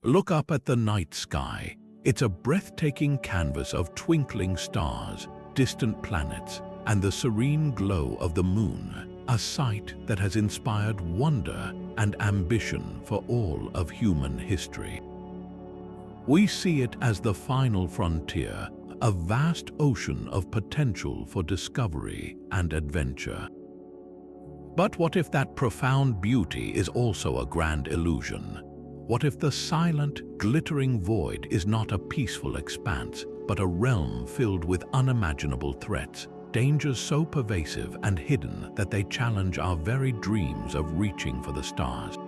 Look up at the night sky. It's a breathtaking canvas of twinkling stars, distant planets, and the serene glow of the moon, a sight that has inspired wonder and ambition for all of human history. We see it as the final frontier, a vast ocean of potential for discovery and adventure. But what if that profound beauty is also a grand illusion? What if the silent, glittering void is not a peaceful expanse, but a realm filled with unimaginable threats, dangers so pervasive and hidden that they challenge our very dreams of reaching for the stars?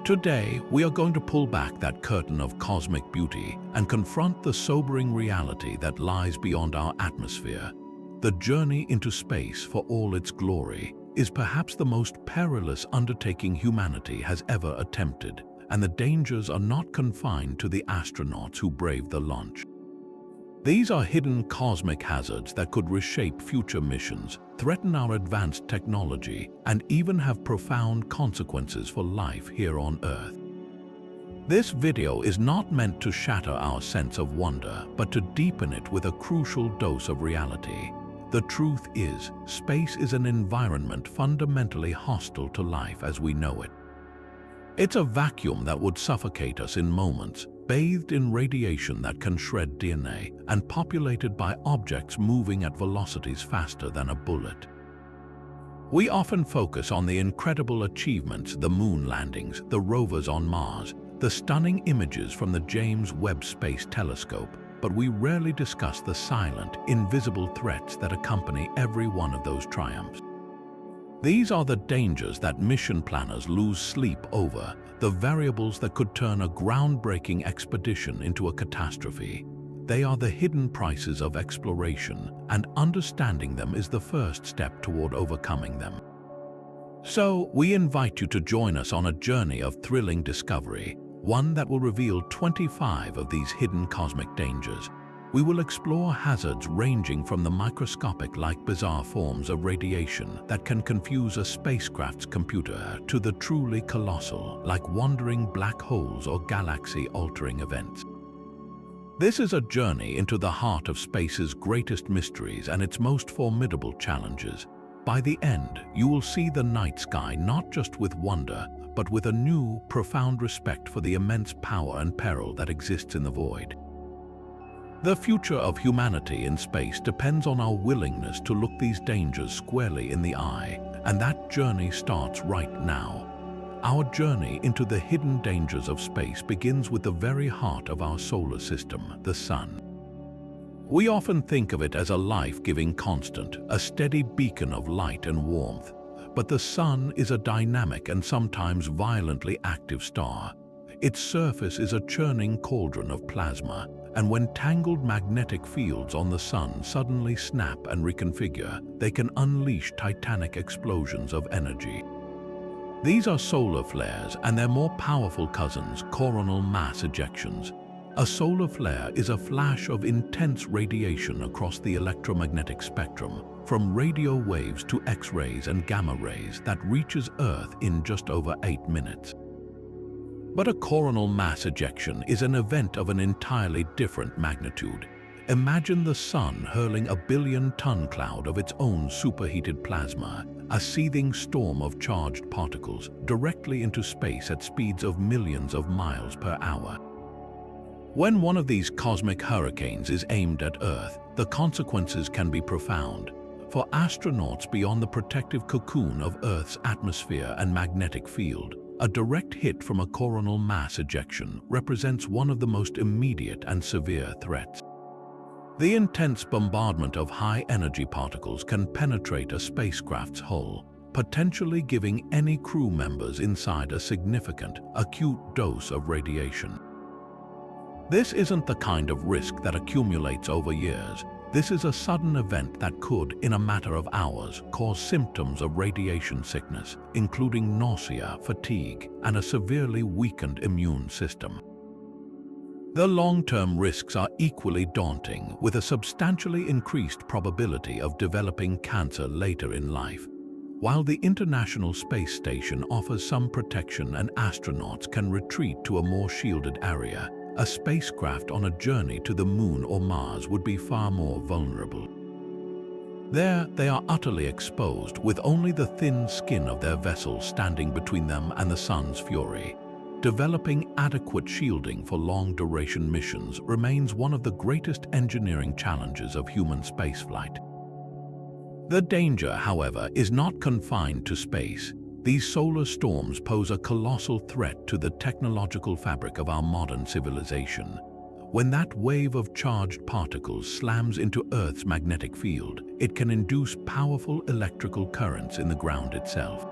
Today, we are going to pull back that curtain of cosmic beauty and confront the sobering reality that lies beyond our atmosphere. The journey into space, for all its glory, is perhaps the most perilous undertaking humanity has ever attempted, and the dangers are not confined to the astronauts who brave the launch. These are hidden cosmic hazards that could reshape future missions, threaten our advanced technology, and even have profound consequences for life here on Earth. This video is not meant to shatter our sense of wonder, but to deepen it with a crucial dose of reality. The truth is, space is an environment fundamentally hostile to life as we know it. It's a vacuum that would suffocate us in moments, bathed in radiation that can shred DNA, and populated by objects moving at velocities faster than a bullet. We often focus on the incredible achievements, the moon landings, the rovers on Mars, the stunning images from the James Webb Space Telescope, but we rarely discuss the silent, invisible threats that accompany every one of those triumphs. These are the dangers that mission planners lose sleep over, the variables that could turn a groundbreaking expedition into a catastrophe. They are the hidden prices of exploration, and understanding them is the first step toward overcoming them. So, we invite you to join us on a journey of thrilling discovery, one that will reveal 25 of these hidden cosmic dangers. We will explore hazards ranging from the microscopic-like bizarre forms of radiation that can confuse a spacecraft's computer to the truly colossal, like wandering black holes or galaxy-altering events. This is a journey into the heart of space's greatest mysteries and its most formidable challenges. By the end, you will see the night sky not just with wonder, but with a new, profound respect for the immense power and peril that exists in the void. The future of humanity in space depends on our willingness to look these dangers squarely in the eye, and that journey starts right now. Our journey into the hidden dangers of space begins with the very heart of our solar system, the Sun. We often think of it as a life-giving constant, a steady beacon of light and warmth, but the Sun is a dynamic and sometimes violently active star. Its surface is a churning cauldron of plasma, and when tangled magnetic fields on the Sun suddenly snap and reconfigure, they can unleash titanic explosions of energy. These are solar flares and their more powerful cousins, coronal mass ejections. A solar flare is a flash of intense radiation across the electromagnetic spectrum, from radio waves to X-rays and gamma rays, that reaches Earth in just over 8 minutes. But a coronal mass ejection is an event of an entirely different magnitude. Imagine the Sun hurling a billion-ton cloud of its own superheated plasma, a seething storm of charged particles, directly into space at speeds of millions of miles per hour. When one of these cosmic hurricanes is aimed at Earth, the consequences can be profound. For astronauts beyond the protective cocoon of Earth's atmosphere and magnetic field, a direct hit from a coronal mass ejection represents one of the most immediate and severe threats. The intense bombardment of high-energy particles can penetrate a spacecraft's hull, potentially giving any crew members inside a significant, acute dose of radiation. This isn't the kind of risk that accumulates over years. This is a sudden event that could, in a matter of hours, cause symptoms of radiation sickness, including nausea, fatigue, and a severely weakened immune system. The long-term risks are equally daunting, with a substantially increased probability of developing cancer later in life. While the International Space Station offers some protection and astronauts can retreat to a more shielded area, a spacecraft on a journey to the Moon or Mars would be far more vulnerable. There, they are utterly exposed, with only the thin skin of their vessel standing between them and the sun's fury. Developing adequate shielding for long-duration missions remains one of the greatest engineering challenges of human spaceflight. The danger, however, is not confined to space. These solar storms pose a colossal threat to the technological fabric of our modern civilization. When that wave of charged particles slams into Earth's magnetic field, it can induce powerful electrical currents in the ground itself.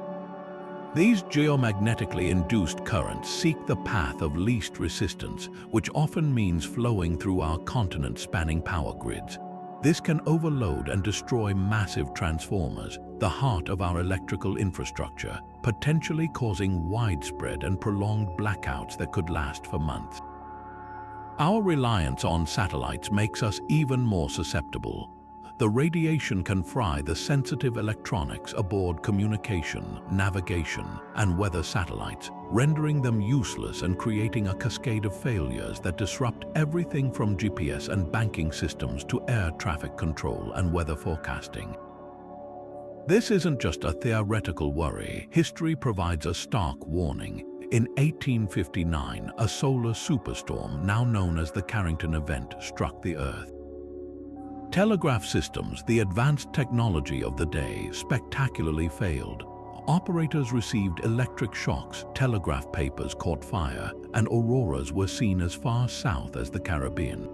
These geomagnetically induced currents seek the path of least resistance, which often means flowing through our continent-spanning power grids. This can overload and destroy massive transformers, the heart of our electrical infrastructure, potentially causing widespread and prolonged blackouts that could last for months. Our reliance on satellites makes us even more susceptible. The radiation can fry the sensitive electronics aboard communication, navigation, and weather satellites, rendering them useless and creating a cascade of failures that disrupt everything from GPS and banking systems to air traffic control and weather forecasting. This isn't just a theoretical worry. History provides a stark warning. In 1859, a solar superstorm, now known as the Carrington event, struck the Earth. Telegraph systems, the advanced technology of the day, spectacularly failed. Operators received electric shocks, telegraph papers caught fire, and auroras were seen as far south as the Caribbean.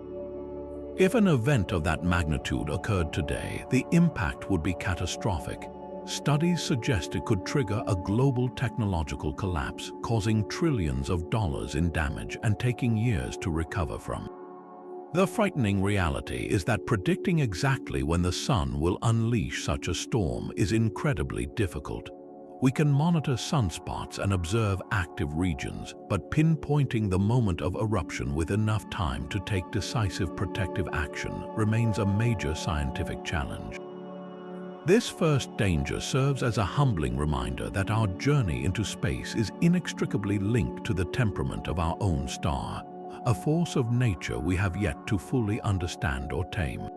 If an event of that magnitude occurred today, the impact would be catastrophic. Studies suggest it could trigger a global technological collapse, causing trillions of dollars in damage and taking years to recover from. The frightening reality is that predicting exactly when the sun will unleash such a storm is incredibly difficult. We can monitor sunspots and observe active regions, but pinpointing the moment of eruption with enough time to take decisive protective action remains a major scientific challenge. This first danger serves as a humbling reminder that our journey into space is inextricably linked to the temperament of our own star, a force of nature we have yet to fully understand or tame.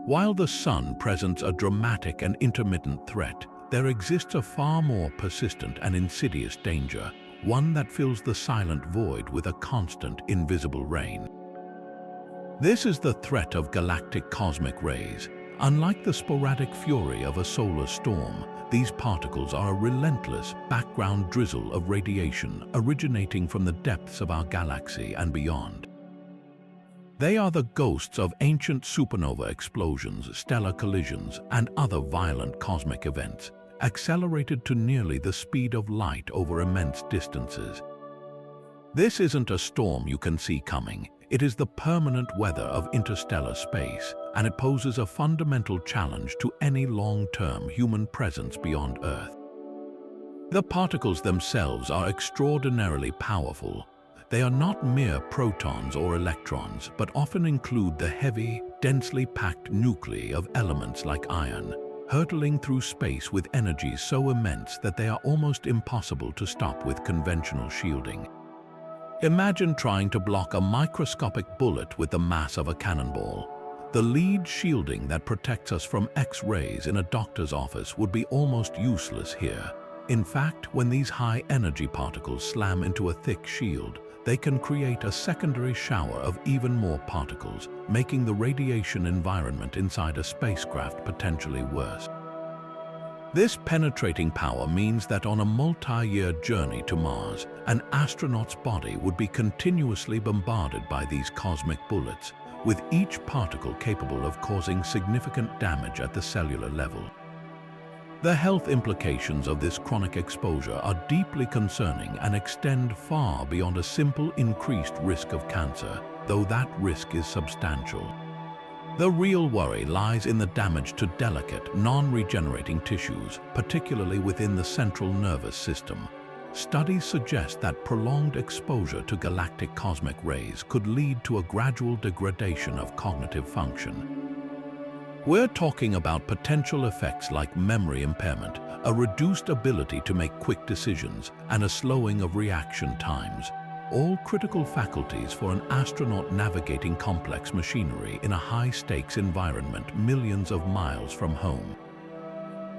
While the sun presents a dramatic and intermittent threat, there exists a far more persistent and insidious danger, one that fills the silent void with a constant, invisible rain. This is the threat of galactic cosmic rays. Unlike the sporadic fury of a solar storm, these particles are a relentless background drizzle of radiation originating from the depths of our galaxy and beyond. They are the ghosts of ancient supernova explosions, stellar collisions, and other violent cosmic events, accelerated to nearly the speed of light over immense distances. This isn't a storm you can see coming. It is the permanent weather of interstellar space, and it poses a fundamental challenge to any long-term human presence beyond Earth. The particles themselves are extraordinarily powerful. They are not mere protons or electrons, but often include the heavy, densely packed nuclei of elements like iron, hurtling through space with energies so immense that they are almost impossible to stop with conventional shielding. Imagine trying to block a microscopic bullet with the mass of a cannonball. The lead shielding that protects us from X-rays in a doctor's office would be almost useless here. In fact, when these high-energy particles slam into a thick shield, they can create a secondary shower of even more particles, making the radiation environment inside a spacecraft potentially worse. This penetrating power means that on a multi-year journey to Mars, an astronaut's body would be continuously bombarded by these cosmic bullets, with each particle capable of causing significant damage at the cellular level. The health implications of this chronic exposure are deeply concerning and extend far beyond a simple increased risk of cancer, though that risk is substantial. The real worry lies in the damage to delicate, non-regenerating tissues, particularly within the central nervous system. Studies suggest that prolonged exposure to galactic cosmic rays could lead to a gradual degradation of cognitive function. We're talking about potential effects like memory impairment, a reduced ability to make quick decisions, and a slowing of reaction times, all critical faculties for an astronaut navigating complex machinery in a high-stakes environment millions of miles from home.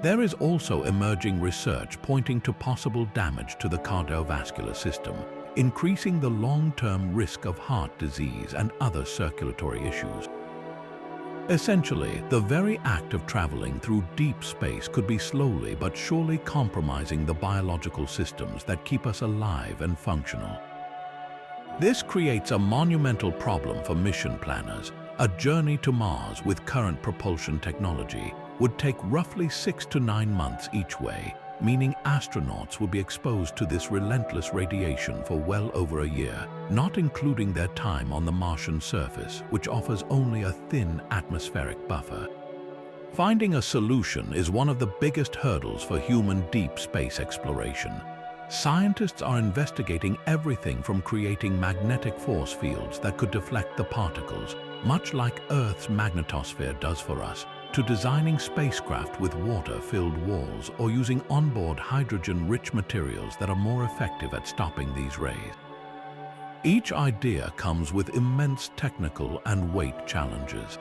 There is also emerging research pointing to possible damage to the cardiovascular system, increasing the long-term risk of heart disease and other circulatory issues. Essentially, the very act of traveling through deep space could be slowly but surely compromising the biological systems that keep us alive and functional. This creates a monumental problem for mission planners. A journey to Mars with current propulsion technology would take roughly 6 to 9 months each way, meaning astronauts would be exposed to this relentless radiation for well over a year, not including their time on the Martian surface, which offers only a thin atmospheric buffer. Finding a solution is one of the biggest hurdles for human deep space exploration. Scientists are investigating everything from creating magnetic force fields that could deflect the particles, much like Earth's magnetosphere does for us, to designing spacecraft with water-filled walls or using onboard hydrogen-rich materials that are more effective at stopping these rays. Each idea comes with immense technical and weight challenges.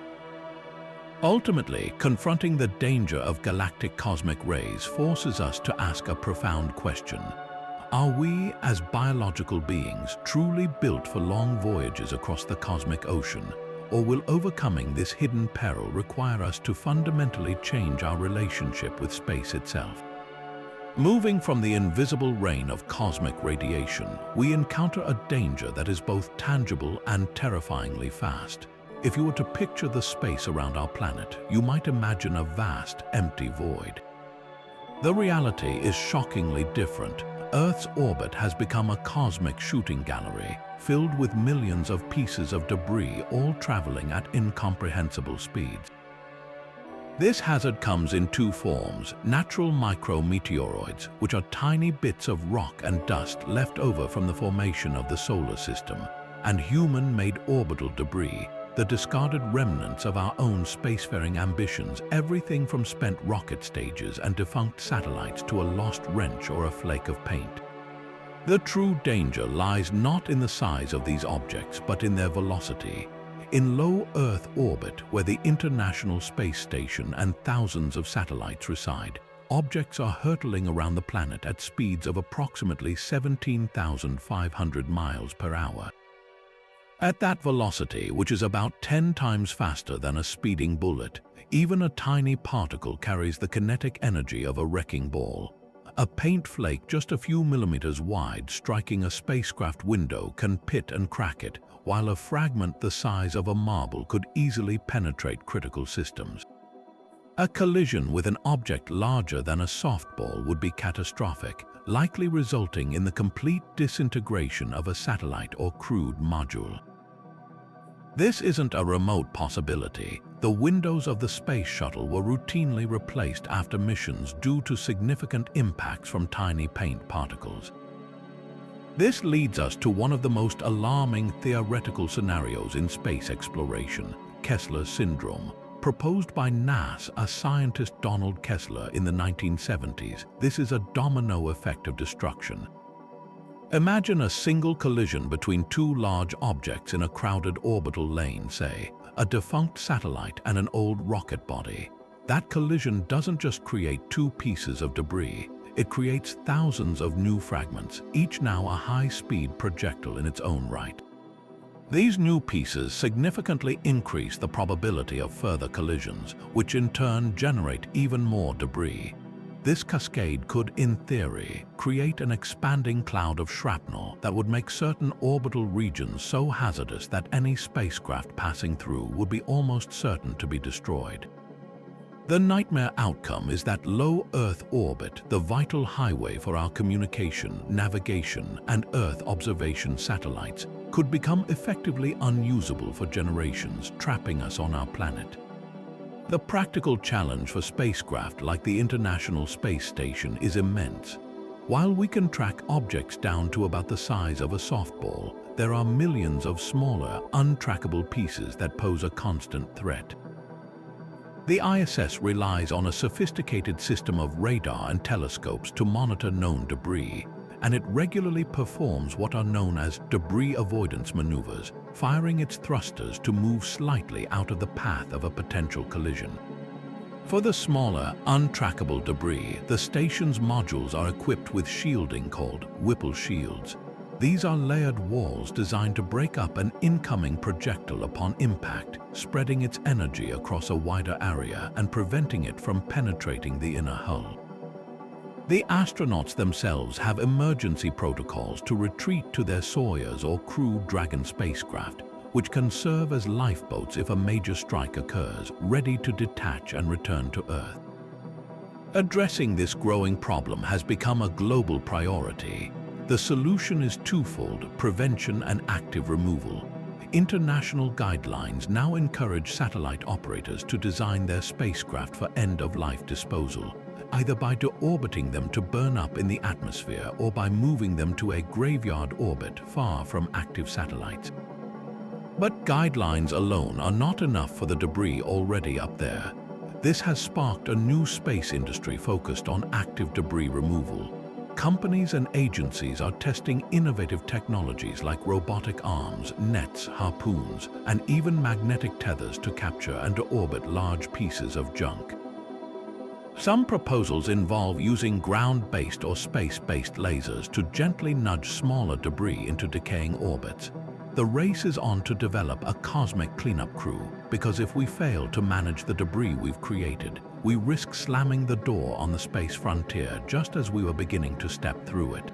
Ultimately, confronting the danger of galactic cosmic rays forces us to ask a profound question. Are we, as biological beings, truly built for long voyages across the cosmic ocean? Or will overcoming this hidden peril require us to fundamentally change our relationship with space itself? Moving from the invisible rain of cosmic radiation, we encounter a danger that is both tangible and terrifyingly fast. If you were to picture the space around our planet, you might imagine a vast, empty void. The reality is shockingly different. Earth's orbit has become a cosmic shooting gallery, filled with millions of pieces of debris all traveling at incomprehensible speeds. This hazard comes in two forms: natural micrometeoroids, which are tiny bits of rock and dust left over from the formation of the solar system, and human-made orbital debris, the discarded remnants of our own spacefaring ambitions, everything from spent rocket stages and defunct satellites to a lost wrench or a flake of paint. The true danger lies not in the size of these objects, but in their velocity. In low Earth orbit, where the International Space Station and thousands of satellites reside, objects are hurtling around the planet at speeds of approximately 17,500 miles per hour. At that velocity, which is about 10 times faster than a speeding bullet, even a tiny particle carries the kinetic energy of a wrecking ball. A paint flake just a few millimeters wide striking a spacecraft window can pit and crack it, while a fragment the size of a marble could easily penetrate critical systems. A collision with an object larger than a softball would be catastrophic, likely resulting in the complete disintegration of a satellite or crewed module. This isn't a remote possibility. The windows of the space shuttle were routinely replaced after missions due to significant impacts from tiny paint particles. This leads us to one of the most alarming theoretical scenarios in space exploration: Kessler Syndrome. Proposed by NASA scientist Donald Kessler in the 1970s, this is a domino effect of destruction. Imagine a single collision between two large objects in a crowded orbital lane, say, a defunct satellite and an old rocket body. That collision doesn't just create two pieces of debris, it creates thousands of new fragments, each now a high-speed projectile in its own right. These new pieces significantly increase the probability of further collisions, which in turn generate even more debris. This cascade could, in theory, create an expanding cloud of shrapnel that would make certain orbital regions so hazardous that any spacecraft passing through would be almost certain to be destroyed. The nightmare outcome is that low Earth orbit, the vital highway for our communication, navigation, and Earth observation satellites, could become effectively unusable for generations, trapping us on our planet. The practical challenge for spacecraft like the International Space Station is immense. While we can track objects down to about the size of a softball, there are millions of smaller, untrackable pieces that pose a constant threat. The ISS relies on a sophisticated system of radar and telescopes to monitor known debris, and it regularly performs what are known as debris avoidance maneuvers, firing its thrusters to move slightly out of the path of a potential collision. For the smaller, untrackable debris, the station's modules are equipped with shielding called Whipple shields. These are layered walls designed to break up an incoming projectile upon impact, spreading its energy across a wider area and preventing it from penetrating the inner hull. The astronauts themselves have emergency protocols to retreat to their Soyuz or Crew Dragon spacecraft, which can serve as lifeboats if a major strike occurs, ready to detach and return to Earth. Addressing this growing problem has become a global priority. The solution is twofold: prevention and active removal. International guidelines now encourage satellite operators to design their spacecraft for end-of-life disposal, either by deorbiting them to burn up in the atmosphere or by moving them to a graveyard orbit far from active satellites. But guidelines alone are not enough for the debris already up there. This has sparked a new space industry focused on active debris removal. Companies and agencies are testing innovative technologies like robotic arms, nets, harpoons, and even magnetic tethers to capture and deorbit large pieces of junk. Some proposals involve using ground-based or space-based lasers to gently nudge smaller debris into decaying orbits. The race is on to develop a cosmic cleanup crew, because if we fail to manage the debris we've created, we risk slamming the door on the space frontier just as we were beginning to step through it.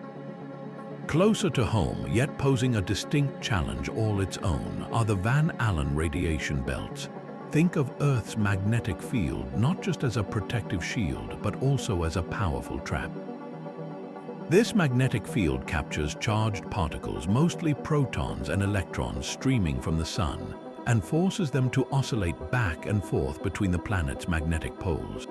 Closer to home, yet posing a distinct challenge all its own, are the Van Allen radiation belts. Think of Earth's magnetic field not just as a protective shield, but also as a powerful trap. This magnetic field captures charged particles, mostly protons and electrons streaming from the Sun, and forces them to oscillate back and forth between the planet's magnetic poles.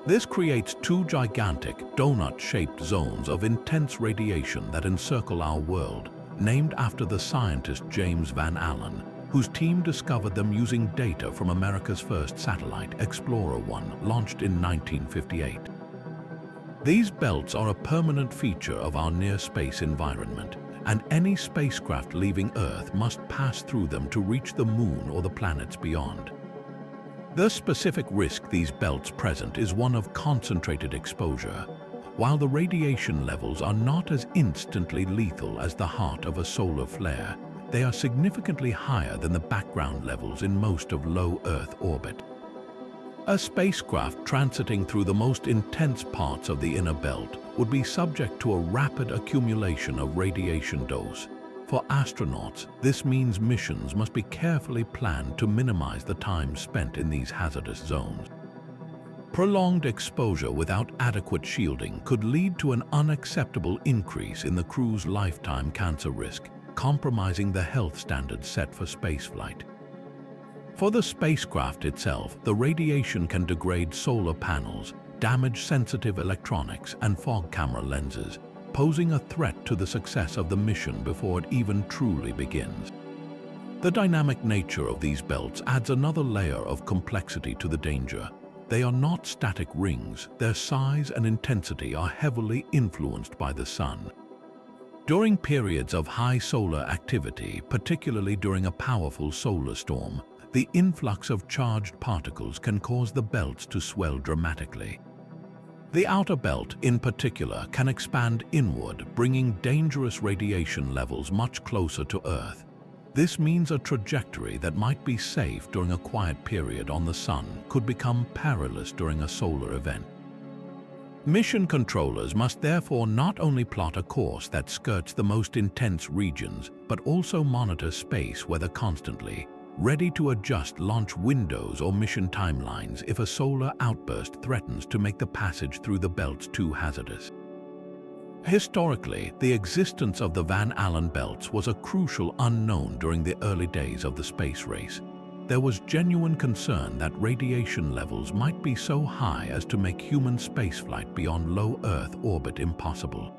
This creates two gigantic, donut-shaped zones of intense radiation that encircle our world, named after the scientist James Van Allen, whose team discovered them using data from America's first satellite, Explorer 1, launched in 1958. These belts are a permanent feature of our near-space environment, and any spacecraft leaving Earth must pass through them to reach the Moon or the planets beyond. The specific risk these belts present is one of concentrated exposure. While the radiation levels are not as instantly lethal as the heart of a solar flare, they are significantly higher than the background levels in most of low Earth orbit. A spacecraft transiting through the most intense parts of the inner belt would be subject to a rapid accumulation of radiation dose. For astronauts, this means missions must be carefully planned to minimize the time spent in these hazardous zones. Prolonged exposure without adequate shielding could lead to an unacceptable increase in the crew's lifetime cancer risk, compromising the health standards set for spaceflight. For the spacecraft itself, the radiation can degrade solar panels, damage sensitive electronics and fog camera lenses, posing a threat to the success of the mission before it even truly begins. The dynamic nature of these belts adds another layer of complexity to the danger. They are not static rings. Their size and intensity are heavily influenced by the Sun. During periods of high solar activity, particularly during a powerful solar storm, the influx of charged particles can cause the belts to swell dramatically. The outer belt, in particular, can expand inward, bringing dangerous radiation levels much closer to Earth. This means a trajectory that might be safe during a quiet period on the Sun could become perilous during a solar event. Mission controllers must therefore not only plot a course that skirts the most intense regions, but also monitor space weather constantly, ready to adjust launch windows or mission timelines if a solar outburst threatens to make the passage through the belts too hazardous. Historically, the existence of the Van Allen belts was a crucial unknown during the early days of the space race. There was genuine concern that radiation levels might be so high as to make human spaceflight beyond low Earth orbit impossible.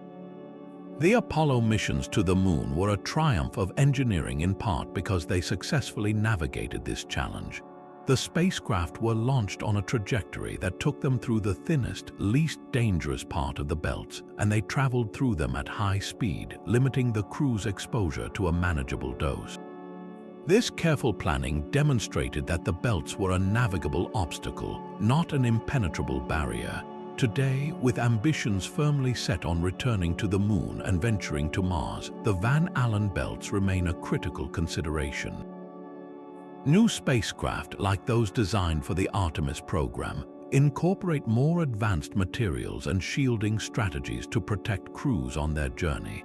The Apollo missions to the Moon were a triumph of engineering in part because they successfully navigated this challenge. The spacecraft were launched on a trajectory that took them through the thinnest, least dangerous part of the belts, and they traveled through them at high speed, limiting the crew's exposure to a manageable dose. This careful planning demonstrated that the belts were a navigable obstacle, not an impenetrable barrier. Today, with ambitions firmly set on returning to the Moon and venturing to Mars, the Van Allen belts remain a critical consideration. New spacecraft, like those designed for the Artemis program, incorporate more advanced materials and shielding strategies to protect crews on their journey.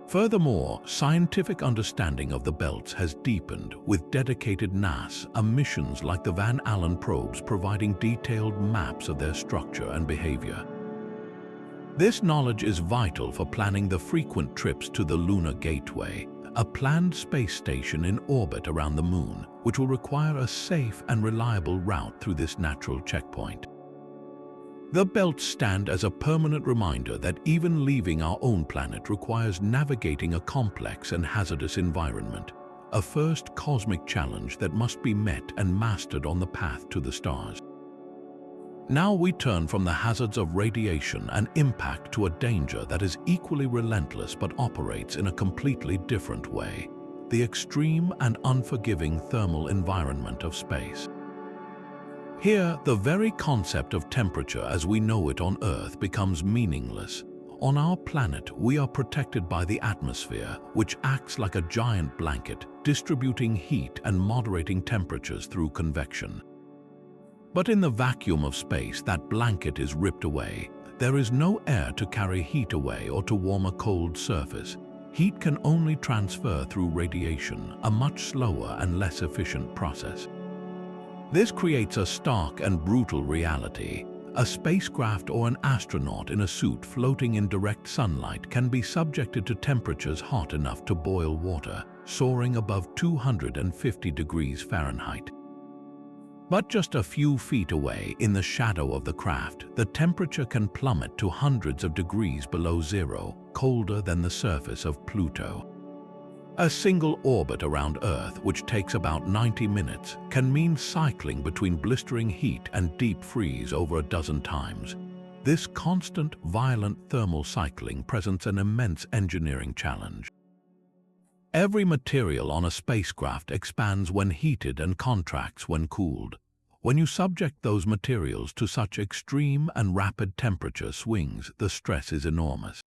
Furthermore, scientific understanding of the belts has deepened, with dedicated NASA missions like the Van Allen probes providing detailed maps of their structure and behavior. This knowledge is vital for planning the frequent trips to the Lunar Gateway, a planned space station in orbit around the Moon, which will require a safe and reliable route through this natural checkpoint. The belts stand as a permanent reminder that even leaving our own planet requires navigating a complex and hazardous environment, a first cosmic challenge that must be met and mastered on the path to the stars. Now we turn from the hazards of radiation and impact to a danger that is equally relentless but operates in a completely different way: the extreme and unforgiving thermal environment of space. Here, the very concept of temperature as we know it on Earth becomes meaningless. On our planet, we are protected by the atmosphere, which acts like a giant blanket, distributing heat and moderating temperatures through convection. But in the vacuum of space, that blanket is ripped away. There is no air to carry heat away or to warm a cold surface. Heat can only transfer through radiation, a much slower and less efficient process. This creates a stark and brutal reality. A spacecraft or an astronaut in a suit floating in direct sunlight can be subjected to temperatures hot enough to boil water, soaring above 250 degrees Fahrenheit. But just a few feet away, in the shadow of the craft, the temperature can plummet to hundreds of degrees below zero, colder than the surface of Pluto. A single orbit around Earth, which takes about 90 minutes, can mean cycling between blistering heat and deep freeze over a dozen times. This constant, violent thermal cycling presents an immense engineering challenge. Every material on a spacecraft expands when heated and contracts when cooled. When you subject those materials to such extreme and rapid temperature swings, the stress is enormous.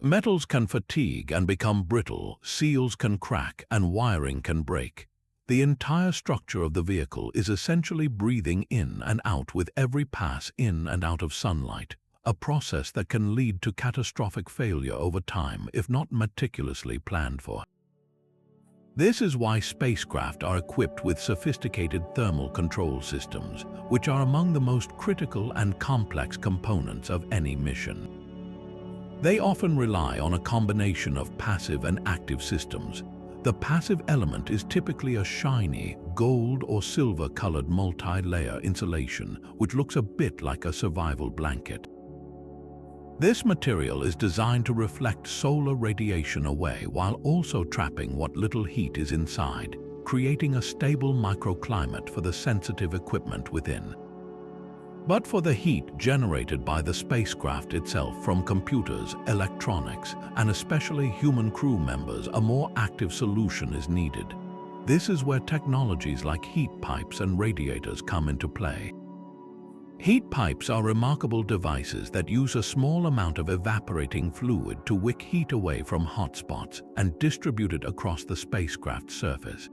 Metals can fatigue and become brittle, seals can crack, and wiring can break. The entire structure of the vehicle is essentially breathing in and out with every pass in and out of sunlight, a process that can lead to catastrophic failure over time if not meticulously planned for. This is why spacecraft are equipped with sophisticated thermal control systems, which are among the most critical and complex components of any mission. They often rely on a combination of passive and active systems. The passive element is typically a shiny, gold or silver-colored multi-layer insulation, which looks a bit like a survival blanket. This material is designed to reflect solar radiation away while also trapping what little heat is inside, creating a stable microclimate for the sensitive equipment within. But for the heat generated by the spacecraft itself from computers, electronics, and especially human crew members, a more active solution is needed. This is where technologies like heat pipes and radiators come into play. Heat pipes are remarkable devices that use a small amount of evaporating fluid to wick heat away from hotspots and distribute it across the spacecraft's surface.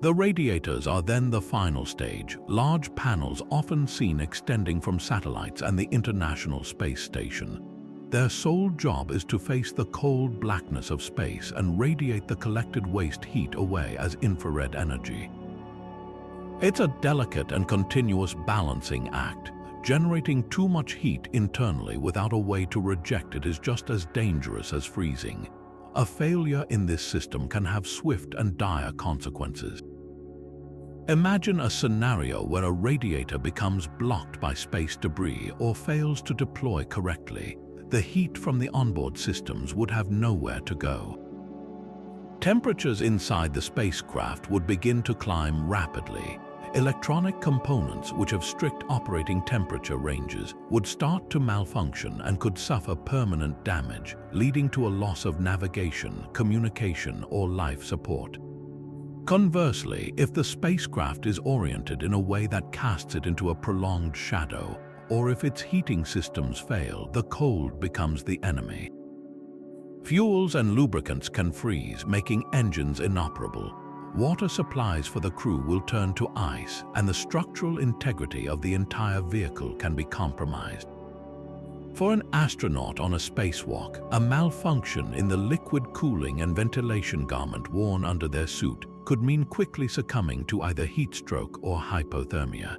The radiators are then the final stage, large panels often seen extending from satellites and the International Space Station. Their sole job is to face the cold blackness of space and radiate the collected waste heat away as infrared energy. It's a delicate and continuous balancing act. Generating too much heat internally without a way to reject it is just as dangerous as freezing. A failure in this system can have swift and dire consequences. Imagine a scenario where a radiator becomes blocked by space debris or fails to deploy correctly. The heat from the onboard systems would have nowhere to go. Temperatures inside the spacecraft would begin to climb rapidly. Electronic components, which have strict operating temperature ranges, would start to malfunction and could suffer permanent damage, leading to a loss of navigation, communication, or life support. Conversely, if the spacecraft is oriented in a way that casts it into a prolonged shadow, or if its heating systems fail, the cold becomes the enemy. Fuels and lubricants can freeze, making engines inoperable. Water supplies for the crew will turn to ice, and the structural integrity of the entire vehicle can be compromised. For an astronaut on a spacewalk, a malfunction in the liquid cooling and ventilation garment worn under their suit could mean quickly succumbing to either heat stroke or hypothermia.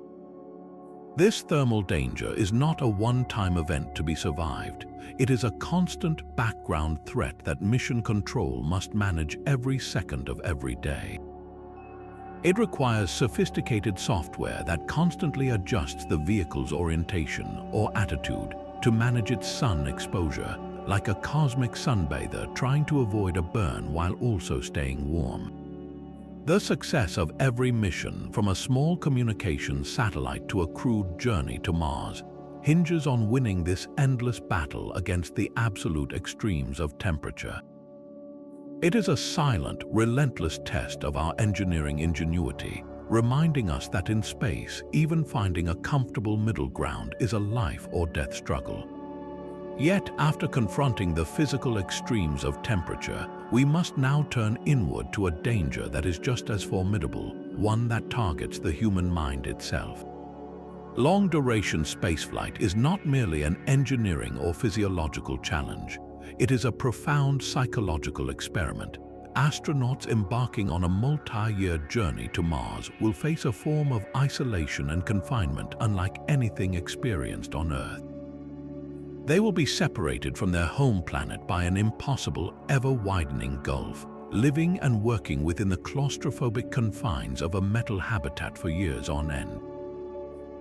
This thermal danger is not a one-time event to be survived. It is a constant background threat that mission control must manage every second of every day. It requires sophisticated software that constantly adjusts the vehicle's orientation or attitude to manage its sun exposure, like a cosmic sunbather trying to avoid a burn while also staying warm. The success of every mission, from a small communications satellite to a crewed journey to Mars, hinges on winning this endless battle against the absolute extremes of temperature. It is a silent, relentless test of our engineering ingenuity, reminding us that in space, even finding a comfortable middle ground is a life or death struggle. Yet, after confronting the physical extremes of temperature, we must now turn inward to a danger that is just as formidable, one that targets the human mind itself. Long-duration spaceflight is not merely an engineering or physiological challenge. It is a profound psychological experiment. Astronauts embarking on a multi-year journey to Mars will face a form of isolation and confinement unlike anything experienced on Earth. They will be separated from their home planet by an impossible, ever-widening gulf, living and working within the claustrophobic confines of a metal habitat for years on end.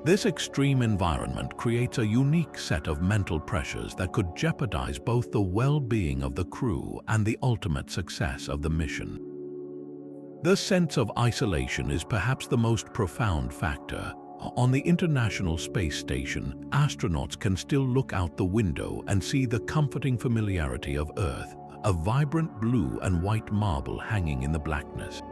This extreme environment creates a unique set of mental pressures that could jeopardize both the well-being of the crew and the ultimate success of the mission. The sense of isolation is perhaps the most profound factor. On the International Space Station, astronauts can still look out the window and see the comforting familiarity of Earth, a vibrant blue and white marble hanging in the blackness.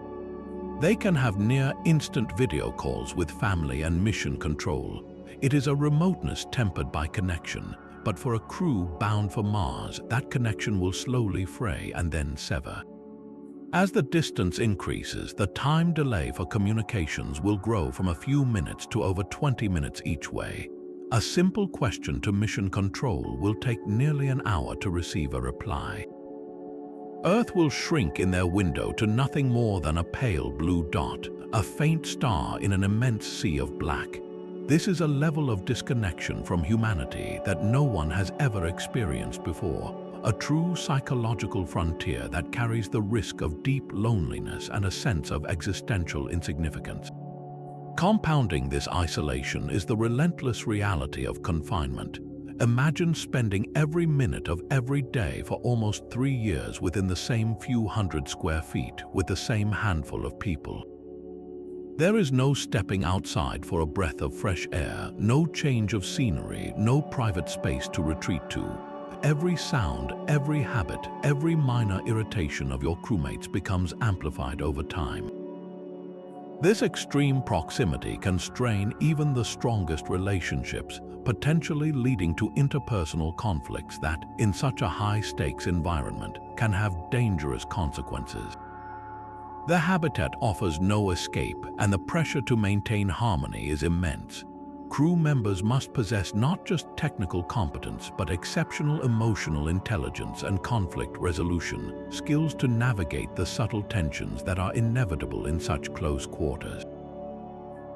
They can have near-instant video calls with family and mission control. It is a remoteness tempered by connection, but for a crew bound for Mars, that connection will slowly fray and then sever. As the distance increases, the time delay for communications will grow from a few minutes to over 20 minutes each way. A simple question to mission control will take nearly an hour to receive a reply. Earth will shrink in their window to nothing more than a pale blue dot, a faint star in an immense sea of black. This is a level of disconnection from humanity that no one has ever experienced before. A true psychological frontier that carries the risk of deep loneliness and a sense of existential insignificance. Compounding this isolation is the relentless reality of confinement. Imagine spending every minute of every day for almost 3 years within the same few hundred square feet with the same handful of people. There is no stepping outside for a breath of fresh air, no change of scenery, no private space to retreat to. Every sound, every habit, every minor irritation of your crewmates becomes amplified over time. This extreme proximity can strain even the strongest relationships, potentially leading to interpersonal conflicts that, in such a high-stakes environment, can have dangerous consequences. The habitat offers no escape, and the pressure to maintain harmony is immense. Crew members must possess not just technical competence, but exceptional emotional intelligence and conflict resolution, skills to navigate the subtle tensions that are inevitable in such close quarters.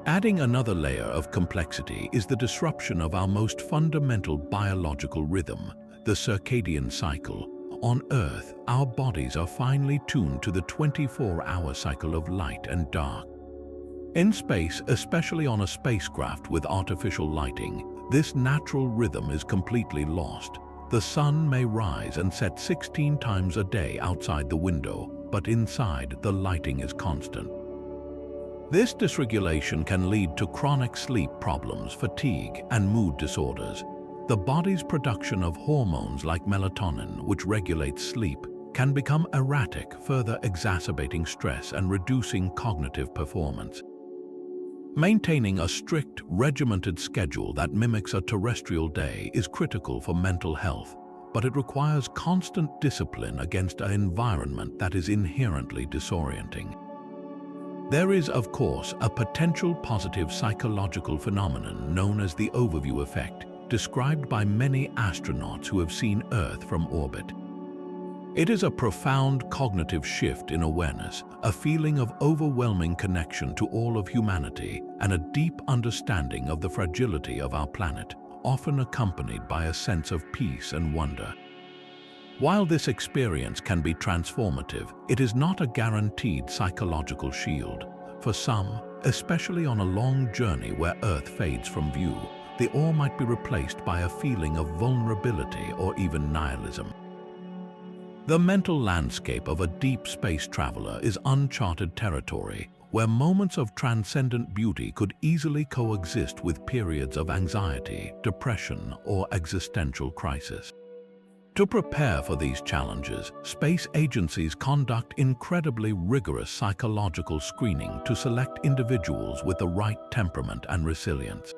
Adding another layer of complexity is the disruption of our most fundamental biological rhythm, the circadian cycle. On Earth, our bodies are finely tuned to the 24-hour cycle of light and dark. In space, especially on a spacecraft with artificial lighting, this natural rhythm is completely lost. The sun may rise and set 16 times a day outside the window, but inside the lighting is constant. This dysregulation can lead to chronic sleep problems, fatigue, and mood disorders. The body's production of hormones like melatonin, which regulates sleep, can become erratic, further exacerbating stress and reducing cognitive performance. Maintaining a strict, regimented schedule that mimics a terrestrial day is critical for mental health, but it requires constant discipline against an environment that is inherently disorienting. There is, of course, a potential positive psychological phenomenon known as the overview effect, described by many astronauts who have seen Earth from orbit. It is a profound cognitive shift in awareness, a feeling of overwhelming connection to all of humanity, and a deep understanding of the fragility of our planet, often accompanied by a sense of peace and wonder. While this experience can be transformative, it is not a guaranteed psychological shield. For some, especially on a long journey where Earth fades from view, the awe might be replaced by a feeling of vulnerability or even nihilism. The mental landscape of a deep space traveler is uncharted territory, where moments of transcendent beauty could easily coexist with periods of anxiety, depression, or existential crisis. To prepare for these challenges, space agencies conduct incredibly rigorous psychological screening to select individuals with the right temperament and resilience.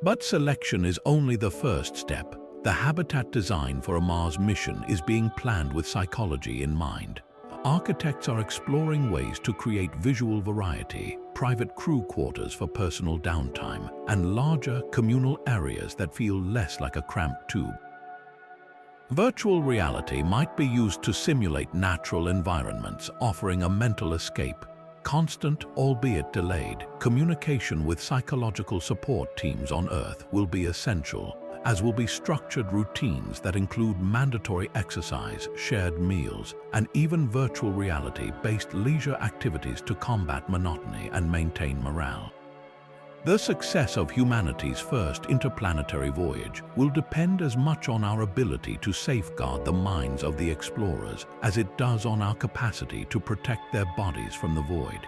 But selection is only the first step. The habitat design for a Mars mission is being planned with psychology in mind. Architects are exploring ways to create visual variety, private crew quarters for personal downtime, and larger communal areas that feel less like a cramped tube. Virtual reality might be used to simulate natural environments, offering a mental escape. Constant, albeit delayed, communication with psychological support teams on Earth will be essential, as will be structured routines that include mandatory exercise, shared meals, and even virtual reality-based leisure activities to combat monotony and maintain morale. The success of humanity's first interplanetary voyage will depend as much on our ability to safeguard the minds of the explorers as it does on our capacity to protect their bodies from the void.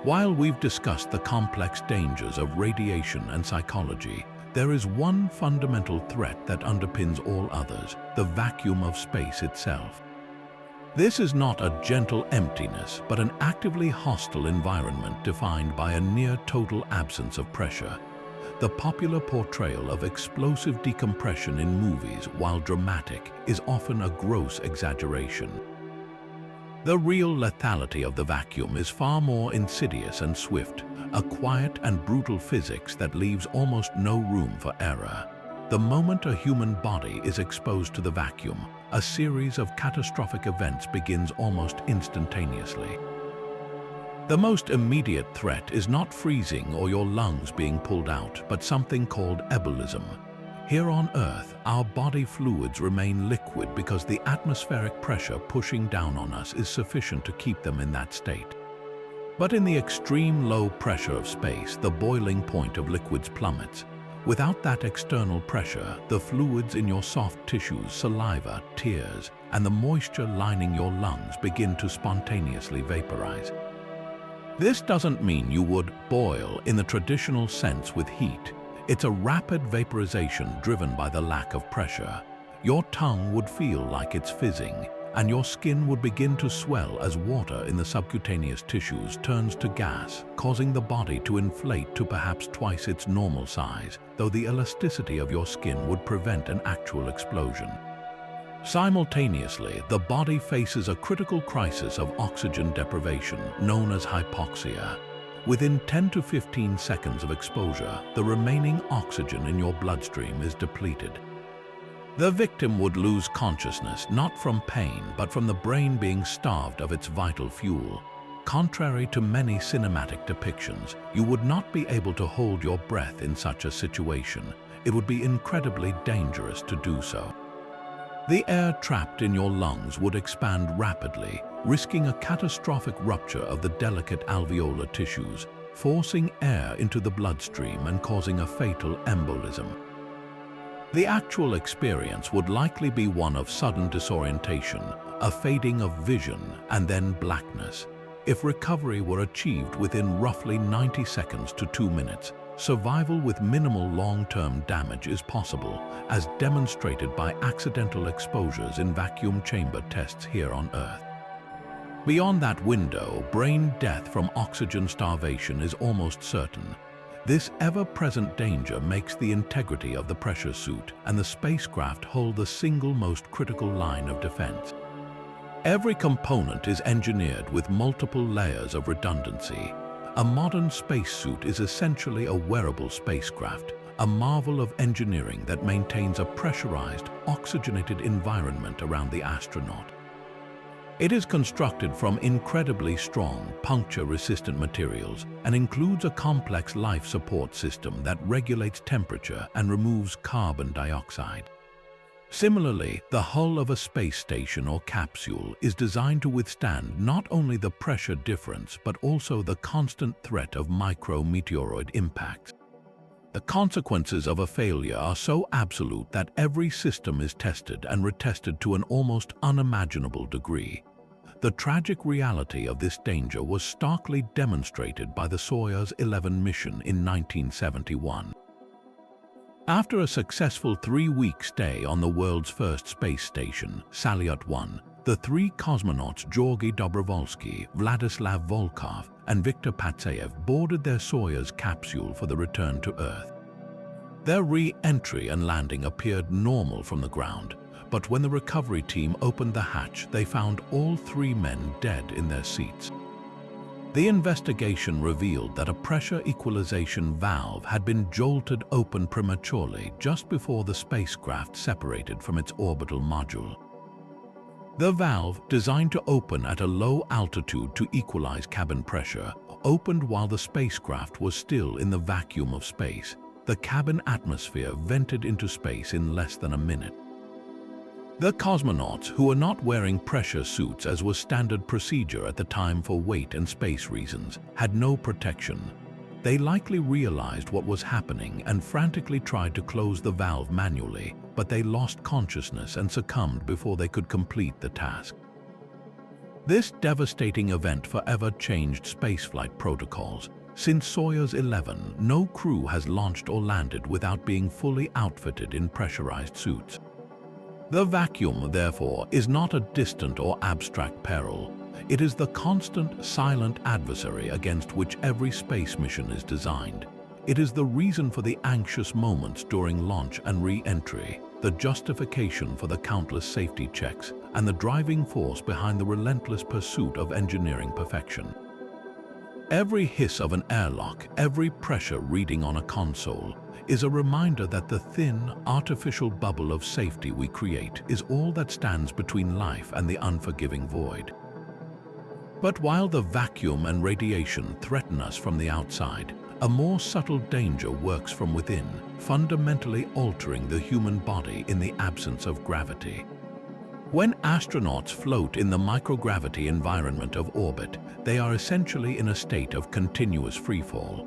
While we've discussed the complex dangers of radiation and psychology, there is one fundamental threat that underpins all others: the vacuum of space itself. This is not a gentle emptiness, but an actively hostile environment defined by a near-total absence of pressure. The popular portrayal of explosive decompression in movies, while dramatic, is often a gross exaggeration. The real lethality of the vacuum is far more insidious and swift, a quiet and brutal physics that leaves almost no room for error. The moment a human body is exposed to the vacuum, a series of catastrophic events begins almost instantaneously. The most immediate threat is not freezing or your lungs being pulled out, but something called ebullism. Here on Earth, our body fluids remain liquid because the atmospheric pressure pushing down on us is sufficient to keep them in that state. But in the extreme low pressure of space, the boiling point of liquids plummets. Without that external pressure, the fluids in your soft tissues, saliva, tears, and the moisture lining your lungs begin to spontaneously vaporize. This doesn't mean you would boil in the traditional sense with heat. It's a rapid vaporization driven by the lack of pressure. Your tongue would feel like it's fizzing, and your skin would begin to swell as water in the subcutaneous tissues turns to gas, causing the body to inflate to perhaps twice its normal size, though the elasticity of your skin would prevent an actual explosion. Simultaneously, the body faces a critical crisis of oxygen deprivation, known as hypoxia. Within 10 to 15 seconds of exposure, the remaining oxygen in your bloodstream is depleted. The victim would lose consciousness not from pain but from the brain being starved of its vital fuel. Contrary to many cinematic depictions, you would not be able to hold your breath in such a situation. It would be incredibly dangerous to do so. The air trapped in your lungs would expand rapidly, risking a catastrophic rupture of the delicate alveolar tissues, forcing air into the bloodstream and causing a fatal embolism. The actual experience would likely be one of sudden disorientation, a fading of vision, and then blackness. If recovery were achieved within roughly 90 seconds to 2 minutes, survival with minimal long-term damage is possible, as demonstrated by accidental exposures in vacuum chamber tests here on Earth. Beyond that window, brain death from oxygen starvation is almost certain. This ever-present danger makes the integrity of the pressure suit and the spacecraft hold the single most critical line of defense. Every component is engineered with multiple layers of redundancy. A modern spacesuit is essentially a wearable spacecraft, a marvel of engineering that maintains a pressurized, oxygenated environment around the astronaut. It is constructed from incredibly strong, puncture-resistant materials and includes a complex life support system that regulates temperature and removes carbon dioxide. Similarly, the hull of a space station or capsule is designed to withstand not only the pressure difference but also the constant threat of micro-meteoroid impacts. The consequences of a failure are so absolute that every system is tested and retested to an almost unimaginable degree. The tragic reality of this danger was starkly demonstrated by the Soyuz 11 mission in 1971. After a successful 3-week stay on the world's first space station, Salyut-1, the 3 cosmonauts Georgy Dobrovolsky, Vladislav Volkov, and Viktor Patsayev boarded their Soyuz capsule for the return to Earth. Their re-entry and landing appeared normal from the ground, but when the recovery team opened the hatch, they found all 3 men dead in their seats. The investigation revealed that a pressure equalization valve had been jolted open prematurely just before the spacecraft separated from its orbital module. The valve, designed to open at a low altitude to equalize cabin pressure, opened while the spacecraft was still in the vacuum of space. The cabin atmosphere vented into space in less than a minute. The cosmonauts, who were not wearing pressure suits as was standard procedure at the time for weight and space reasons, had no protection. They likely realized what was happening and frantically tried to close the valve manually, but they lost consciousness and succumbed before they could complete the task. This devastating event forever changed spaceflight protocols. Since Soyuz 11, no crew has launched or landed without being fully outfitted in pressurized suits. The vacuum, therefore, is not a distant or abstract peril. It is the constant, silent adversary against which every space mission is designed. It is the reason for the anxious moments during launch and re-entry, the justification for the countless safety checks, and the driving force behind the relentless pursuit of engineering perfection. Every hiss of an airlock, every pressure reading on a console, is a reminder that the thin, artificial bubble of safety we create is all that stands between life and the unforgiving void. But while the vacuum and radiation threaten us from the outside, a more subtle danger works from within, fundamentally altering the human body in the absence of gravity. When astronauts float in the microgravity environment of orbit, they are essentially in a state of continuous freefall.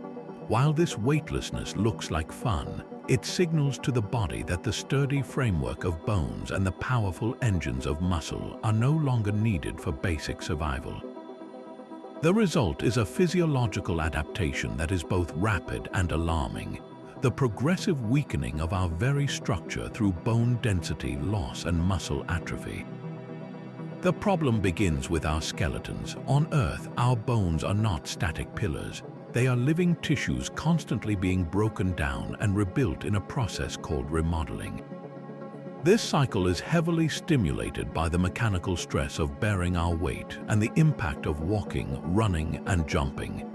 While this weightlessness looks like fun, it signals to the body that the sturdy framework of bones and the powerful engines of muscle are no longer needed for basic survival. The result is a physiological adaptation that is both rapid and alarming, the progressive weakening of our very structure through bone density loss and muscle atrophy. The problem begins with our skeletons. On Earth, our bones are not static pillars. They are living tissues constantly being broken down and rebuilt in a process called remodeling. This cycle is heavily stimulated by the mechanical stress of bearing our weight and the impact of walking, running, and jumping.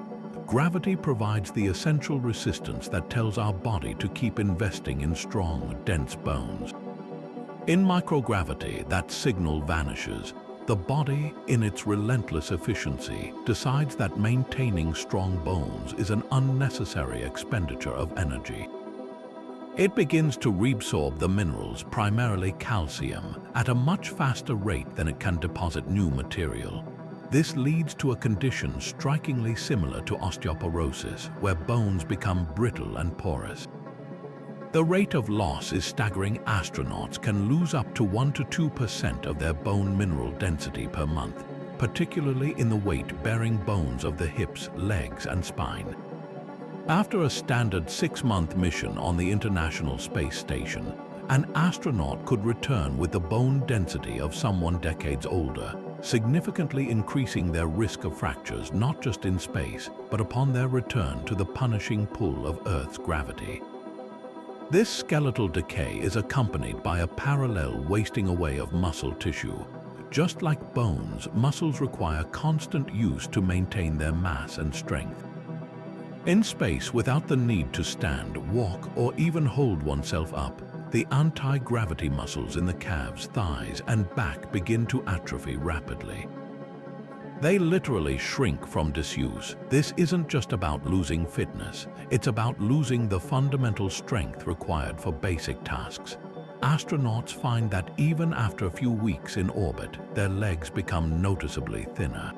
Gravity provides the essential resistance that tells our body to keep investing in strong, dense bones. In microgravity, that signal vanishes. The body, in its relentless efficiency, decides that maintaining strong bones is an unnecessary expenditure of energy. It begins to reabsorb the minerals, primarily calcium, at a much faster rate than it can deposit new material. This leads to a condition strikingly similar to osteoporosis, where bones become brittle and porous. The rate of loss is staggering. Astronauts can lose up to 1 to 2% of their bone mineral density per month, particularly in the weight-bearing bones of the hips, legs, and spine. After a standard 6-month mission on the International Space Station, an astronaut could return with the bone density of someone decades older, significantly increasing their risk of fractures not just in space, but upon their return to the punishing pull of Earth's gravity. This skeletal decay is accompanied by a parallel wasting away of muscle tissue. Just like bones, muscles require constant use to maintain their mass and strength. In space, without the need to stand, walk, or even hold oneself up, the anti-gravity muscles in the calves, thighs, and back begin to atrophy rapidly. They literally shrink from disuse. This isn't just about losing fitness, it's about losing the fundamental strength required for basic tasks. Astronauts find that even after a few weeks in orbit, their legs become noticeably thinner.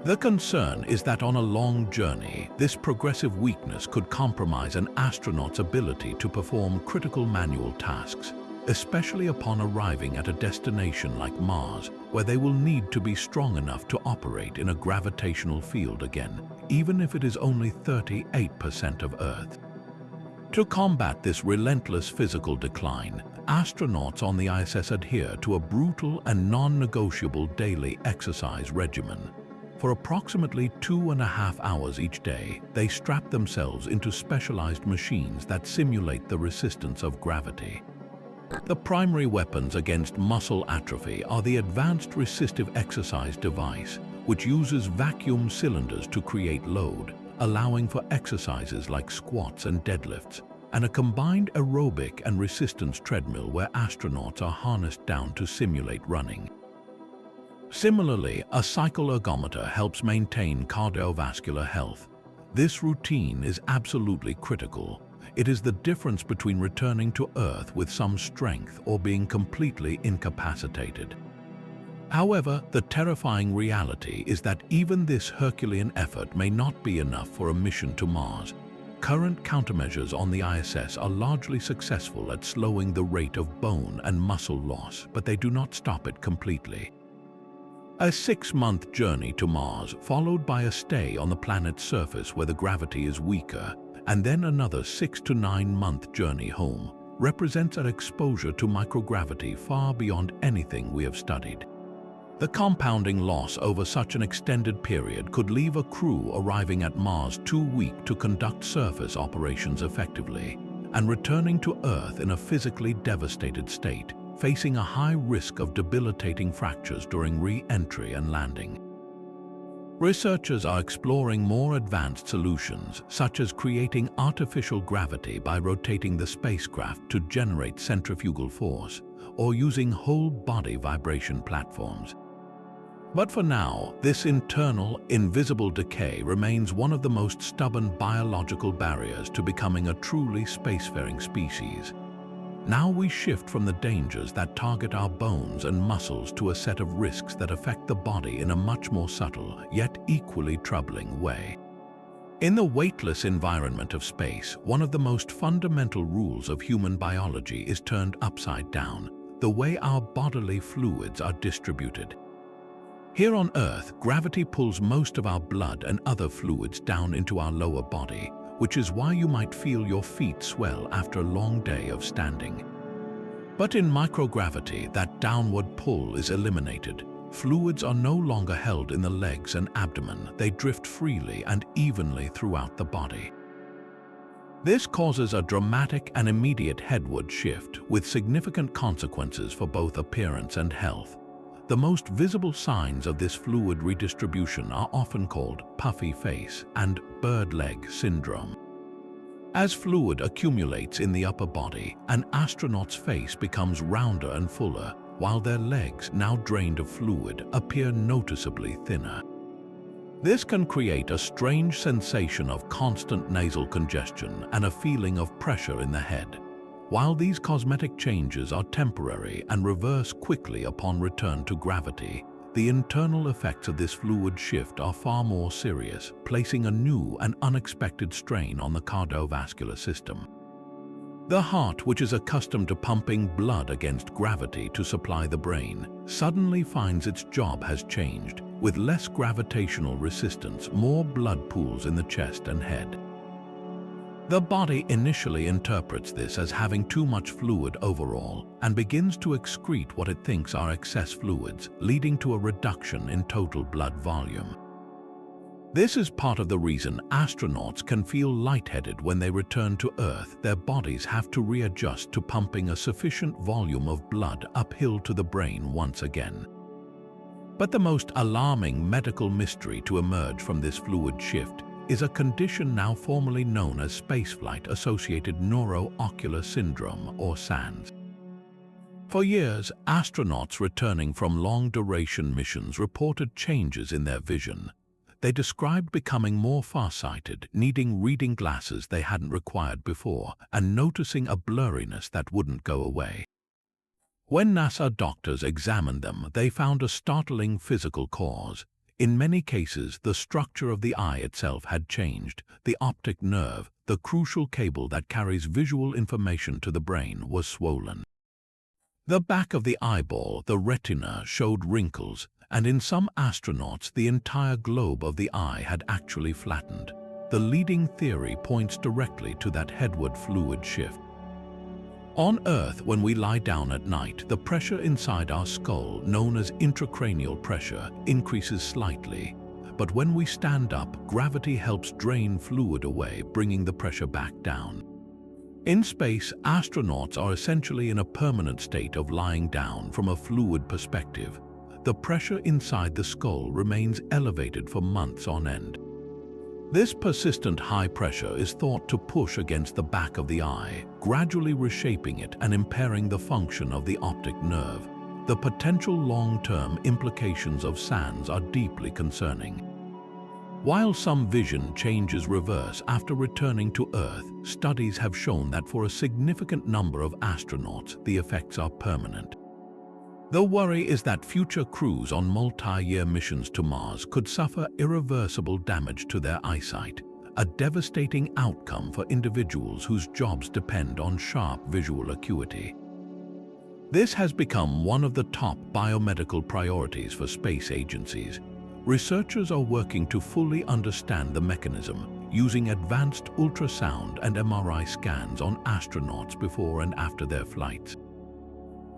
The concern is that on a long journey, this progressive weakness could compromise an astronaut's ability to perform critical manual tasks, especially upon arriving at a destination like Mars, where they will need to be strong enough to operate in a gravitational field again, even if it is only 38% of Earth. To combat this relentless physical decline, astronauts on the ISS adhere to a brutal and non-negotiable daily exercise regimen. For approximately 2.5 hours each day, they strap themselves into specialized machines that simulate the resistance of gravity. The primary weapons against muscle atrophy are the Advanced Resistive Exercise Device, which uses vacuum cylinders to create load, allowing for exercises like squats and deadlifts, and a combined aerobic and resistance treadmill where astronauts are harnessed down to simulate running. Similarly, a cycle ergometer helps maintain cardiovascular health. This routine is absolutely critical. It is the difference between returning to Earth with some strength or being completely incapacitated. However, the terrifying reality is that even this Herculean effort may not be enough for a mission to Mars. Current countermeasures on the ISS are largely successful at slowing the rate of bone and muscle loss, but they do not stop it completely. A 6-month journey to Mars, followed by a stay on the planet's surface where the gravity is weaker, and then another 6 to 9-month journey home, represents an exposure to microgravity far beyond anything we have studied. The compounding loss over such an extended period could leave a crew arriving at Mars too weak to conduct surface operations effectively, and returning to Earth in a physically devastated state, facing a high risk of debilitating fractures during re-entry and landing. Researchers are exploring more advanced solutions, such as creating artificial gravity by rotating the spacecraft to generate centrifugal force, or using whole-body vibration platforms. But for now, this internal, invisible decay remains one of the most stubborn biological barriers to becoming a truly spacefaring species. Now we shift from the dangers that target our bones and muscles to a set of risks that affect the body in a much more subtle, yet equally troubling way. In the weightless environment of space, one of the most fundamental rules of human biology is turned upside down: the way our bodily fluids are distributed. Here on Earth, gravity pulls most of our blood and other fluids down into our lower body, which is why you might feel your feet swell after a long day of standing. But in microgravity, that downward pull is eliminated. Fluids are no longer held in the legs and abdomen. They drift freely and evenly throughout the body. This causes a dramatic and immediate headward shift, with significant consequences for both appearance and health. The most visible signs of this fluid redistribution are often called puffy face and bird leg syndrome. As fluid accumulates in the upper body, an astronaut's face becomes rounder and fuller, while their legs, now drained of fluid, appear noticeably thinner. This can create a strange sensation of constant nasal congestion and a feeling of pressure in the head. While these cosmetic changes are temporary and reverse quickly upon return to gravity, the internal effects of this fluid shift are far more serious, placing a new and unexpected strain on the cardiovascular system. The heart, which is accustomed to pumping blood against gravity to supply the brain, suddenly finds its job has changed. With less gravitational resistance, more blood pools in the chest and head. The body initially interprets this as having too much fluid overall and begins to excrete what it thinks are excess fluids, leading to a reduction in total blood volume. This is part of the reason astronauts can feel lightheaded when they return to Earth. Their bodies have to readjust to pumping a sufficient volume of blood uphill to the brain once again. But the most alarming medical mystery to emerge from this fluid shift is a condition now formally known as spaceflight-associated neuroocular syndrome, or SANS. For years, astronauts returning from long-duration missions reported changes in their vision. They described becoming more farsighted, needing reading glasses they hadn't required before, and noticing a blurriness that wouldn't go away. When NASA doctors examined them, they found a startling physical cause. In many cases, the structure of the eye itself had changed. The optic nerve, the crucial cable that carries visual information to the brain, was swollen. The back of the eyeball, the retina, showed wrinkles, and in some astronauts the entire globe of the eye had actually flattened. The leading theory points directly to that headward fluid shift. On Earth, when we lie down at night, the pressure inside our skull, known as intracranial pressure, increases slightly. But when we stand up, gravity helps drain fluid away, bringing the pressure back down. In space, astronauts are essentially in a permanent state of lying down from a fluid perspective. The pressure inside the skull remains elevated for months on end. This persistent high pressure is thought to push against the back of the eye, gradually reshaping it and impairing the function of the optic nerve. The potential long-term implications of SANS are deeply concerning. While some vision changes reverse after returning to Earth, studies have shown that for a significant number of astronauts, the effects are permanent. The worry is that future crews on multi-year missions to Mars could suffer irreversible damage to their eyesight, a devastating outcome for individuals whose jobs depend on sharp visual acuity. This has become one of the top biomedical priorities for space agencies. Researchers are working to fully understand the mechanism, using advanced ultrasound and MRI scans on astronauts before and after their flights.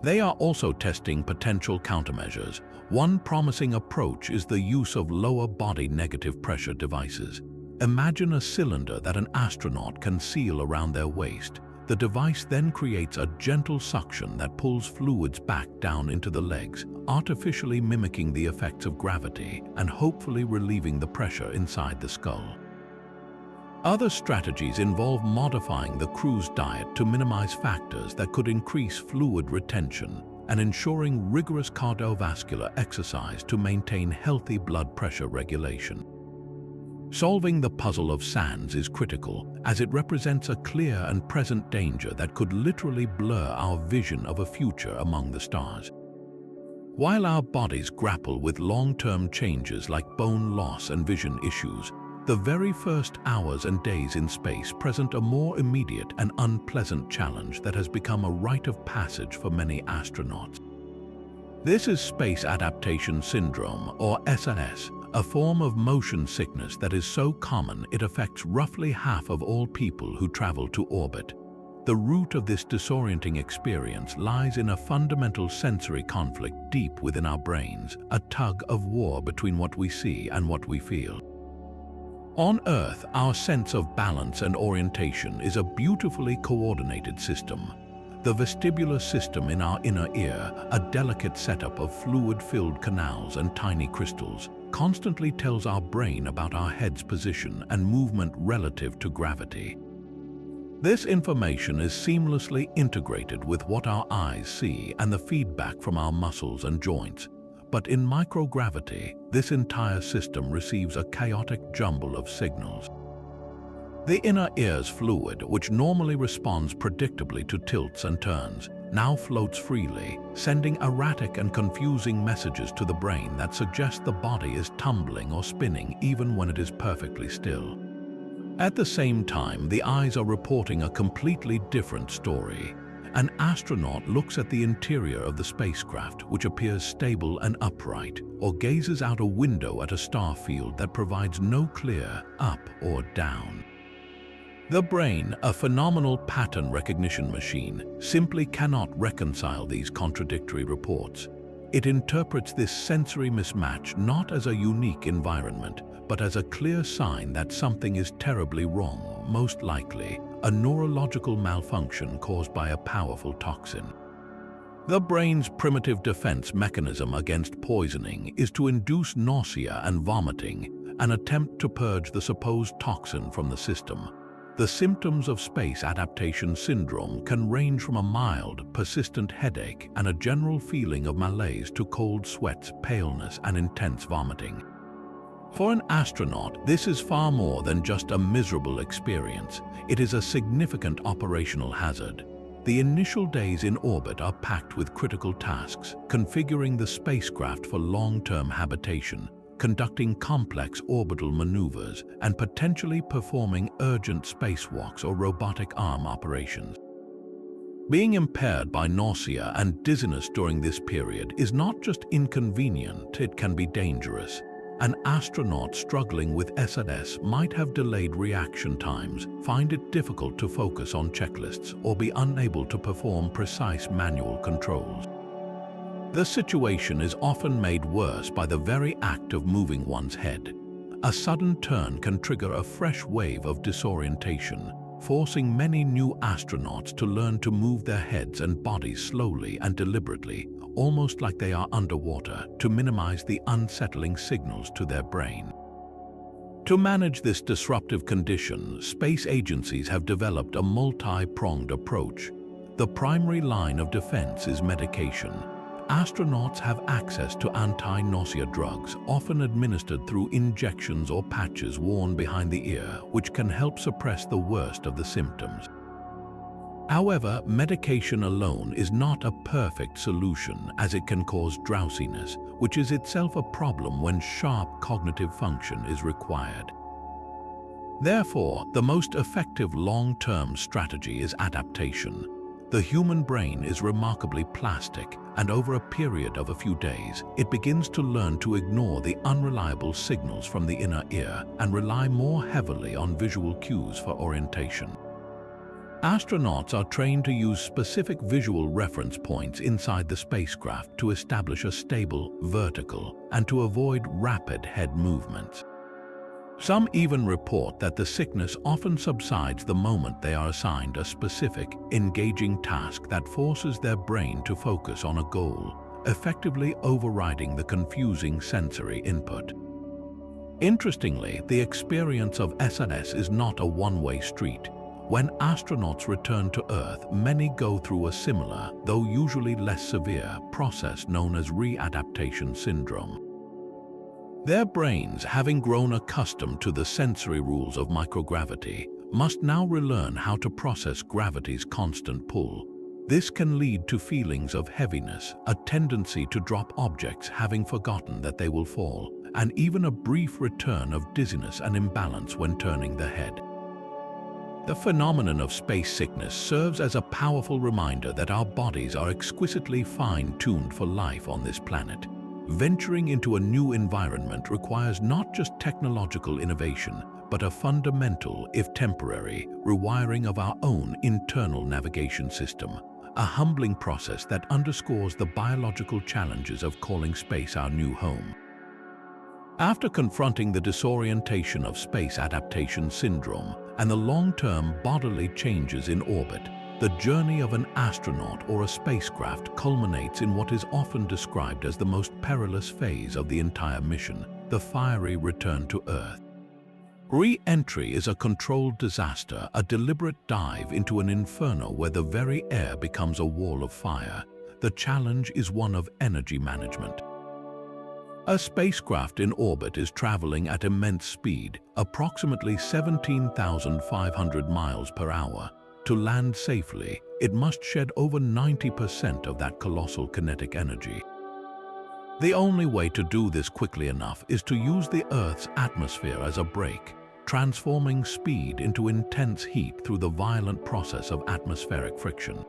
They are also testing potential countermeasures. One promising approach is the use of lower body negative pressure devices. Imagine a cylinder that an astronaut can seal around their waist. The device then creates a gentle suction that pulls fluids back down into the legs, artificially mimicking the effects of gravity and hopefully relieving the pressure inside the skull. Other strategies involve modifying the crew's diet to minimize factors that could increase fluid retention and ensuring rigorous cardiovascular exercise to maintain healthy blood pressure regulation. Solving the puzzle of SANS is critical, as it represents a clear and present danger that could literally blur our vision of a future among the stars. While our bodies grapple with long-term changes like bone loss and vision issues, the very first hours and days in space present a more immediate and unpleasant challenge that has become a rite of passage for many astronauts. This is Space Adaptation Syndrome, or SAS, a form of motion sickness that is so common it affects roughly half of all people who travel to orbit. The root of this disorienting experience lies in a fundamental sensory conflict deep within our brains, a tug of war between what we see and what we feel. On Earth, our sense of balance and orientation is a beautifully coordinated system. The vestibular system in our inner ear, a delicate setup of fluid-filled canals and tiny crystals, constantly tells our brain about our head's position and movement relative to gravity. This information is seamlessly integrated with what our eyes see and the feedback from our muscles and joints. But in microgravity, this entire system receives a chaotic jumble of signals. The inner ear's fluid, which normally responds predictably to tilts and turns, now floats freely, sending erratic and confusing messages to the brain that suggest the body is tumbling or spinning even when it is perfectly still. At the same time, the eyes are reporting a completely different story. An astronaut looks at the interior of the spacecraft, which appears stable and upright, or gazes out a window at a star field that provides no clear up or down. The brain, a phenomenal pattern recognition machine, simply cannot reconcile these contradictory reports. It interprets this sensory mismatch not as a unique environment, but as a clear sign that something is terribly wrong, most likely a neurological malfunction caused by a powerful toxin. The brain's primitive defense mechanism against poisoning is to induce nausea and vomiting, an attempt to purge the supposed toxin from the system. The symptoms of space adaptation syndrome can range from a mild, persistent headache and a general feeling of malaise to cold sweats, paleness, and intense vomiting. For an astronaut, this is far more than just a miserable experience. It is a significant operational hazard. The initial days in orbit are packed with critical tasks, configuring the spacecraft for long-term habitation, conducting complex orbital maneuvers, and potentially performing urgent spacewalks or robotic arm operations. Being impaired by nausea and dizziness during this period is not just inconvenient, it can be dangerous. An astronaut struggling with SLS might have delayed reaction times, find it difficult to focus on checklists, or be unable to perform precise manual controls. The situation is often made worse by the very act of moving one's head. A sudden turn can trigger a fresh wave of disorientation, forcing many new astronauts to learn to move their heads and bodies slowly and deliberately, almost like they are underwater, to minimize the unsettling signals to their brain. To manage this disruptive condition, space agencies have developed a multi-pronged approach. The primary line of defense is medication. Astronauts have access to anti-nausea drugs, often administered through injections or patches worn behind the ear, which can help suppress the worst of the symptoms. However, medication alone is not a perfect solution, as it can cause drowsiness, which is itself a problem when sharp cognitive function is required. Therefore, the most effective long-term strategy is adaptation. The human brain is remarkably plastic, and over a period of a few days, it begins to learn to ignore the unreliable signals from the inner ear and rely more heavily on visual cues for orientation. Astronauts are trained to use specific visual reference points inside the spacecraft to establish a stable vertical and to avoid rapid head movements. Some even report that the sickness often subsides the moment they are assigned a specific, engaging task that forces their brain to focus on a goal, effectively overriding the confusing sensory input. Interestingly, the experience of SLS is not a one-way street. When astronauts return to Earth, many go through a similar, though usually less severe, process known as readaptation syndrome. Their brains, having grown accustomed to the sensory rules of microgravity, must now relearn how to process gravity's constant pull. This can lead to feelings of heaviness, a tendency to drop objects having forgotten that they will fall, and even a brief return of dizziness and imbalance when turning the head. The phenomenon of space sickness serves as a powerful reminder that our bodies are exquisitely fine-tuned for life on this planet. Venturing into a new environment requires not just technological innovation, but a fundamental, if temporary, rewiring of our own internal navigation system, a humbling process that underscores the biological challenges of calling space our new home. After confronting the disorientation of space adaptation syndrome and the long-term bodily changes in orbit, the journey of an astronaut or a spacecraft culminates in what is often described as the most perilous phase of the entire mission, the fiery return to Earth. Re-entry is a controlled disaster, a deliberate dive into an inferno where the very air becomes a wall of fire. The challenge is one of energy management. A spacecraft in orbit is traveling at immense speed, approximately 17,500 miles per hour. To land safely, it must shed over 90% of that colossal kinetic energy. The only way to do this quickly enough is to use the Earth's atmosphere as a brake. transforming speed into intense heat through the violent process of atmospheric friction.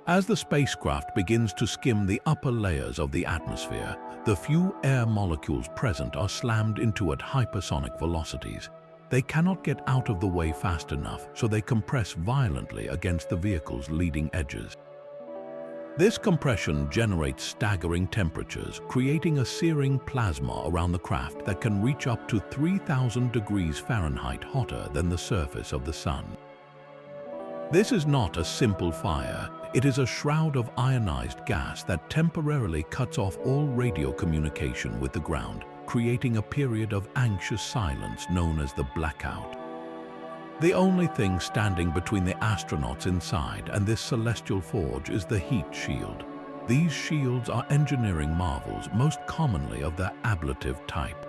As the spacecraft begins to skim the upper layers of the atmosphere, the few air molecules present are slammed into at hypersonic velocities. They cannot get out of the way fast enough, so they compress violently against the vehicle's leading edges. This compression generates staggering temperatures, creating a searing plasma around the craft that can reach up to 3,000 degrees Fahrenheit hotter than the surface of the sun. This is not a simple fire. It is a shroud of ionized gas that temporarily cuts off all radio communication with the ground, creating a period of anxious silence known as the blackout. The only thing standing between the astronauts inside and this celestial forge is the heat shield. These shields are engineering marvels, most commonly of the ablative type.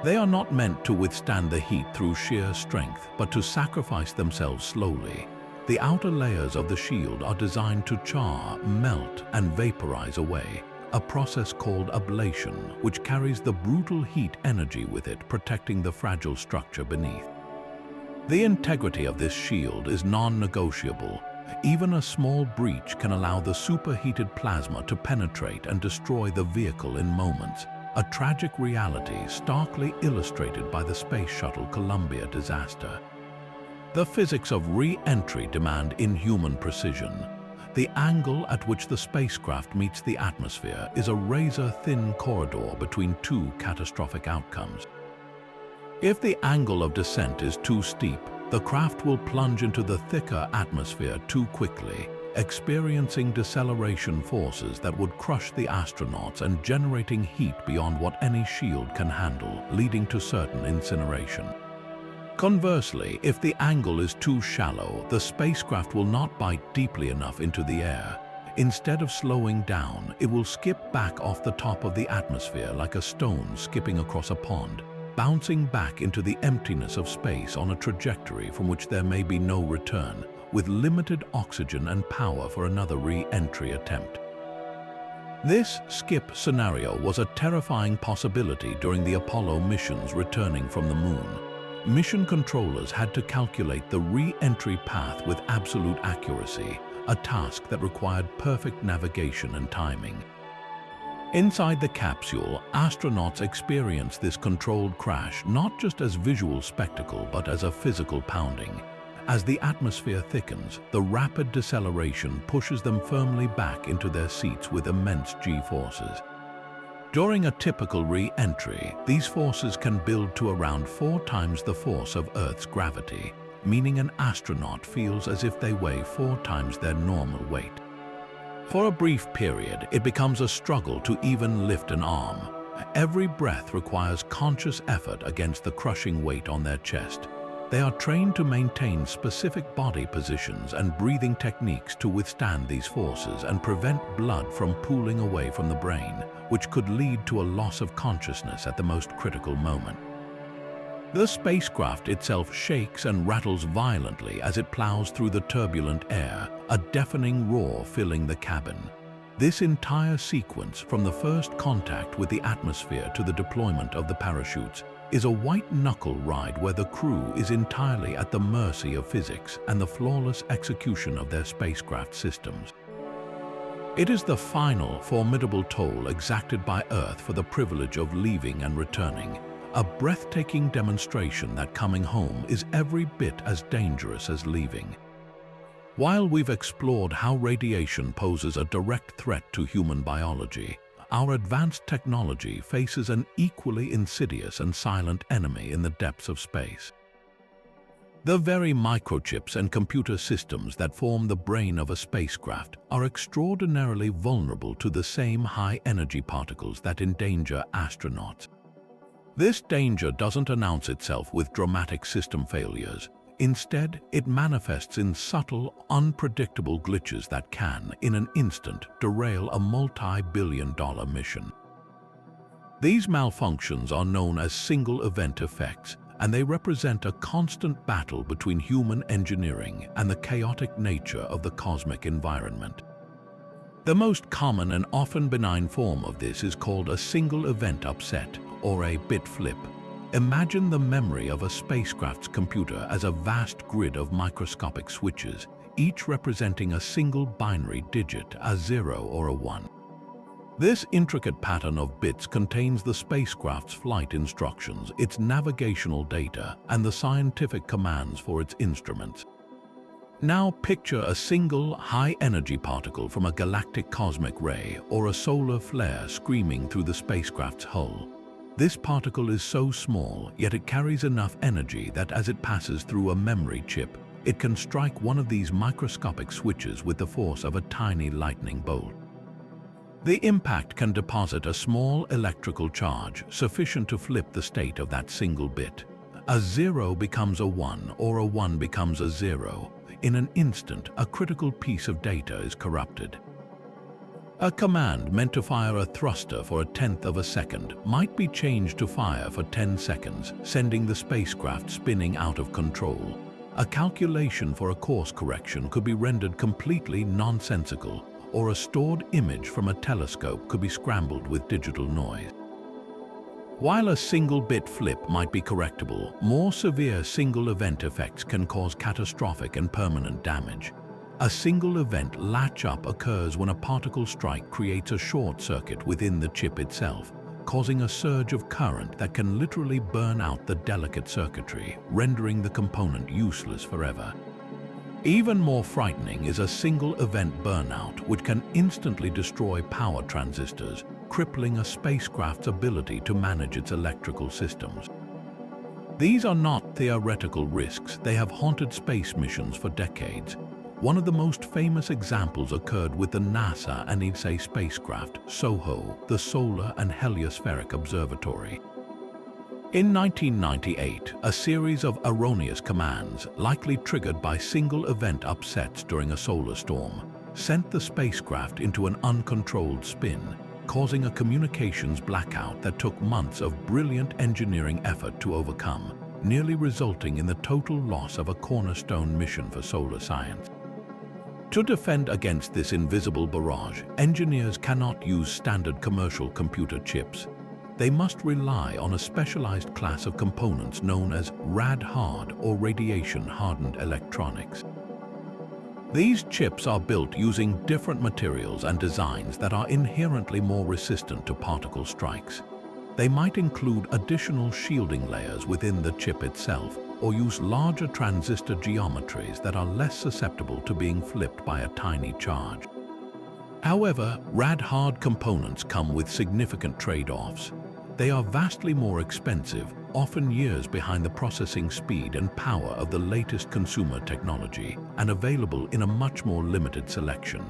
They are not meant to withstand the heat through sheer strength, but to sacrifice themselves slowly. The outer layers of the shield are designed to char, melt, and vaporize away, a process called ablation, which carries the brutal heat energy with it, protecting the fragile structure beneath. The integrity of this shield is non-negotiable. Even a small breach can allow the superheated plasma to penetrate and destroy the vehicle in moments, a tragic reality starkly illustrated by the Space Shuttle Columbia disaster. The physics of re-entry demand inhuman precision. The angle at which the spacecraft meets the atmosphere is a razor-thin corridor between two catastrophic outcomes. If the angle of descent is too steep, the craft will plunge into the thicker atmosphere too quickly, experiencing deceleration forces that would crush the astronauts and generating heat beyond what any shield can handle, leading to certain incineration. Conversely, if the angle is too shallow, the spacecraft will not bite deeply enough into the air. Instead of slowing down, it will skip back off the top of the atmosphere like a stone skipping across a pond, bouncing back into the emptiness of space on a trajectory from which there may be no return, with limited oxygen and power for another re-entry attempt. This skip scenario was a terrifying possibility during the Apollo missions returning from the moon. Mission controllers had to calculate the re-entry path with absolute accuracy, a task that required perfect navigation and timing. Inside the capsule, astronauts experience this controlled crash not just as visual spectacle but as a physical pounding. As the atmosphere thickens, the rapid deceleration pushes them firmly back into their seats with immense G-forces. During a typical re-entry, these forces can build to around 4 times the force of Earth's gravity, meaning an astronaut feels as if they weigh 4 times their normal weight. For a brief period, it becomes a struggle to even lift an arm. Every breath requires conscious effort against the crushing weight on their chest. They are trained to maintain specific body positions and breathing techniques to withstand these forces and prevent blood from pooling away from the brain, which could lead to a loss of consciousness at the most critical moment. The spacecraft itself shakes and rattles violently as it plows through the turbulent air, a deafening roar filling the cabin. This entire sequence, from the first contact with the atmosphere to the deployment of the parachutes, is a white-knuckle ride where the crew is entirely at the mercy of physics and the flawless execution of their spacecraft systems. It is the final, formidable toll exacted by Earth for the privilege of leaving and returning, a breathtaking demonstration that coming home is every bit as dangerous as leaving. While we've explored how radiation poses a direct threat to human biology, our advanced technology faces an equally insidious and silent enemy in the depths of space. The very microchips and computer systems that form the brain of a spacecraft are extraordinarily vulnerable to the same high-energy particles that endanger astronauts. This danger doesn't announce itself with dramatic system failures. Instead, it manifests in subtle, unpredictable glitches that can, in an instant, derail a multi-billion-dollar mission. These malfunctions are known as single-event effects, and they represent a constant battle between human engineering and the chaotic nature of the cosmic environment. The most common and often benign form of this is called a single-event upset, or a bit flip. Imagine the memory of a spacecraft's computer as a vast grid of microscopic switches, each representing a single binary digit, a 0 or a 1. This intricate pattern of bits contains the spacecraft's flight instructions, its navigational data, and the scientific commands for its instruments. Now picture a single high-energy particle from a galactic cosmic ray or a solar flare screaming through the spacecraft's hull. This particle is so small, yet it carries enough energy that as it passes through a memory chip, it can strike one of these microscopic switches with the force of a tiny lightning bolt. The impact can deposit a small electrical charge sufficient to flip the state of that single bit. A 0 becomes a 1 or a 1 becomes a 0. In an instant, a critical piece of data is corrupted. A command meant to fire a thruster for a tenth of a second might be changed to fire for 10 seconds, sending the spacecraft spinning out of control. A calculation for a course correction could be rendered completely nonsensical, or a stored image from a telescope could be scrambled with digital noise. While a single bit flip might be correctable, more severe single event effects can cause catastrophic and permanent damage. A single event latch-up occurs when a particle strike creates a short circuit within the chip itself, causing a surge of current that can literally burn out the delicate circuitry, rendering the component useless forever. Even more frightening is a single event burnout, which can instantly destroy power transistors, crippling a spacecraft's ability to manage its electrical systems. These are not theoretical risks, they have haunted space missions for decades. One of the most famous examples occurred with the NASA and ESA spacecraft, SOHO, the Solar and Heliospheric Observatory. In 1998, a series of erroneous commands, likely triggered by single event upsets during a solar storm, sent the spacecraft into an uncontrolled spin, causing a communications blackout that took months of brilliant engineering effort to overcome, nearly resulting in the total loss of a cornerstone mission for solar science. To defend against this invisible barrage, engineers cannot use standard commercial computer chips. They must rely on a specialized class of components known as rad-hard or radiation-hardened electronics. These chips are built using different materials and designs that are inherently more resistant to particle strikes. They might include additional shielding layers within the chip itself or use larger transistor geometries that are less susceptible to being flipped by a tiny charge. However, rad-hard components come with significant trade-offs. They are vastly more expensive, often years behind the processing speed and power of the latest consumer technology, and available in a much more limited selection.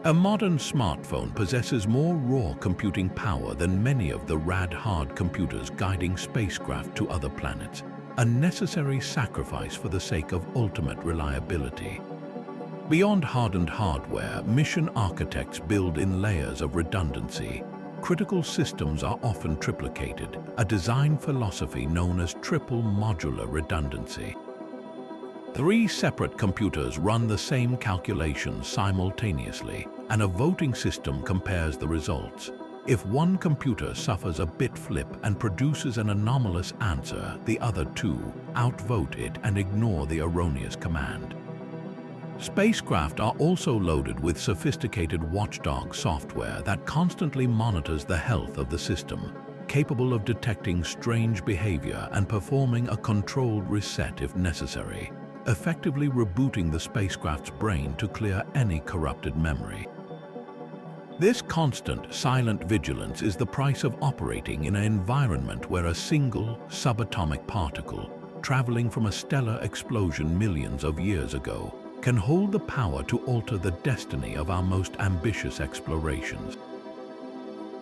A modern smartphone possesses more raw computing power than many of the rad-hard computers guiding spacecraft to other planets, a necessary sacrifice for the sake of ultimate reliability. Beyond hardened hardware, mission architects build in layers of redundancy. Critical systems are often triplicated, a design philosophy known as triple modular redundancy. 3 separate computers run the same calculations simultaneously, and a voting system compares the results. If one computer suffers a bit flip and produces an anomalous answer, the other 2 outvote it and ignore the erroneous command. Spacecraft are also loaded with sophisticated watchdog software that constantly monitors the health of the system, capable of detecting strange behavior and performing a controlled reset if necessary, effectively rebooting the spacecraft's brain to clear any corrupted memory. This constant, silent vigilance is the price of operating in an environment where a single, subatomic particle, traveling from a stellar explosion millions of years ago, can hold the power to alter the destiny of our most ambitious explorations.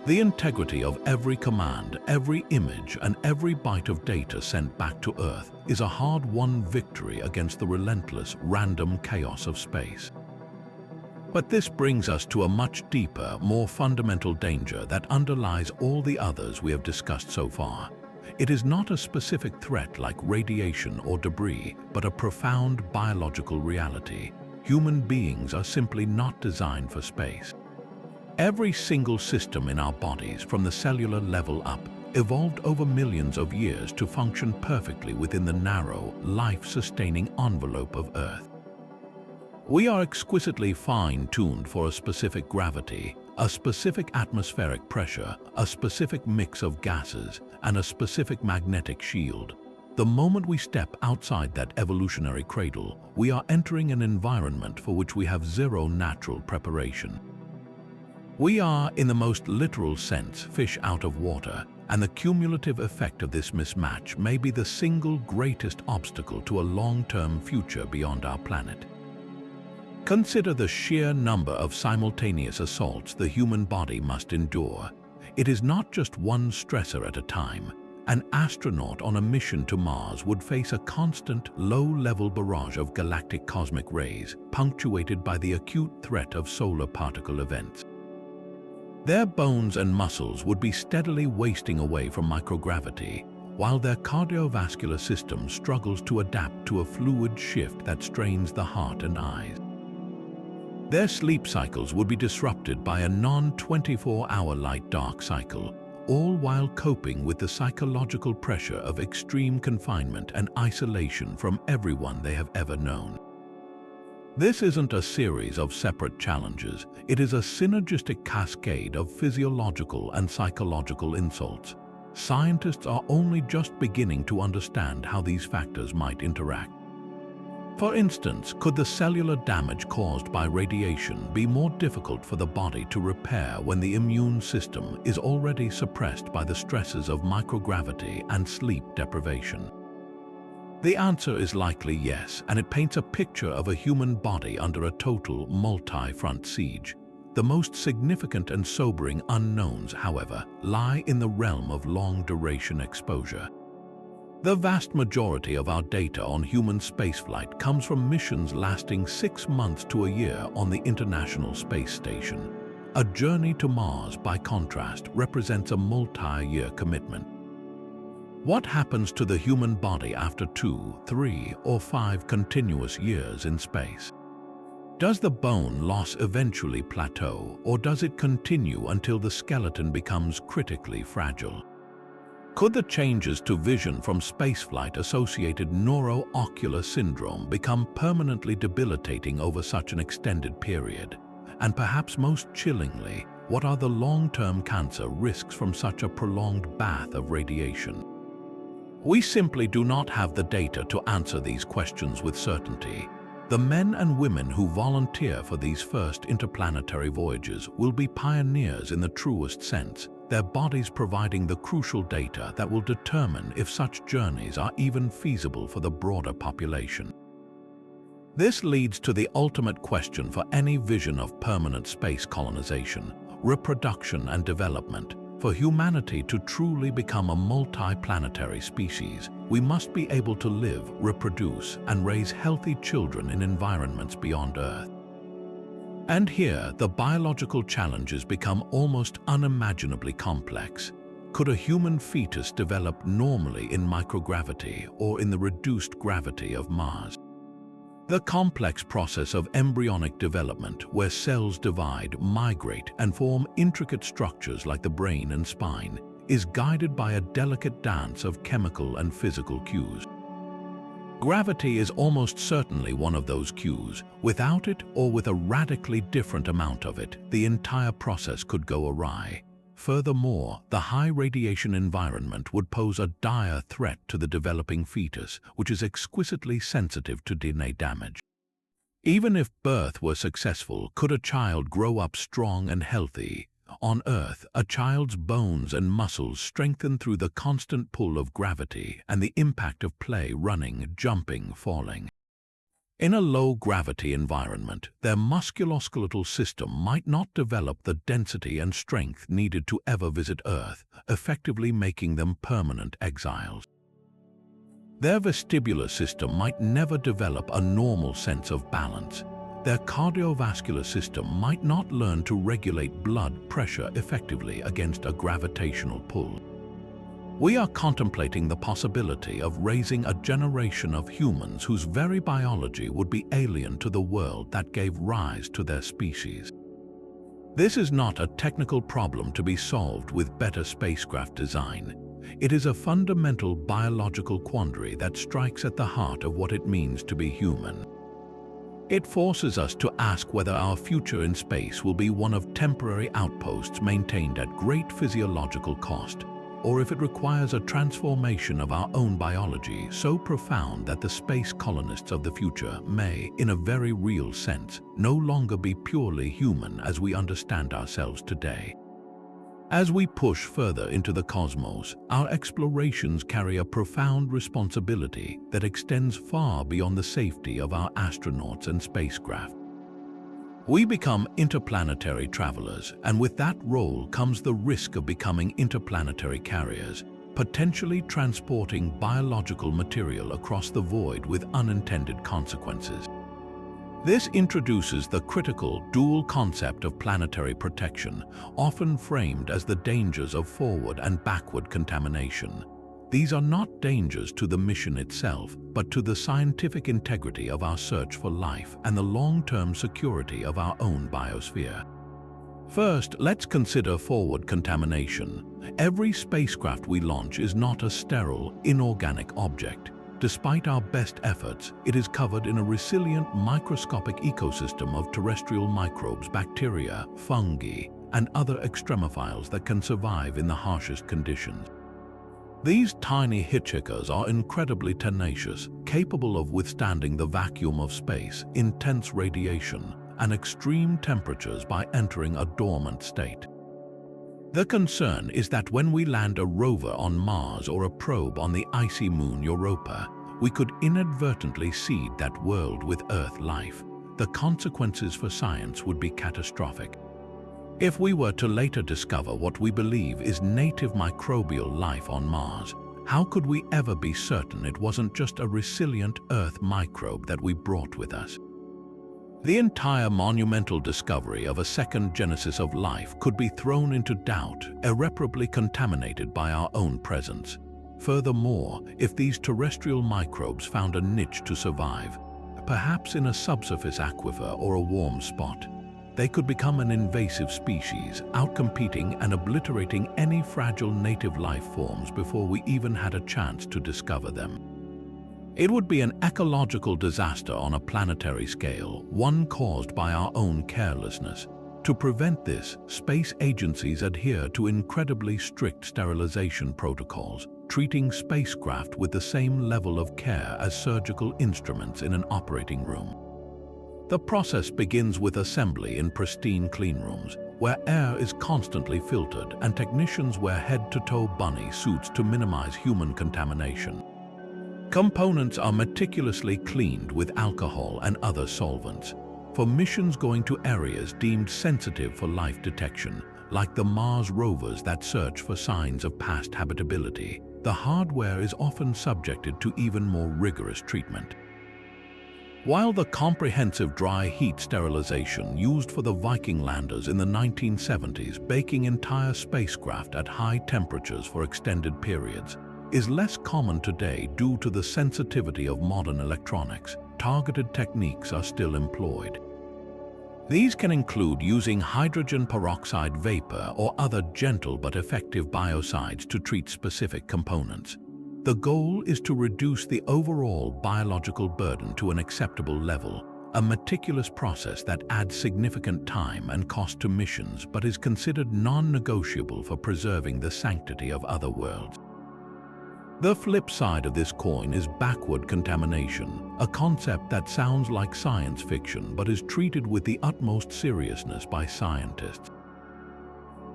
The integrity of every command, every image, and every byte of data sent back to Earth is a hard-won victory against the relentless, random chaos of space. But this brings us to a much deeper, more fundamental danger that underlies all the others we have discussed so far. It is not a specific threat like radiation or debris, but a profound biological reality. Human beings are simply not designed for space. Every single system in our bodies, from the cellular level up, evolved over millions of years to function perfectly within the narrow, life-sustaining envelope of Earth. We are exquisitely fine-tuned for a specific gravity, a specific atmospheric pressure, a specific mix of gases, and a specific magnetic shield. The moment we step outside that evolutionary cradle, we are entering an environment for which we have zero natural preparation. We are, in the most literal sense, fish out of water, and the cumulative effect of this mismatch may be the single greatest obstacle to a long-term future beyond our planet. Consider the sheer number of simultaneous assaults the human body must endure. It is not just one stressor at a time. An astronaut on a mission to Mars would face a constant, low-level barrage of galactic cosmic rays, punctuated by the acute threat of solar particle events. Their bones and muscles would be steadily wasting away from microgravity, while their cardiovascular system struggles to adapt to a fluid shift that strains the heart and eyes. Their sleep cycles would be disrupted by a non-24-hour light-dark cycle, all while coping with the psychological pressure of extreme confinement and isolation from everyone they have ever known. This isn't a series of separate challenges, it is a synergistic cascade of physiological and psychological insults. Scientists are only just beginning to understand how these factors might interact. For instance, could the cellular damage caused by radiation be more difficult for the body to repair when the immune system is already suppressed by the stresses of microgravity and sleep deprivation? The answer is likely yes, and it paints a picture of a human body under a total multi-front siege. The most significant and sobering unknowns, however, lie in the realm of long-duration exposure. The vast majority of our data on human spaceflight comes from missions lasting 6 months to a year on the International Space Station. A journey to Mars, by contrast, represents a multi-year commitment. What happens to the human body after 2, 3, or 5 continuous years in space? Does the bone loss eventually plateau, or does it continue until the skeleton becomes critically fragile? Could the changes to vision from spaceflight-associated neuroocular syndrome become permanently debilitating over such an extended period? And perhaps most chillingly, what are the long-term cancer risks from such a prolonged bath of radiation? We simply do not have the data to answer these questions with certainty. The men and women who volunteer for these first interplanetary voyages will be pioneers in the truest sense, their bodies providing the crucial data that will determine if such journeys are even feasible for the broader population. This leads to the ultimate question for any vision of permanent space colonization, reproduction and development. For humanity to truly become a multi-planetary species, we must be able to live, reproduce, and raise healthy children in environments beyond Earth. And here, the biological challenges become almost unimaginably complex. Could a human fetus develop normally in microgravity or in the reduced gravity of Mars? The complex process of embryonic development, where cells divide, migrate, and form intricate structures like the brain and spine, is guided by a delicate dance of chemical and physical cues. Gravity is almost certainly one of those cues. Without it, or with a radically different amount of it, the entire process could go awry. Furthermore, the high radiation environment would pose a dire threat to the developing fetus, which is exquisitely sensitive to DNA damage. Even if birth were successful, could a child grow up strong and healthy? On Earth, a child's bones and muscles strengthen through the constant pull of gravity and the impact of play, running, jumping, falling. In a low-gravity environment, their musculoskeletal system might not develop the density and strength needed to ever visit Earth, effectively making them permanent exiles. Their vestibular system might never develop a normal sense of balance. Their cardiovascular system might not learn to regulate blood pressure effectively against a gravitational pull. We are contemplating the possibility of raising a generation of humans whose very biology would be alien to the world that gave rise to their species. This is not a technical problem to be solved with better spacecraft design. It is a fundamental biological quandary that strikes at the heart of what it means to be human. It forces us to ask whether our future in space will be one of temporary outposts maintained at great physiological cost, or if it requires a transformation of our own biology so profound that the space colonists of the future may, in a very real sense, no longer be purely human as we understand ourselves today. As we push further into the cosmos, our explorations carry a profound responsibility that extends far beyond the safety of our astronauts and spacecraft. We become interplanetary travelers, and with that role comes the risk of becoming interplanetary carriers, potentially transporting biological material across the void with unintended consequences. This introduces the critical dual concept of planetary protection, often framed as the dangers of forward and backward contamination. These are not dangers to the mission itself, but to the scientific integrity of our search for life and the long-term security of our own biosphere. First, let's consider forward contamination. Every spacecraft we launch is not a sterile, inorganic object. Despite our best efforts, it is covered in a resilient microscopic ecosystem of terrestrial microbes, bacteria, fungi, and other extremophiles that can survive in the harshest conditions. These tiny hitchhikers are incredibly tenacious, capable of withstanding the vacuum of space, intense radiation, and extreme temperatures by entering a dormant state. The concern is that when we land a rover on Mars or a probe on the icy moon Europa, we could inadvertently seed that world with Earth life. The consequences for science would be catastrophic. If we were to later discover what we believe is native microbial life on Mars, how could we ever be certain it wasn't just a resilient Earth microbe that we brought with us? The entire monumental discovery of a second genesis of life could be thrown into doubt, irreparably contaminated by our own presence. Furthermore, if these terrestrial microbes found a niche to survive, perhaps in a subsurface aquifer or a warm spot, they could become an invasive species, outcompeting and obliterating any fragile native life forms before we even had a chance to discover them. It would be an ecological disaster on a planetary scale, one caused by our own carelessness. To prevent this, space agencies adhere to incredibly strict sterilization protocols, treating spacecraft with the same level of care as surgical instruments in an operating room. The process begins with assembly in pristine cleanrooms, where air is constantly filtered and technicians wear head-to-toe bunny suits to minimize human contamination. Components are meticulously cleaned with alcohol and other solvents. For missions going to areas deemed sensitive for life detection, like the Mars rovers that search for signs of past habitability, the hardware is often subjected to even more rigorous treatment. While the comprehensive dry heat sterilization used for the Viking landers in the 1970s, baking entire spacecraft at high temperatures for extended periods, is less common today due to the sensitivity of modern electronics, targeted techniques are still employed. These can include using hydrogen peroxide vapor or other gentle but effective biocides to treat specific components. The goal is to reduce the overall biological burden to an acceptable level, a meticulous process that adds significant time and cost to missions but is considered non-negotiable for preserving the sanctity of other worlds. The flip side of this coin is backward contamination, a concept that sounds like science fiction but is treated with the utmost seriousness by scientists.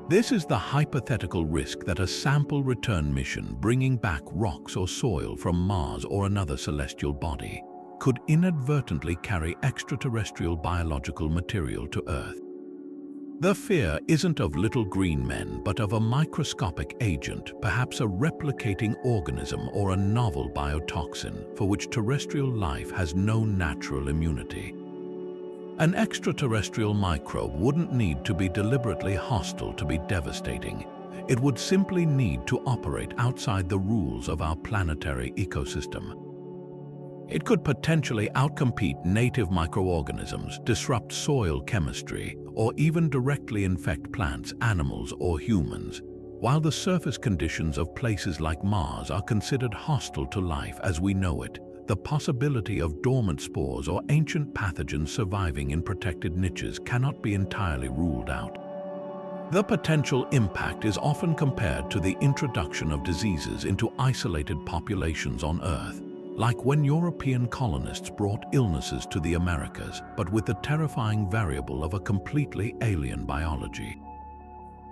This is the hypothetical risk that a sample return mission bringing back rocks or soil from Mars or another celestial body could inadvertently carry extraterrestrial biological material to Earth. The fear isn't of little green men, but of a microscopic agent, perhaps a replicating organism or a novel biotoxin for which terrestrial life has no natural immunity. An extraterrestrial microbe wouldn't need to be deliberately hostile to be devastating. It would simply need to operate outside the rules of our planetary ecosystem. It could potentially outcompete native microorganisms, disrupt soil chemistry, or even directly infect plants, animals, or humans. While the surface conditions of places like Mars are considered hostile to life as we know it, the possibility of dormant spores or ancient pathogens surviving in protected niches cannot be entirely ruled out. The potential impact is often compared to the introduction of diseases into isolated populations on Earth, like when European colonists brought illnesses to the Americas, but with the terrifying variable of a completely alien biology.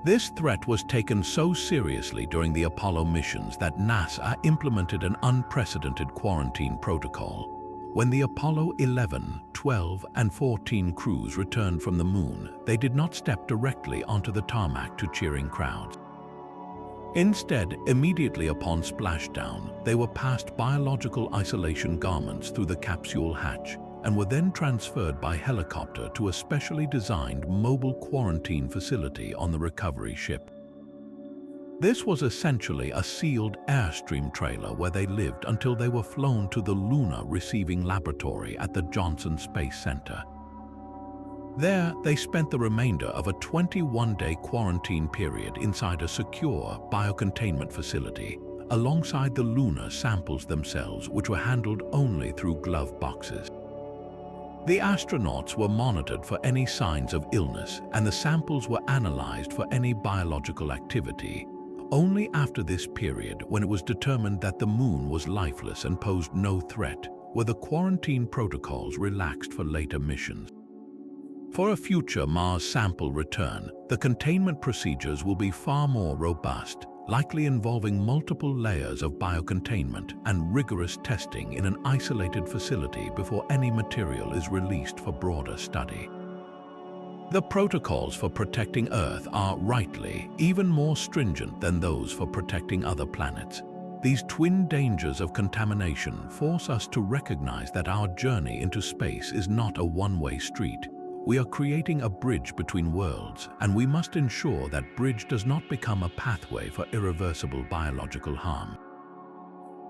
This threat was taken so seriously during the Apollo missions that NASA implemented an unprecedented quarantine protocol. When the Apollo 11, 12, and 14 crews returned from the Moon, they did not step directly onto the tarmac to cheering crowds. Instead, immediately upon splashdown, they were passed biological isolation garments through the capsule hatch and were then transferred by helicopter to a specially designed mobile quarantine facility on the recovery ship. This was essentially a sealed Airstream trailer where they lived until they were flown to the Lunar Receiving Laboratory at the Johnson Space Center. There, they spent the remainder of a 21-day quarantine period inside a secure biocontainment facility, alongside the lunar samples themselves, which were handled only through glove boxes. The astronauts were monitored for any signs of illness, and the samples were analyzed for any biological activity. Only after this period, when it was determined that the Moon was lifeless and posed no threat, were the quarantine protocols relaxed for later missions. For a future Mars sample return, the containment procedures will be far more robust, likely involving multiple layers of biocontainment and rigorous testing in an isolated facility before any material is released for broader study. The protocols for protecting Earth are, rightly, even more stringent than those for protecting other planets. These twin dangers of contamination force us to recognize that our journey into space is not a one-way street. We are creating a bridge between worlds, and we must ensure that bridge does not become a pathway for irreversible biological harm.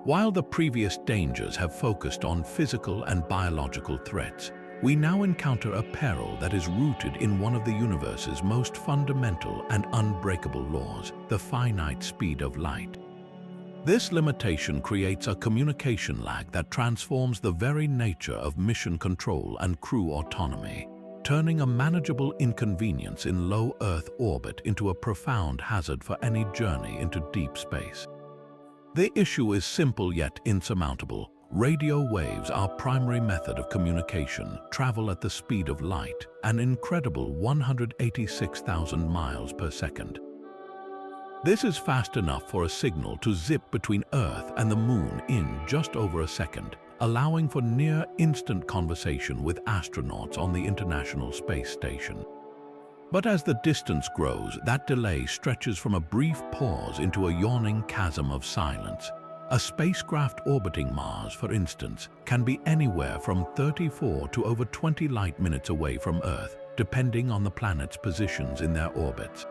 While the previous dangers have focused on physical and biological threats, we now encounter a peril that is rooted in one of the universe's most fundamental and unbreakable laws, the finite speed of light. This limitation creates a communication lag that transforms the very nature of mission control and crew autonomy, turning a manageable inconvenience in low Earth orbit into a profound hazard for any journey into deep space. The issue is simple yet insurmountable. Radio waves, our primary method of communication, travel at the speed of light, an incredible 186,000 miles per second. This is fast enough for a signal to zip between Earth and the Moon in just over a second, allowing for near-instant conversation with astronauts on the International Space Station. But as the distance grows, that delay stretches from a brief pause into a yawning chasm of silence. A spacecraft orbiting Mars, for instance, can be anywhere from 34 to over 20 light minutes away from Earth, depending on the planet's positions in their orbits.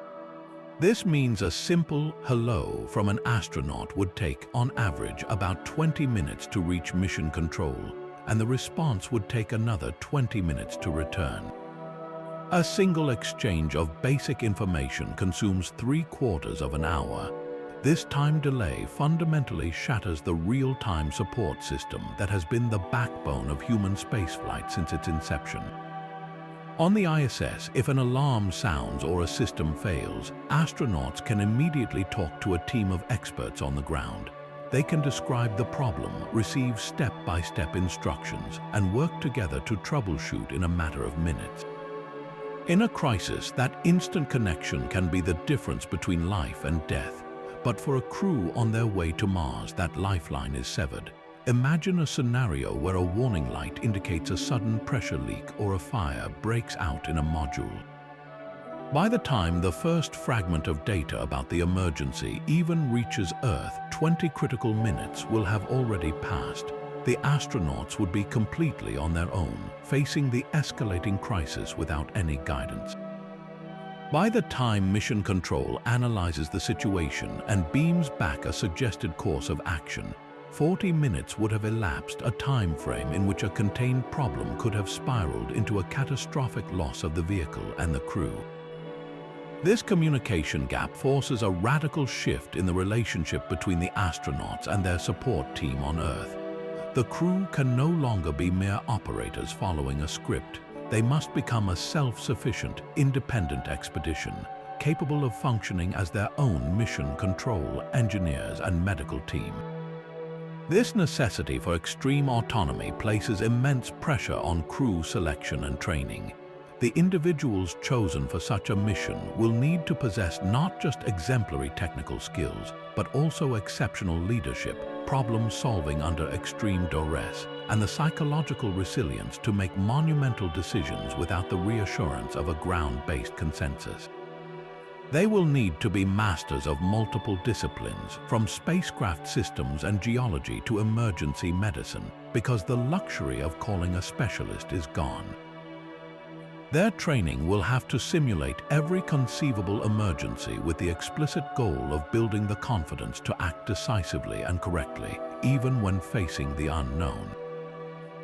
This means a simple hello from an astronaut would take, on average, about 20 minutes to reach mission control, and the response would take another 20 minutes to return. A single exchange of basic information consumes 3/4 of an hour. This time delay fundamentally shatters the real-time support system that has been the backbone of human spaceflight since its inception. On the ISS, if an alarm sounds or a system fails, astronauts can immediately talk to a team of experts on the ground. They can describe the problem, receive step-by-step instructions, and work together to troubleshoot in a matter of minutes. In a crisis, that instant connection can be the difference between life and death. But for a crew on their way to Mars, that lifeline is severed. Imagine a scenario where a warning light indicates a sudden pressure leak or a fire breaks out in a module. By the time the first fragment of data about the emergency even reaches Earth, 20 critical minutes will have already passed. The astronauts would be completely on their own, facing the escalating crisis without any guidance. By the time Mission Control analyzes the situation and beams back a suggested course of action, 40 minutes would have elapsed, a time frame in which a contained problem could have spiraled into a catastrophic loss of the vehicle and the crew. This communication gap forces a radical shift in the relationship between the astronauts and their support team on Earth. The crew can no longer be mere operators following a script. They must become a self-sufficient, independent expedition, capable of functioning as their own mission control, engineers, and medical team. This necessity for extreme autonomy places immense pressure on crew selection and training. The individuals chosen for such a mission will need to possess not just exemplary technical skills, but also exceptional leadership, problem-solving under extreme duress, and the psychological resilience to make monumental decisions without the reassurance of a ground-based consensus. They will need to be masters of multiple disciplines, from spacecraft systems and geology to emergency medicine, because the luxury of calling a specialist is gone. Their training will have to simulate every conceivable emergency with the explicit goal of building the confidence to act decisively and correctly, even when facing the unknown.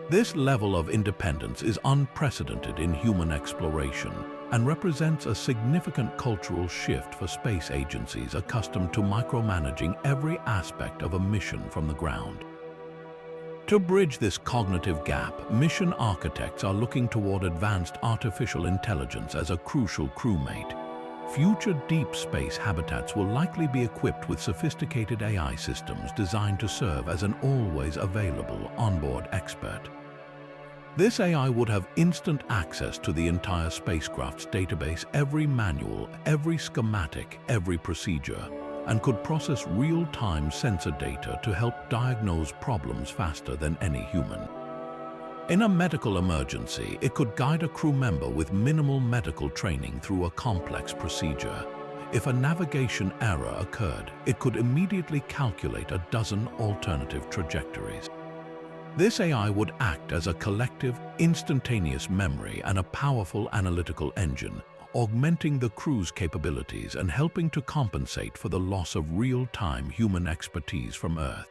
This level of independence is unprecedented in human exploration and represents a significant cultural shift for space agencies accustomed to micromanaging every aspect of a mission from the ground. To bridge this cognitive gap, mission architects are looking toward advanced artificial intelligence as a crucial crewmate. Future deep space habitats will likely be equipped with sophisticated AI systems designed to serve as an always available onboard expert. This AI would have instant access to the entire spacecraft's database, every manual, every schematic, every procedure, and could process real-time sensor data to help diagnose problems faster than any human. In a medical emergency, it could guide a crew member with minimal medical training through a complex procedure. If a navigation error occurred, it could immediately calculate a dozen alternative trajectories. This AI would act as a collective, instantaneous memory and a powerful analytical engine, augmenting the crew's capabilities and helping to compensate for the loss of real-time human expertise from Earth.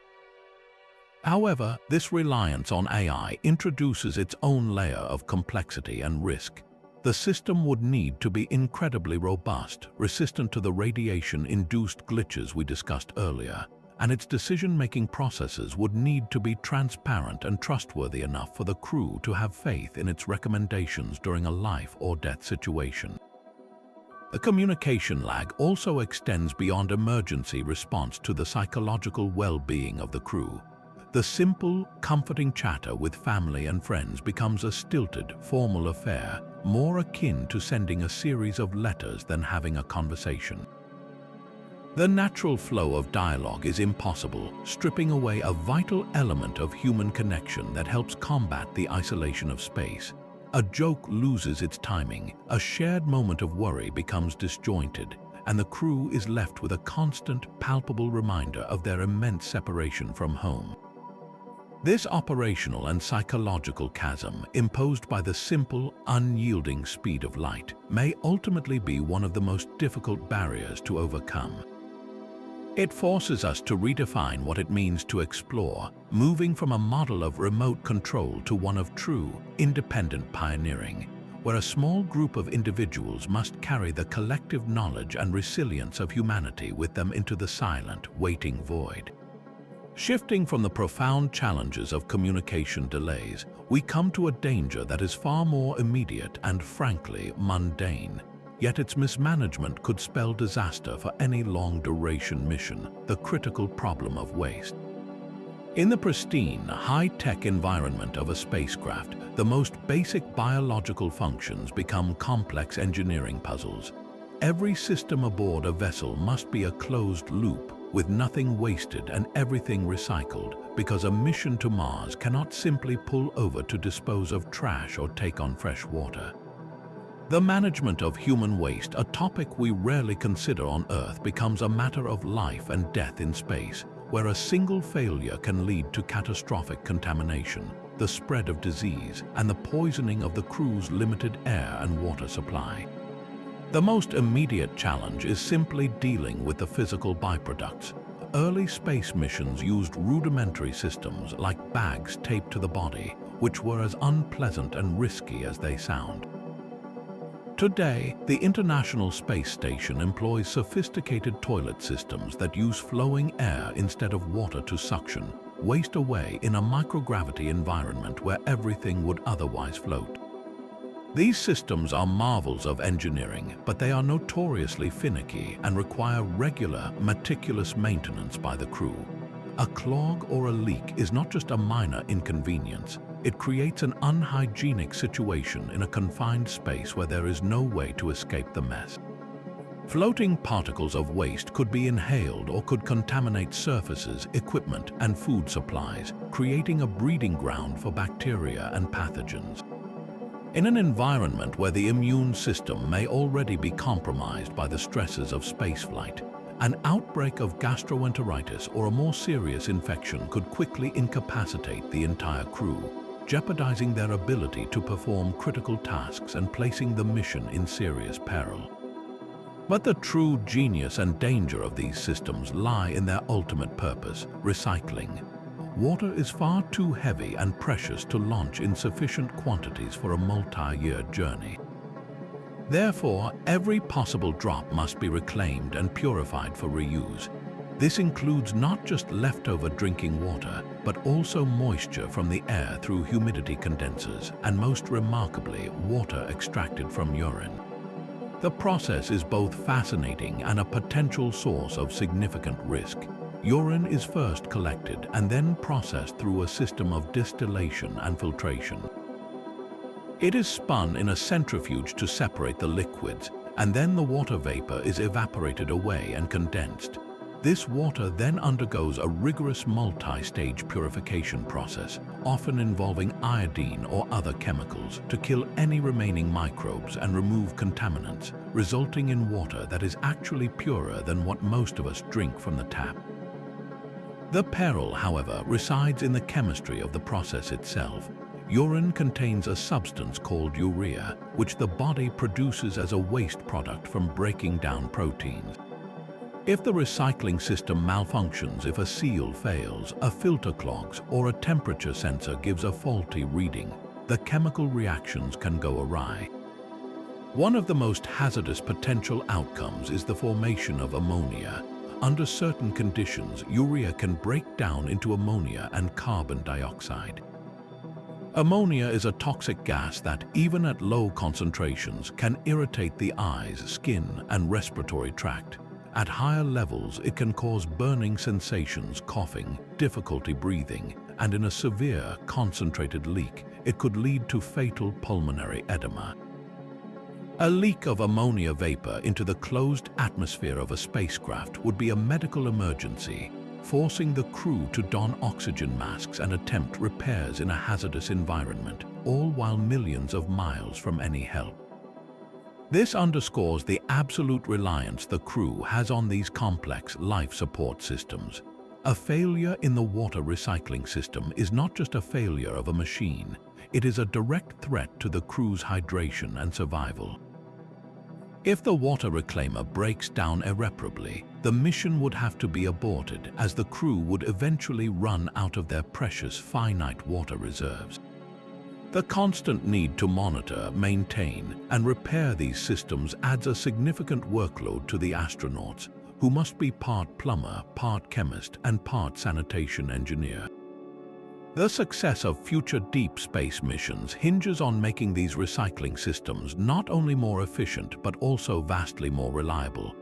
However, this reliance on AI introduces its own layer of complexity and risk. The system would need to be incredibly robust, resistant to the radiation-induced glitches we discussed earlier, and its decision-making processes would need to be transparent and trustworthy enough for the crew to have faith in its recommendations during a life-or-death situation. The communication lag also extends beyond emergency response to the psychological well-being of the crew. The simple, comforting chatter with family and friends becomes a stilted, formal affair, more akin to sending a series of letters than having a conversation. The natural flow of dialogue is impossible, stripping away a vital element of human connection that helps combat the isolation of space. A joke loses its timing, a shared moment of worry becomes disjointed, and the crew is left with a constant, palpable reminder of their immense separation from home. This operational and psychological chasm, imposed by the simple, unyielding speed of light, may ultimately be one of the most difficult barriers to overcome. It forces us to redefine what it means to explore, moving from a model of remote control to one of true, independent pioneering, where a small group of individuals must carry the collective knowledge and resilience of humanity with them into the silent, waiting void. Shifting from the profound challenges of communication delays, we come to a danger that is far more immediate and, frankly, mundane. Yet its mismanagement could spell disaster for any long-duration mission, the critical problem of waste. In the pristine, high-tech environment of a spacecraft, the most basic biological functions become complex engineering puzzles. Every system aboard a vessel must be a closed loop, with nothing wasted and everything recycled, because a mission to Mars cannot simply pull over to dispose of trash or take on fresh water. The management of human waste, a topic we rarely consider on Earth, becomes a matter of life and death in space, where a single failure can lead to catastrophic contamination, the spread of disease, and the poisoning of the crew's limited air and water supply. The most immediate challenge is simply dealing with the physical byproducts. early space missions used rudimentary systems like bags taped to the body, which were as unpleasant and risky as they sound. Today, the International Space Station employs sophisticated toilet systems that use flowing air instead of water to suction waste away in a microgravity environment where everything would otherwise float. These systems are marvels of engineering, but they are notoriously finicky and require regular, meticulous maintenance by the crew. A clog or a leak is not just a minor inconvenience. It creates an unhygienic situation in a confined space where there is no way to escape the mess. Floating particles of waste could be inhaled or could contaminate surfaces, equipment, and food supplies, creating a breeding ground for bacteria and pathogens. In an environment where the immune system may already be compromised by the stresses of spaceflight, an outbreak of gastroenteritis or a more serious infection could quickly incapacitate the entire crew, jeopardizing their ability to perform critical tasks and placing the mission in serious peril. But the true genius and danger of these systems lie in their ultimate purpose, recycling. Water is far too heavy and precious to launch in sufficient quantities for a multi-year journey. Therefore, every possible drop must be reclaimed and purified for reuse. This includes not just leftover drinking water, but also moisture from the air through humidity condensers, and most remarkably, water extracted from urine. The process is both fascinating and a potential source of significant risk. Urine is first collected and then processed through a system of distillation and filtration. It is spun in a centrifuge to separate the liquids, and then the water vapor is evaporated away and condensed. This water then undergoes a rigorous multi-stage purification process, often involving iodine or other chemicals, to kill any remaining microbes and remove contaminants, resulting in water that is actually purer than what most of us drink from the tap. The peril, however, resides in the chemistry of the process itself. Urine contains a substance called urea, which the body produces as a waste product from breaking down proteins. If the recycling system malfunctions, if a seal fails, a filter clogs, or a temperature sensor gives a faulty reading, the chemical reactions can go awry. One of the most hazardous potential outcomes is the formation of ammonia. Under certain conditions, urea can break down into ammonia and carbon dioxide. Ammonia is a toxic gas that, even at low concentrations, can irritate the eyes, skin, and respiratory tract. At higher levels, it can cause burning sensations, coughing, difficulty breathing, and in a severe, concentrated leak, it could lead to fatal pulmonary edema. A leak of ammonia vapor into the closed atmosphere of a spacecraft would be a medical emergency, forcing the crew to don oxygen masks and attempt repairs in a hazardous environment, all while millions of miles from any help. This underscores the absolute reliance the crew has on these complex life support systems. A failure in the water recycling system is not just a failure of a machine, it is a direct threat to the crew's hydration and survival. If the water reclaimer breaks down irreparably, the mission would have to be aborted, as the crew would eventually run out of their precious finite water reserves. The constant need to monitor, maintain, and repair these systems adds a significant workload to the astronauts, who must be part plumber, part chemist, and part sanitation engineer. The success of future deep space missions hinges on making these recycling systems not only more efficient but also vastly more reliable.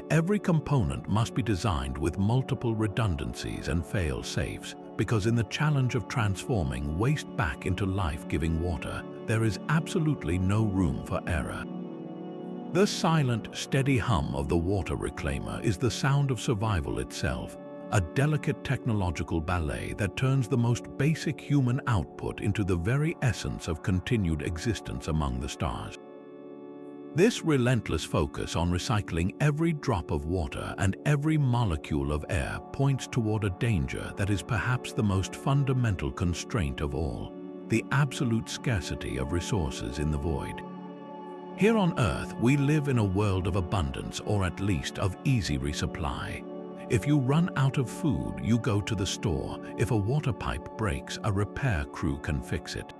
Every component must be designed with multiple redundancies and fail-safes, because in the challenge of transforming waste back into life-giving water, there is absolutely no room for error. The silent, steady hum of the water reclaimer is the sound of survival itself, a delicate technological ballet that turns the most basic human output into the very essence of continued existence among the stars. This relentless focus on recycling every drop of water and every molecule of air points toward a danger that is perhaps the most fundamental constraint of all: the absolute scarcity of resources in the void. Here on Earth, we live in a world of abundance, or at least of easy resupply. If you run out of food, you go to the store. If a water pipe breaks, a repair crew can fix it.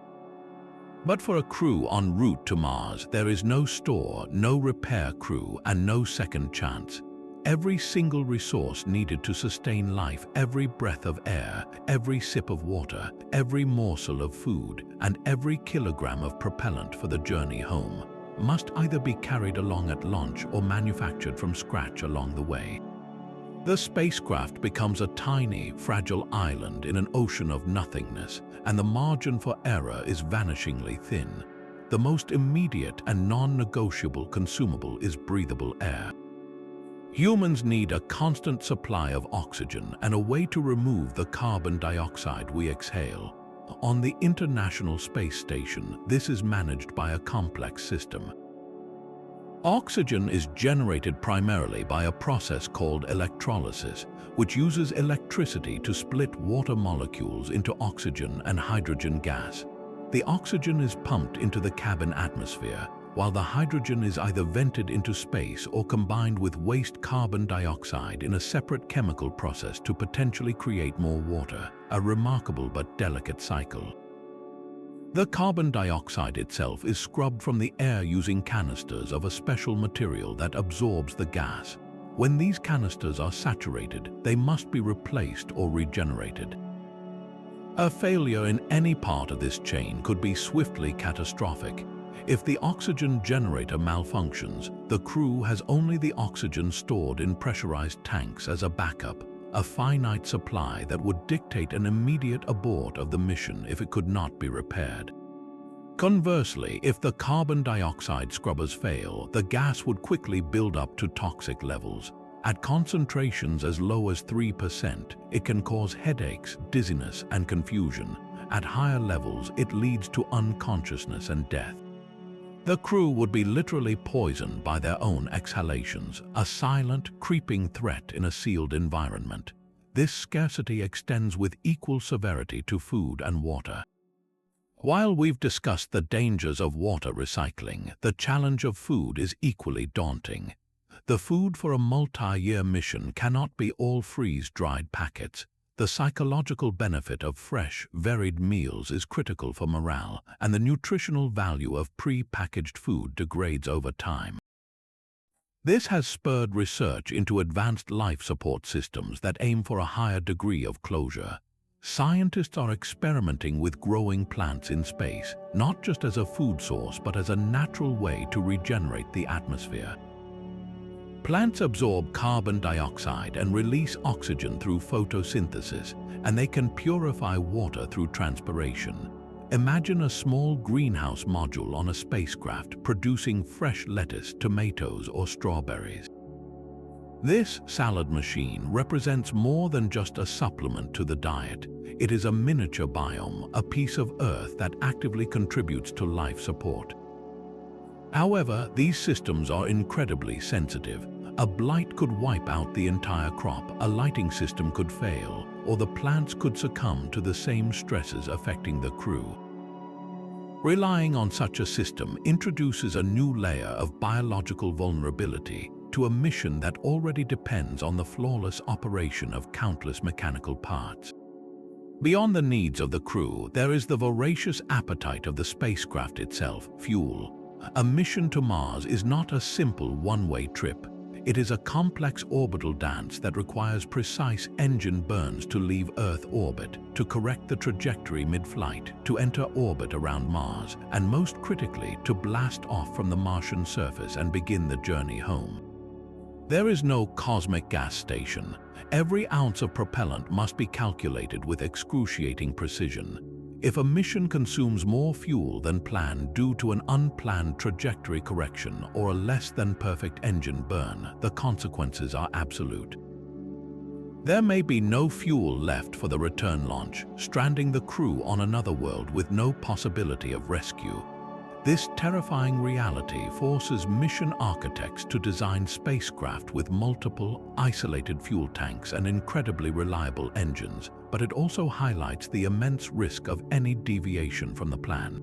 But for a crew en route to Mars, there is no store, no repair crew, and no second chance. Every single resource needed to sustain life, every breath of air, every sip of water, every morsel of food, and every kilogram of propellant for the journey home, must either be carried along at launch or manufactured from scratch along the way. The spacecraft becomes a tiny, fragile island in an ocean of nothingness, and the margin for error is vanishingly thin. The most immediate and non-negotiable consumable is breathable air. Humans need a constant supply of oxygen and a way to remove the carbon dioxide we exhale. On the International Space Station, this is managed by a complex system. Oxygen is generated primarily by a process called electrolysis, which uses electricity to split water molecules into oxygen and hydrogen gas. The oxygen is pumped into the cabin atmosphere, while the hydrogen is either vented into space or combined with waste carbon dioxide in a separate chemical process to potentially create more water, a remarkable but delicate cycle. The carbon dioxide itself is scrubbed from the air using canisters of a special material that absorbs the gas. When these canisters are saturated, they must be replaced or regenerated. A failure in any part of this chain could be swiftly catastrophic. If the oxygen generator malfunctions, the crew has only the oxygen stored in pressurized tanks as a backup, a finite supply that would dictate an immediate abort of the mission if it could not be repaired. Conversely, if the carbon dioxide scrubbers fail, the gas would quickly build up to toxic levels. At concentrations as low as 3%, it can cause headaches, dizziness, and confusion. At higher levels, it leads to unconsciousness and death. The crew would be literally poisoned by their own exhalations, a silent, creeping threat in a sealed environment. This scarcity extends with equal severity to food and water. While we've discussed the dangers of water recycling, the challenge of food is equally daunting. The food for a multi-year mission cannot be all freeze-dried packets. The psychological benefit of fresh, varied meals is critical for morale, and the nutritional value of pre-packaged food degrades over time. This has spurred research into advanced life support systems that aim for a higher degree of closure. Scientists are experimenting with growing plants in space, not just as a food source but as a natural way to regenerate the atmosphere. Plants absorb carbon dioxide and release oxygen through photosynthesis, and they can purify water through transpiration. Imagine a small greenhouse module on a spacecraft producing fresh lettuce, tomatoes, or strawberries. This salad machine represents more than just a supplement to the diet. It is a miniature biome, a piece of Earth that actively contributes to life support. However, these systems are incredibly sensitive. A blight could wipe out the entire crop, a lighting system could fail, or the plants could succumb to the same stresses affecting the crew. Relying on such a system introduces a new layer of biological vulnerability to a mission that already depends on the flawless operation of countless mechanical parts. Beyond the needs of the crew, there is the voracious appetite of the spacecraft itself, fuel. A mission to Mars is not a simple one-way trip. It is a complex orbital dance that requires precise engine burns to leave Earth orbit, to correct the trajectory mid-flight, to enter orbit around Mars, and most critically, to blast off from the Martian surface and begin the journey home. There is no cosmic gas station. Every ounce of propellant must be calculated with excruciating precision. If a mission consumes more fuel than planned due to an unplanned trajectory correction or a less than perfect engine burn, the consequences are absolute. There may be no fuel left for the return launch, stranding the crew on another world with no possibility of rescue. This terrifying reality forces mission architects to design spacecraft with multiple, isolated fuel tanks and incredibly reliable engines, but it also highlights the immense risk of any deviation from the plan.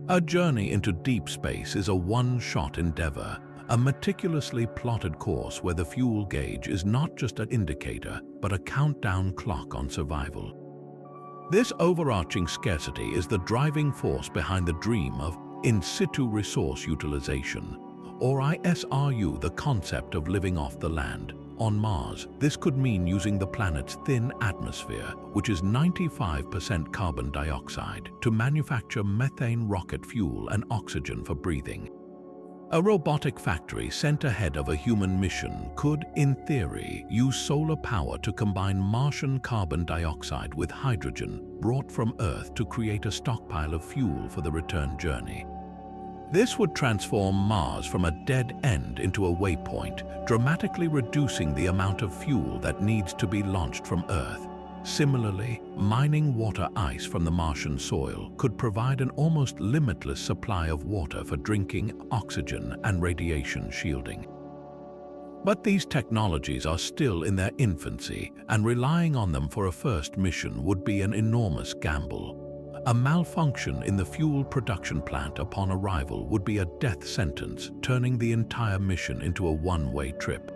A journey into deep space is a one-shot endeavor. a meticulously plotted course where the fuel gauge is not just an indicator, but a countdown clock on survival. This overarching scarcity is the driving force behind the dream of in situ resource utilization, or ISRU, the concept of living off the land. On Mars, this could mean using the planet's thin atmosphere, which is 95% carbon dioxide, to manufacture methane rocket fuel and oxygen for breathing. A robotic factory sent ahead of a human mission could, in theory, use solar power to combine Martian carbon dioxide with hydrogen brought from Earth to create a stockpile of fuel for the return journey. This would transform Mars from a dead end into a waypoint, dramatically reducing the amount of fuel that needs to be launched from Earth. Similarly, mining water ice from the Martian soil could provide an almost limitless supply of water for drinking, oxygen, and radiation shielding. But these technologies are still in their infancy, and relying on them for a first mission would be an enormous gamble. A malfunction in the fuel production plant upon arrival would be a death sentence, turning the entire mission into a one-way trip.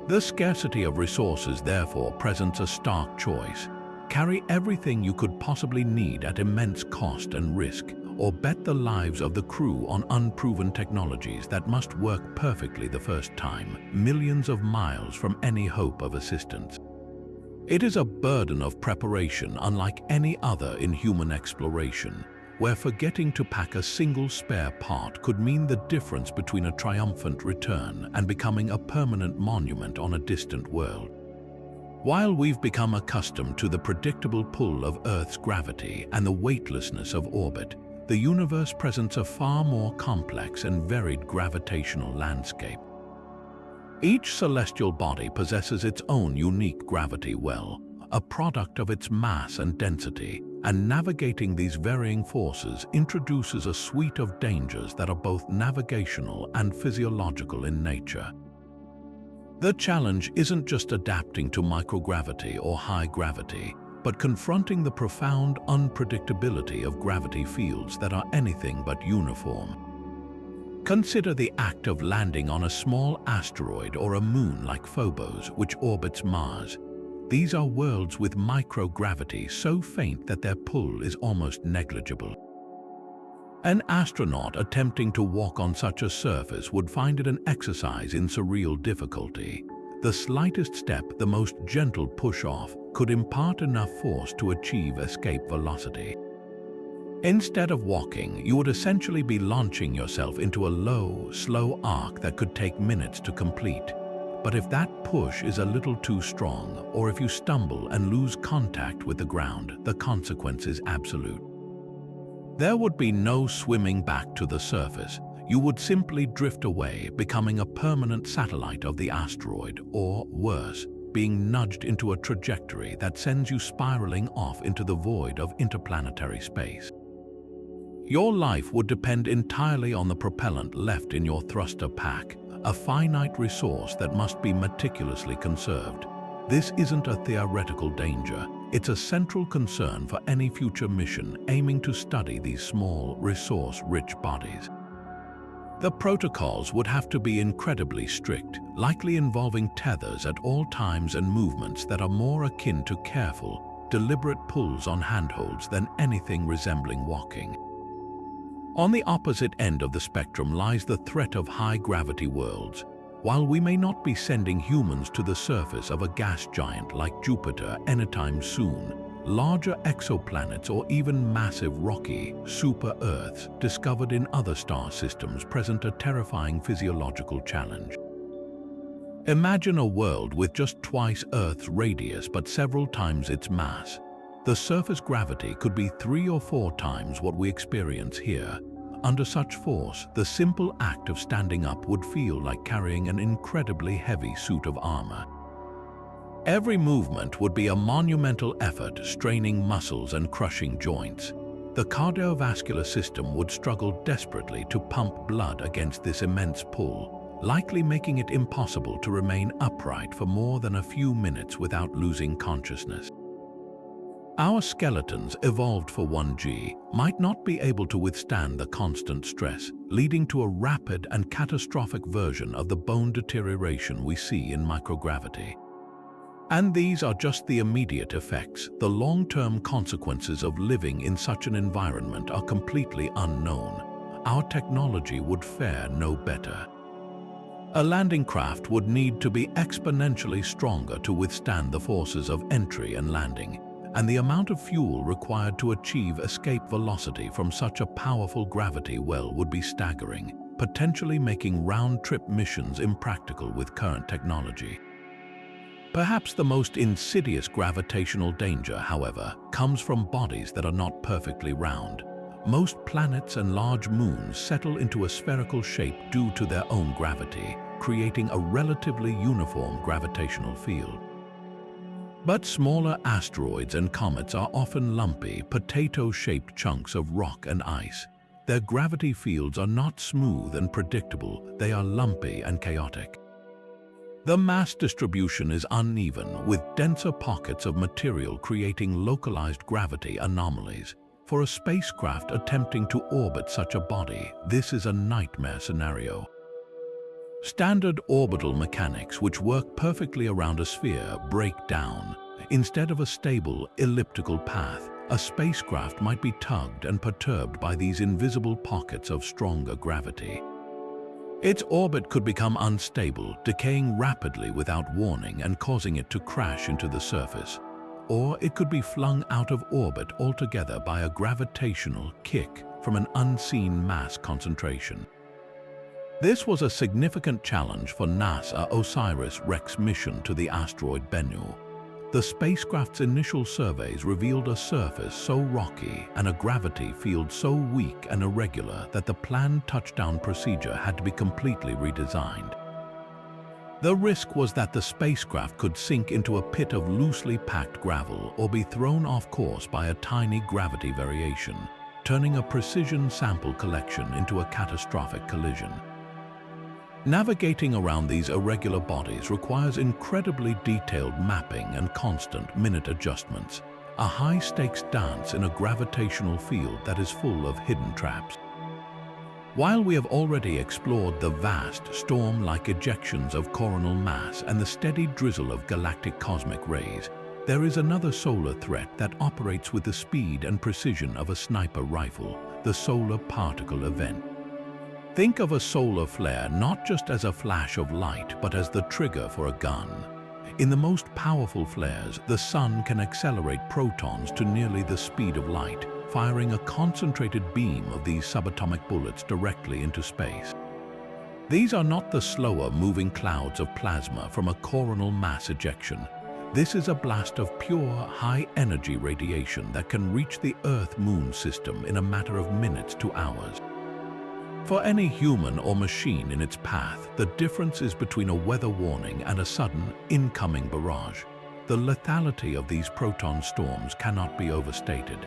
The scarcity of resources therefore presents a stark choice. Carry everything you could possibly need at immense cost and risk, or bet the lives of the crew on unproven technologies that must work perfectly the first time, millions of miles from any hope of assistance. It is a burden of preparation unlike any other in human exploration, where forgetting to pack a single spare part could mean the difference between a triumphant return and becoming a permanent monument on a distant world. While we've become accustomed to the predictable pull of Earth's gravity and the weightlessness of orbit, the universe presents a far more complex and varied gravitational landscape. Each celestial body possesses its own unique gravity well, a product of its mass and density, and navigating these varying forces introduces a suite of dangers that are both navigational and physiological in nature. The challenge isn't just adapting to microgravity or high gravity, but confronting the profound unpredictability of gravity fields that are anything but uniform. Consider the act of landing on a small asteroid or a moon like Phobos, which orbits Mars. These are worlds with microgravity so faint that their pull is almost negligible. An astronaut attempting to walk on such a surface would find it an exercise in surreal difficulty. The slightest step, the most gentle push-off, could impart enough force to achieve escape velocity. Instead of walking, you would essentially be launching yourself into a low, slow arc that could take minutes to complete. But if that push is a little too strong, or if you stumble and lose contact with the ground, the consequence is absolute. There would be no swimming back to the surface. You would simply drift away, becoming a permanent satellite of the asteroid, or worse, being nudged into a trajectory that sends you spiraling off into the void of interplanetary space. Your life would depend entirely on the propellant left in your thruster pack, a finite resource that must be meticulously conserved. This isn't a theoretical danger, it's a central concern for any future mission aiming to study these small, resource-rich bodies. The protocols would have to be incredibly strict, likely involving tethers at all times and movements that are more akin to careful, deliberate pulls on handholds than anything resembling walking. On the opposite end of the spectrum lies the threat of high-gravity worlds. While we may not be sending humans to the surface of a gas giant like Jupiter anytime soon, larger exoplanets or even massive rocky super-Earths discovered in other star systems present a terrifying physiological challenge. Imagine a world with just twice Earth's radius but several times its mass. The surface gravity could be 3 or 4 times what we experience here. Under such force, the simple act of standing up would feel like carrying an incredibly heavy suit of armor. Every movement would be a monumental effort, straining muscles and crushing joints. The cardiovascular system would struggle desperately to pump blood against this immense pull, likely making it impossible to remain upright for more than a few minutes without losing consciousness. Our skeletons, evolved for 1G, might not be able to withstand the constant stress, leading to a rapid and catastrophic version of the bone deterioration we see in microgravity. And these are just the immediate effects. The long-term consequences of living in such an environment are completely unknown. Our technology would fare no better. A landing craft would need to be exponentially stronger to withstand the forces of entry and landing, and the amount of fuel required to achieve escape velocity from such a powerful gravity well would be staggering, potentially making round-trip missions impractical with current technology. Perhaps the most insidious gravitational danger, however, comes from bodies that are not perfectly round. Most planets and large moons settle into a spherical shape due to their own gravity, creating a relatively uniform gravitational field. But smaller asteroids and comets are often lumpy, potato-shaped chunks of rock and ice. Their gravity fields are not smooth and predictable, they are lumpy and chaotic. The mass distribution is uneven, with denser pockets of material creating localized gravity anomalies. For a spacecraft attempting to orbit such a body, this is a nightmare scenario. Standard orbital mechanics, which work perfectly around a sphere, break down. Instead of a stable, elliptical path, a spacecraft might be tugged and perturbed by these invisible pockets of stronger gravity. Its orbit could become unstable, decaying rapidly without warning and causing it to crash into the surface. Or it could be flung out of orbit altogether by a gravitational kick from an unseen mass concentration. This was a significant challenge for NASA's OSIRIS-REx mission to the asteroid Bennu. The spacecraft's initial surveys revealed a surface so rocky and a gravity field so weak and irregular that the planned touchdown procedure had to be completely redesigned. The risk was that the spacecraft could sink into a pit of loosely packed gravel or be thrown off course by a tiny gravity variation, turning a precision sample collection into a catastrophic collision. Navigating around these irregular bodies requires incredibly detailed mapping and constant minute adjustments, a high-stakes dance in a gravitational field that is full of hidden traps. While we have already explored the vast, storm-like ejections of coronal mass and the steady drizzle of galactic cosmic rays, there is another solar threat that operates with the speed and precision of a sniper rifle, the solar particle event. Think of a solar flare not just as a flash of light, but as the trigger for a gun. In the most powerful flares, the sun can accelerate protons to nearly the speed of light, firing a concentrated beam of these subatomic bullets directly into space. These are not the slower moving clouds of plasma from a coronal mass ejection. This is a blast of pure, high-energy radiation that can reach the Earth-Moon system in a matter of minutes to hours. For any human or machine in its path, the difference is between a weather warning and a sudden, incoming barrage. The lethality of these proton storms cannot be overstated.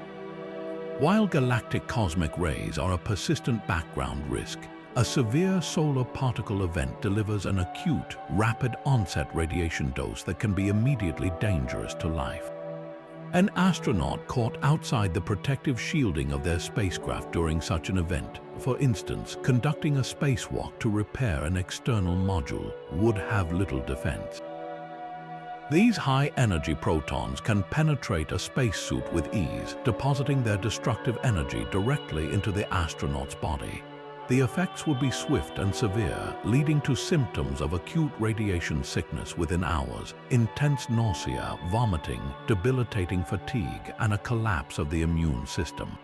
While galactic cosmic rays are a persistent background risk, a severe solar particle event delivers an acute, rapid-onset radiation dose that can be immediately dangerous to life. An astronaut caught outside the protective shielding of their spacecraft during such an event, for instance, conducting a spacewalk to repair an external module, would have little defense. These high-energy protons can penetrate a spacesuit with ease, depositing their destructive energy directly into the astronaut's body. The effects would be swift and severe, leading to symptoms of acute radiation sickness within hours, intense nausea, vomiting, debilitating fatigue, and a collapse of the immune system.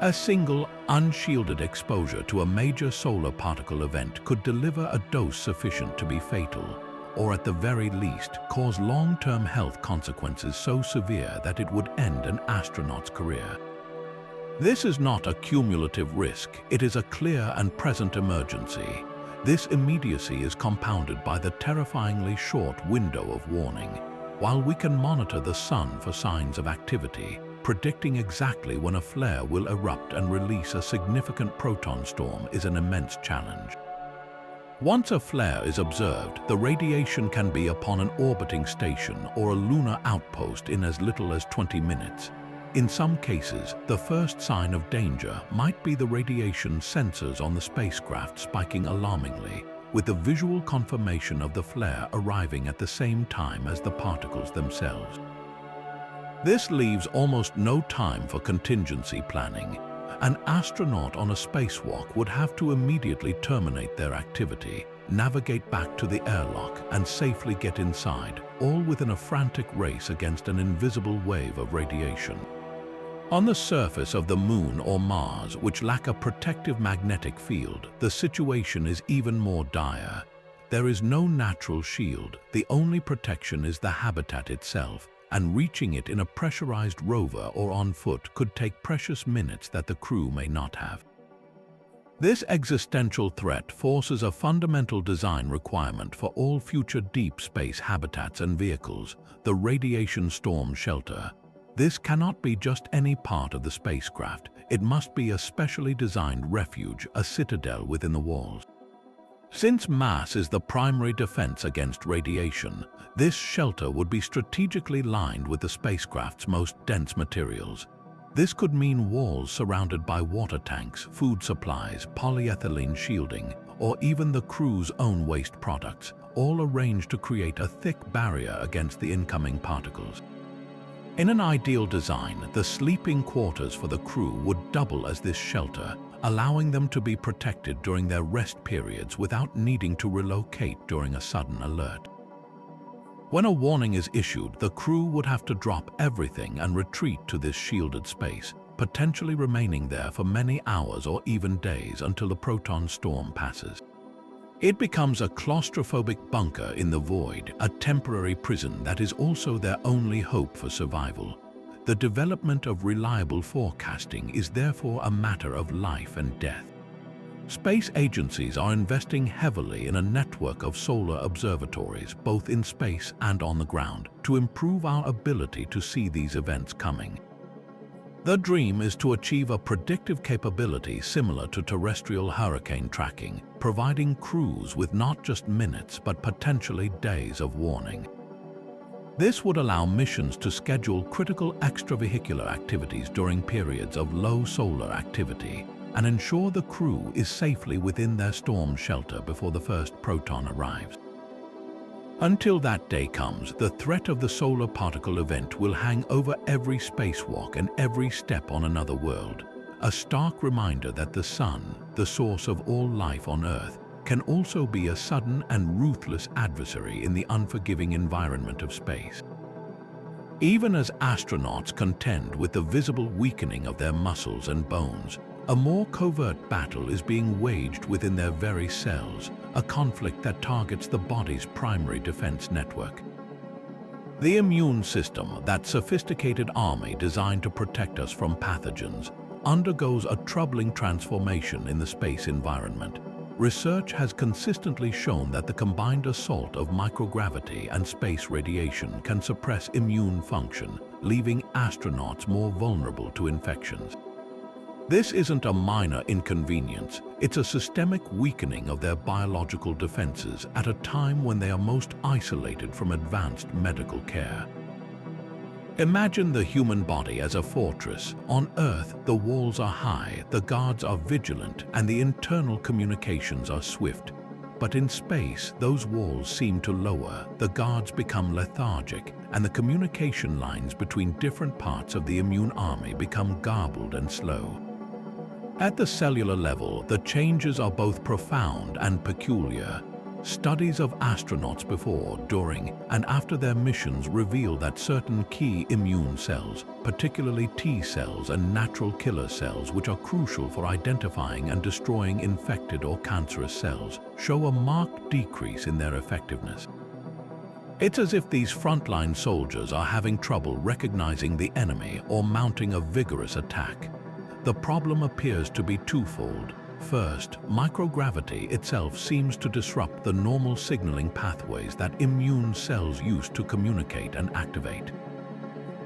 A single, unshielded exposure to a major solar particle event could deliver a dose sufficient to be fatal, or at the very least, cause long-term health consequences so severe that it would end an astronaut's career. This is not a cumulative risk, it is a clear and present emergency. This immediacy is compounded by the terrifyingly short window of warning. While we can monitor the sun for signs of activity, predicting exactly when a flare will erupt and release a significant proton storm is an immense challenge. Once a flare is observed, the radiation can be upon an orbiting station or a lunar outpost in as little as 20 minutes. In some cases, the first sign of danger might be the radiation sensors on the spacecraft spiking alarmingly, with the visual confirmation of the flare arriving at the same time as the particles themselves. This leaves almost no time for contingency planning. An astronaut on a spacewalk would have to immediately terminate their activity, navigate back to the airlock, and safely get inside, all within a frantic race against an invisible wave of radiation. On the surface of the Moon or Mars, which lack a protective magnetic field, the situation is even more dire. There is no natural shield. The only protection is the habitat itself, and reaching it in a pressurized rover or on foot could take precious minutes that the crew may not have. This existential threat forces a fundamental design requirement for all future deep space habitats and vehicles: the radiation storm shelter. This cannot be just any part of the spacecraft. It must be a specially designed refuge, a citadel within the walls. Since mass is the primary defense against radiation, this shelter would be strategically lined with the spacecraft's most dense materials. This could mean walls surrounded by water tanks, food supplies, polyethylene shielding, or even the crew's own waste products, all arranged to create a thick barrier against the incoming particles. In an ideal design, the sleeping quarters for the crew would double as this shelter, allowing them to be protected during their rest periods without needing to relocate during a sudden alert. When a warning is issued, the crew would have to drop everything and retreat to this shielded space, potentially remaining there for many hours or even days until the proton storm passes. It becomes a claustrophobic bunker in the void, a temporary prison that is also their only hope for survival. The development of reliable forecasting is therefore a matter of life and death. Space agencies are investing heavily in a network of solar observatories, both in space and on the ground, to improve our ability to see these events coming. The dream is to achieve a predictive capability similar to terrestrial hurricane tracking, providing crews with not just minutes but potentially days of warning. This would allow missions to schedule critical extravehicular activities during periods of low solar activity and ensure the crew is safely within their storm shelter before the first proton arrives. Until that day comes, the threat of the solar particle event will hang over every spacewalk and every step on another world, a stark reminder that the Sun, the source of all life on Earth, can also be a sudden and ruthless adversary in the unforgiving environment of space. Even as astronauts contend with the visible weakening of their muscles and bones, a more covert battle is being waged within their very cells, a conflict that targets the body's primary defense network. The immune system, that sophisticated army designed to protect us from pathogens, undergoes a troubling transformation in the space environment. Research has consistently shown that the combined assault of microgravity and space radiation can suppress immune function, leaving astronauts more vulnerable to infections. This isn't a minor inconvenience, it's a systemic weakening of their biological defenses at a time when they are most isolated from advanced medical care. Imagine the human body as a fortress. On Earth, the walls are high, the guards are vigilant, and the internal communications are swift. But in space, those walls seem to lower, the guards become lethargic, and the communication lines between different parts of the immune army become garbled and slow. At the cellular level, the changes are both profound and peculiar. Studies of astronauts before, during, and after their missions reveal that certain key immune cells, particularly T cells and natural killer cells, which are crucial for identifying and destroying infected or cancerous cells, show a marked decrease in their effectiveness. It's as if these frontline soldiers are having trouble recognizing the enemy or mounting a vigorous attack. The problem appears to be twofold. First, microgravity itself seems to disrupt the normal signaling pathways that immune cells use to communicate and activate.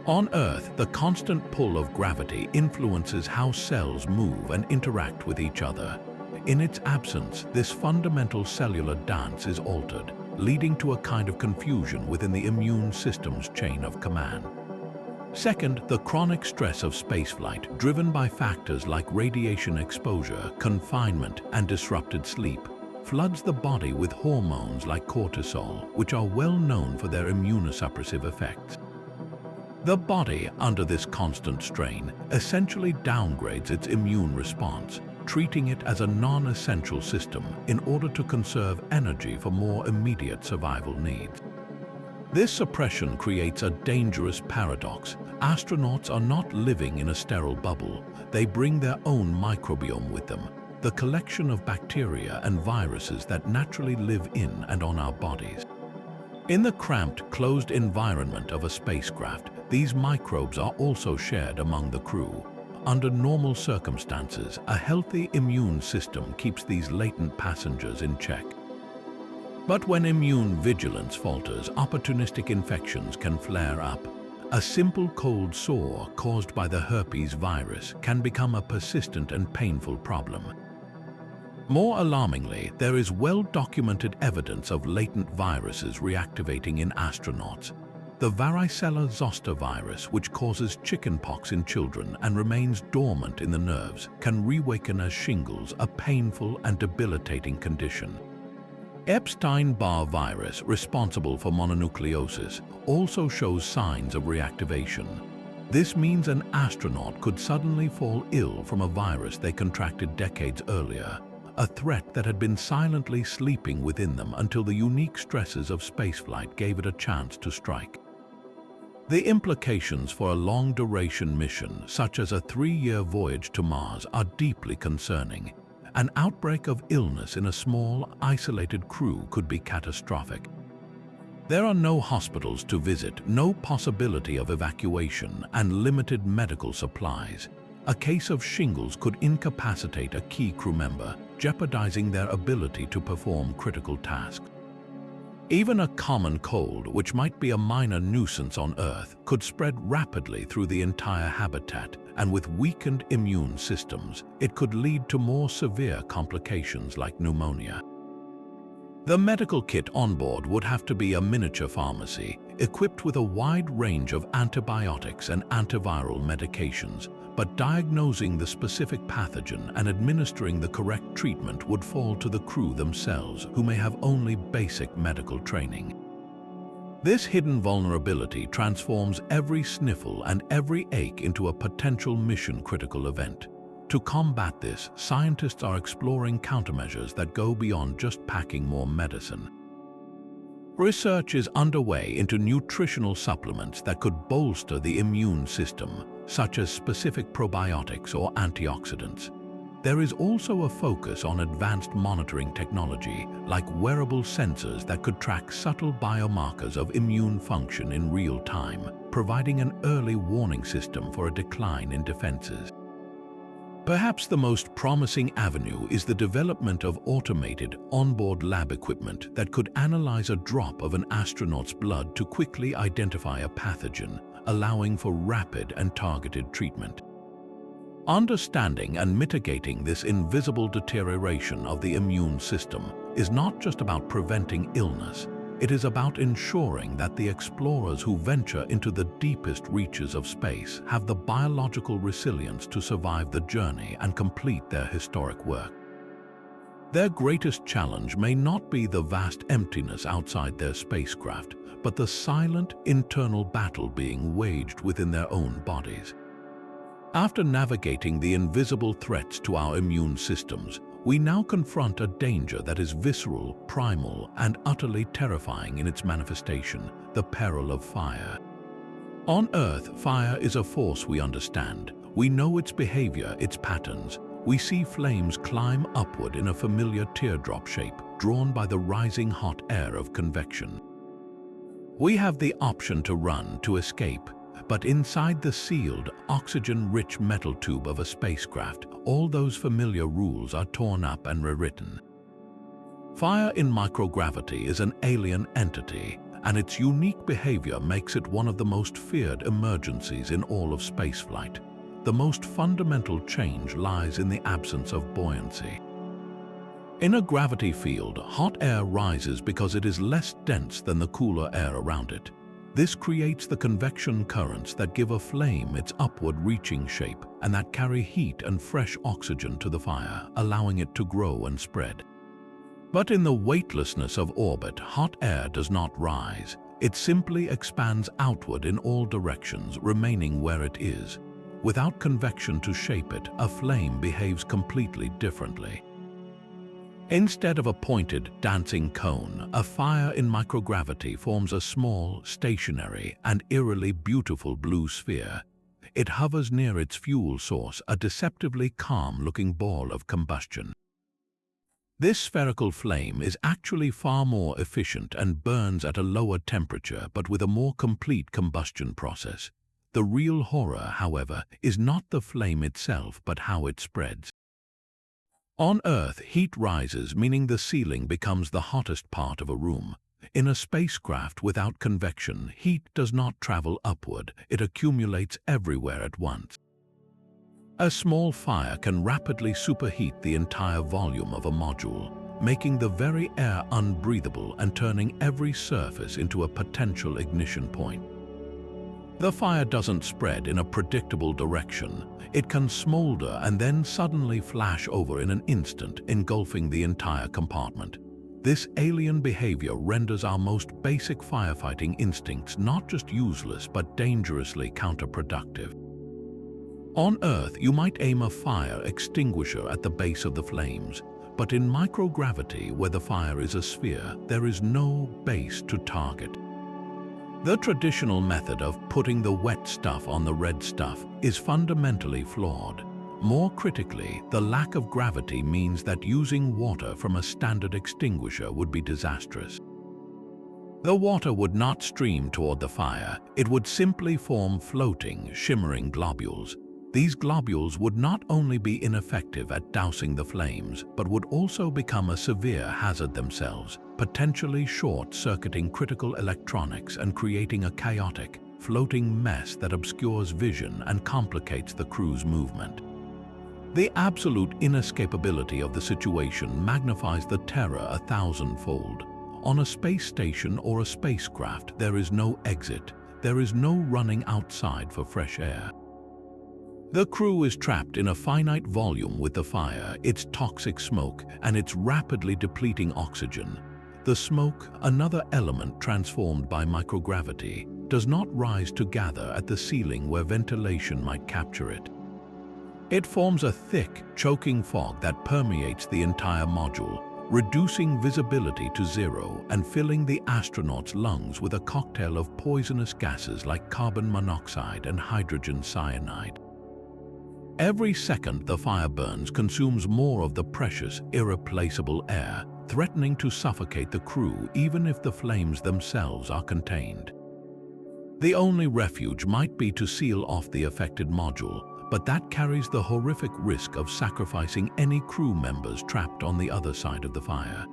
On Earth, the constant pull of gravity influences how cells move and interact with each other. In its absence, this fundamental cellular dance is altered, leading to a kind of confusion within the immune system's chain of command. Second, the chronic stress of spaceflight, driven by factors like radiation exposure, confinement, and disrupted sleep, floods the body with hormones like cortisol, which are well known for their immunosuppressive effects. The body, under this constant strain, essentially downgrades its immune response, treating it as a non-essential system in order to conserve energy for more immediate survival needs. This suppression creates a dangerous paradox. Astronauts are not living in a sterile bubble. They bring their own microbiome with them, the collection of bacteria and viruses that naturally live in and on our bodies. In the cramped, closed environment of a spacecraft, these microbes are also shared among the crew. Under normal circumstances, a healthy immune system keeps these latent passengers in check. But when immune vigilance falters, opportunistic infections can flare up. A simple cold sore caused by the herpes virus can become a persistent and painful problem. More alarmingly, there is well-documented evidence of latent viruses reactivating in astronauts. The varicella zoster virus, which causes chickenpox in children and remains dormant in the nerves, can reawaken as shingles, a painful and debilitating condition. Epstein-Barr virus, responsible for mononucleosis, also shows signs of reactivation. This means an astronaut could suddenly fall ill from a virus they contracted decades earlier, a threat that had been silently sleeping within them until the unique stresses of spaceflight gave it a chance to strike. The implications for a long-duration mission, such as a 3-year voyage to Mars, are deeply concerning. An outbreak of illness in a small, isolated crew could be catastrophic. There are no hospitals to visit, no possibility of evacuation, and limited medical supplies. A case of shingles could incapacitate a key crew member, jeopardizing their ability to perform critical tasks. Even a common cold, which might be a minor nuisance on Earth, could spread rapidly through the entire habitat, and with weakened immune systems, it could lead to more severe complications like pneumonia. The medical kit on board would have to be a miniature pharmacy, equipped with a wide range of antibiotics and antiviral medications, but diagnosing the specific pathogen and administering the correct treatment would fall to the crew themselves, who may have only basic medical training. This hidden vulnerability transforms every sniffle and every ache into a potential mission-critical event. To combat this, scientists are exploring countermeasures that go beyond just packing more medicine. Research is underway into nutritional supplements that could bolster the immune system, such as specific probiotics or antioxidants. There is also a focus on advanced monitoring technology, like wearable sensors that could track subtle biomarkers of immune function in real time, providing an early warning system for a decline in defenses. Perhaps the most promising avenue is the development of automated, onboard lab equipment that could analyze a drop of an astronaut's blood to quickly identify a pathogen, allowing for rapid and targeted treatment. Understanding and mitigating this invisible deterioration of the immune system is not just about preventing illness. It is about ensuring that the explorers who venture into the deepest reaches of space have the biological resilience to survive the journey and complete their historic work. Their greatest challenge may not be the vast emptiness outside their spacecraft, but the silent, internal battle being waged within their own bodies. After navigating the invisible threats to our immune systems, we now confront a danger that is visceral, primal, and utterly terrifying in its manifestation: the peril of fire. On Earth, fire is a force we understand. We know its behavior, its patterns. We see flames climb upward in a familiar teardrop shape, drawn by the rising hot air of convection. We have the option to run, to escape, but inside the sealed, oxygen-rich metal tube of a spacecraft, all those familiar rules are torn up and rewritten. Fire in microgravity is an alien entity, and its unique behavior makes it one of the most feared emergencies in all of spaceflight. The most fundamental change lies in the absence of buoyancy. In a gravity field, hot air rises because it is less dense than the cooler air around it. This creates the convection currents that give a flame its upward-reaching shape and that carry heat and fresh oxygen to the fire, allowing it to grow and spread. But in the weightlessness of orbit, hot air does not rise. It simply expands outward in all directions, remaining where it is. Without convection to shape it, a flame behaves completely differently. Instead of a pointed, dancing cone, a fire in microgravity forms a small, stationary, and eerily beautiful blue sphere. It hovers near its fuel source, a deceptively calm-looking ball of combustion. This spherical flame is actually far more efficient and burns at a lower temperature but with a more complete combustion process. The real horror, however, is not the flame itself but how it spreads. On Earth, heat rises, meaning the ceiling becomes the hottest part of a room. In a spacecraft without convection, heat does not travel upward, it accumulates everywhere at once. A small fire can rapidly superheat the entire volume of a module, making the very air unbreathable and turning every surface into a potential ignition point. The fire doesn't spread in a predictable direction. It can smolder and then suddenly flash over in an instant, engulfing the entire compartment. This alien behavior renders our most basic firefighting instincts not just useless but dangerously counterproductive. On Earth, you might aim a fire extinguisher at the base of the flames, but in microgravity, where the fire is a sphere, there is no base to target. The traditional method of putting the wet stuff on the red stuff is fundamentally flawed. More critically, the lack of gravity means that using water from a standard extinguisher would be disastrous. The water would not stream toward the fire, it would simply form floating, shimmering globules. These globules would not only be ineffective at dousing the flames, but would also become a severe hazard themselves, potentially short-circuiting critical electronics and creating a chaotic, floating mess that obscures vision and complicates the crew's movement. The absolute inescapability of the situation magnifies the terror 1,000-fold. On a space station or a spacecraft, there is no exit. There is no running outside for fresh air. The crew is trapped in a finite volume with the fire, its toxic smoke, and its rapidly depleting oxygen. The smoke, another element transformed by microgravity, does not rise to gather at the ceiling where ventilation might capture it. It forms a thick, choking fog that permeates the entire module, reducing visibility to zero and filling the astronauts' lungs with a cocktail of poisonous gases like carbon monoxide and hydrogen cyanide. Every second the fire burns consumes more of the precious, irreplaceable air, threatening to suffocate the crew even if the flames themselves are contained. The only refuge might be to seal off the affected module, but that carries the horrific risk of sacrificing any crew members trapped on the other side of the fire.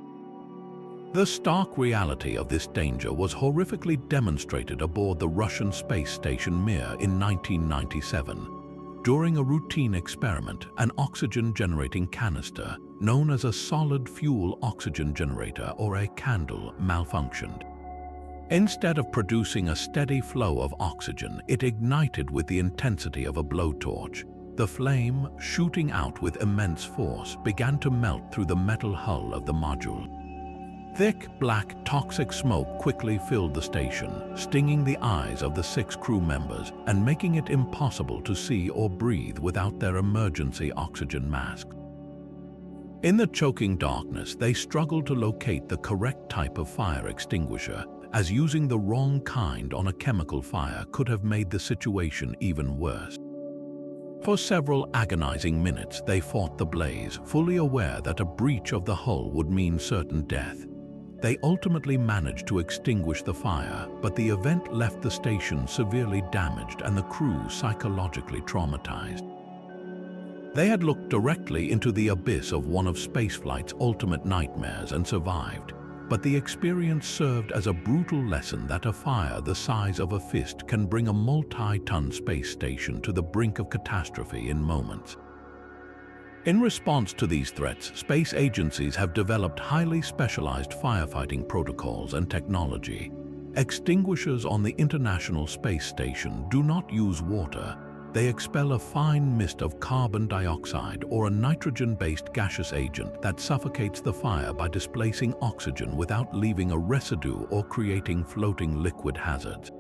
The stark reality of this danger was horrifically demonstrated aboard the Russian space station Mir in 1997. During a routine experiment, an oxygen-generating canister, known as a solid fuel oxygen generator or a candle, malfunctioned. Instead of producing a steady flow of oxygen, it ignited with the intensity of a blowtorch. The flame, shooting out with immense force, began to melt through the metal hull of the module. Thick, black, toxic smoke quickly filled the station, stinging the eyes of the 6 crew members and making it impossible to see or breathe without their emergency oxygen masks. In the choking darkness, they struggled to locate the correct type of fire extinguisher, as using the wrong kind on a chemical fire could have made the situation even worse. For several agonizing minutes, they fought the blaze, fully aware that a breach of the hull would mean certain death. They ultimately managed to extinguish the fire, but the event left the station severely damaged and the crew psychologically traumatized. They had looked directly into the abyss of one of spaceflight's ultimate nightmares and survived, but the experience served as a brutal lesson that a fire the size of a fist can bring a multi-ton space station to the brink of catastrophe in moments. In response to these threats, space agencies have developed highly specialized firefighting protocols and technology. Extinguishers on the International Space Station do not use water. They expel a fine mist of carbon dioxide or a nitrogen-based gaseous agent that suffocates the fire by displacing oxygen without leaving a residue or creating floating liquid hazards.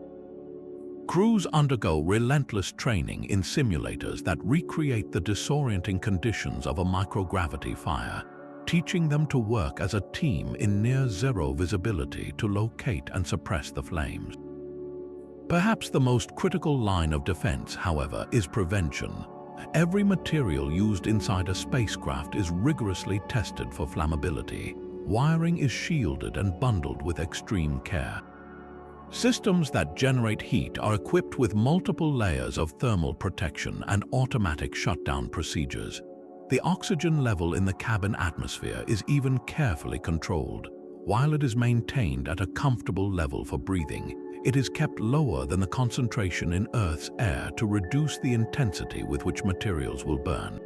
Crews undergo relentless training in simulators that recreate the disorienting conditions of a microgravity fire, teaching them to work as a team in near-zero visibility to locate and suppress the flames. Perhaps the most critical line of defense, however, is prevention. Every material used inside a spacecraft is rigorously tested for flammability. Wiring is shielded and bundled with extreme care. Systems that generate heat are equipped with multiple layers of thermal protection and automatic shutdown procedures. The oxygen level in the cabin atmosphere is even carefully controlled. While it is maintained at a comfortable level for breathing, it is kept lower than the concentration in Earth's air to reduce the intensity with which materials will burn.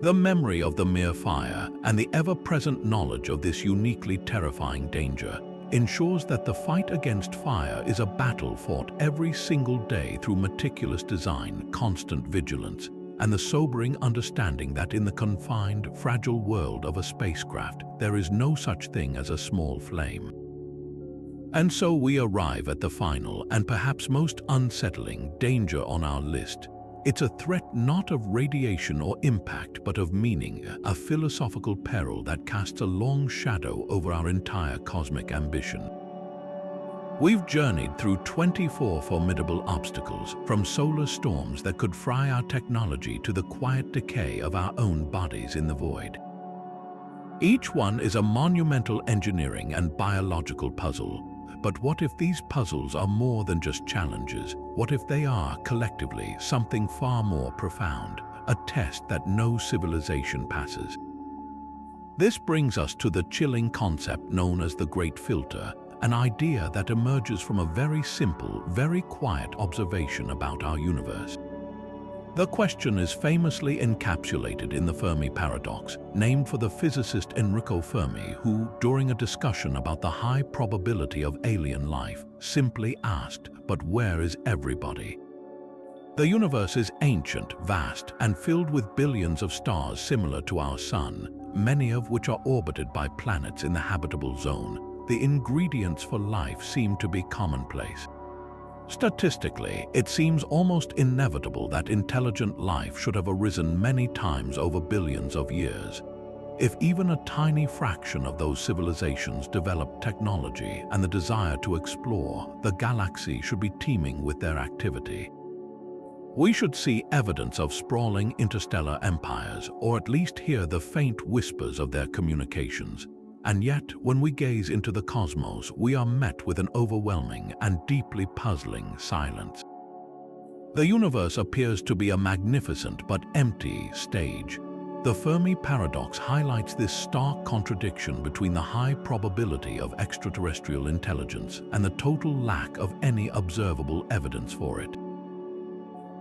The memory of the mere fire and the ever-present knowledge of this uniquely terrifying danger ensures that the fight against fire is a battle fought every single day through meticulous design, constant vigilance, and the sobering understanding that in the confined, fragile world of a spacecraft, there is no such thing as a small flame. And so we arrive at the final and perhaps most unsettling danger on our list. It's a threat not of radiation or impact, but of meaning, a philosophical peril that casts a long shadow over our entire cosmic ambition. We've journeyed through 24 formidable obstacles, from solar storms that could fry our technology to the quiet decay of our own bodies in the void. Each one is a monumental engineering and biological puzzle. But what if these puzzles are more than just challenges? What if they are, collectively, something far more profound, a test that no civilization passes? This brings us to the chilling concept known as the Great Filter, an idea that emerges from a very simple, very quiet observation about our universe. The question is famously encapsulated in the Fermi Paradox, named for the physicist Enrico Fermi, who, during a discussion about the high probability of alien life, simply asked, "But where is everybody?" The universe is ancient, vast, and filled with billions of stars similar to our Sun, many of which are orbited by planets in the habitable zone. The ingredients for life seem to be commonplace. Statistically, it seems almost inevitable that intelligent life should have arisen many times over billions of years. If even a tiny fraction of those civilizations developed technology and the desire to explore, the galaxy should be teeming with their activity. We should see evidence of sprawling interstellar empires, or at least hear the faint whispers of their communications. And yet, when we gaze into the cosmos, we are met with an overwhelming and deeply puzzling silence. The universe appears to be a magnificent but empty stage. The Fermi Paradox highlights this stark contradiction between the high probability of extraterrestrial intelligence and the total lack of any observable evidence for it.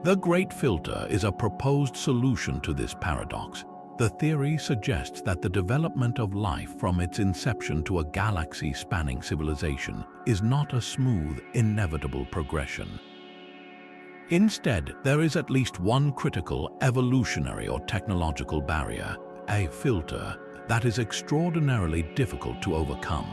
The Great Filter is a proposed solution to this paradox. The theory suggests that the development of life from its inception to a galaxy-spanning civilization is not a smooth, inevitable progression. Instead, there is at least one critical evolutionary or technological barrier, a filter, that is extraordinarily difficult to overcome.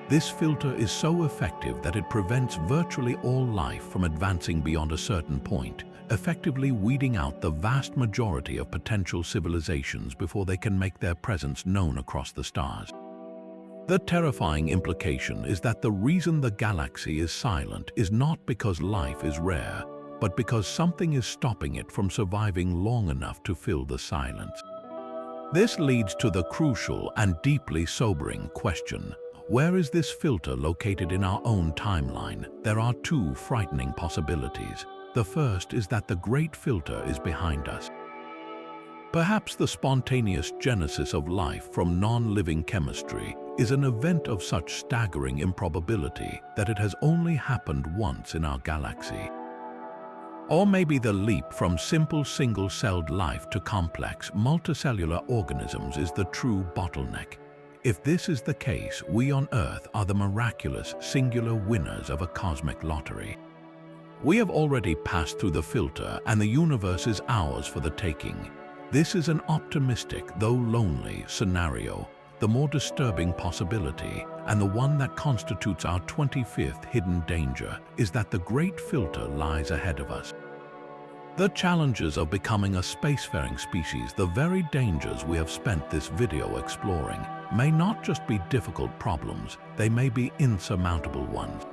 This filter is so effective that it prevents virtually all life from advancing beyond a certain point, effectively weeding out the vast majority of potential civilizations before they can make their presence known across the stars. The terrifying implication is that the reason the galaxy is silent is not because life is rare, but because something is stopping it from surviving long enough to fill the silence. This leads to the crucial and deeply sobering question: where is this filter located in our own timeline? There are two frightening possibilities. The first is that the Great Filter is behind us. Perhaps the spontaneous genesis of life from non-living chemistry is an event of such staggering improbability that it has only happened once in our galaxy. Or maybe the leap from simple single-celled life to complex multicellular organisms is the true bottleneck. If this is the case, we on Earth are the miraculous singular winners of a cosmic lottery. We have already passed through the filter and the universe is ours for the taking. This is an optimistic, though lonely, scenario, the more disturbing possibility, and the one that constitutes our 25th hidden danger, is that the great filter lies ahead of us. The challenges of becoming a spacefaring species, the very dangers we have spent this video exploring, may not just be difficult problems, they may be insurmountable ones.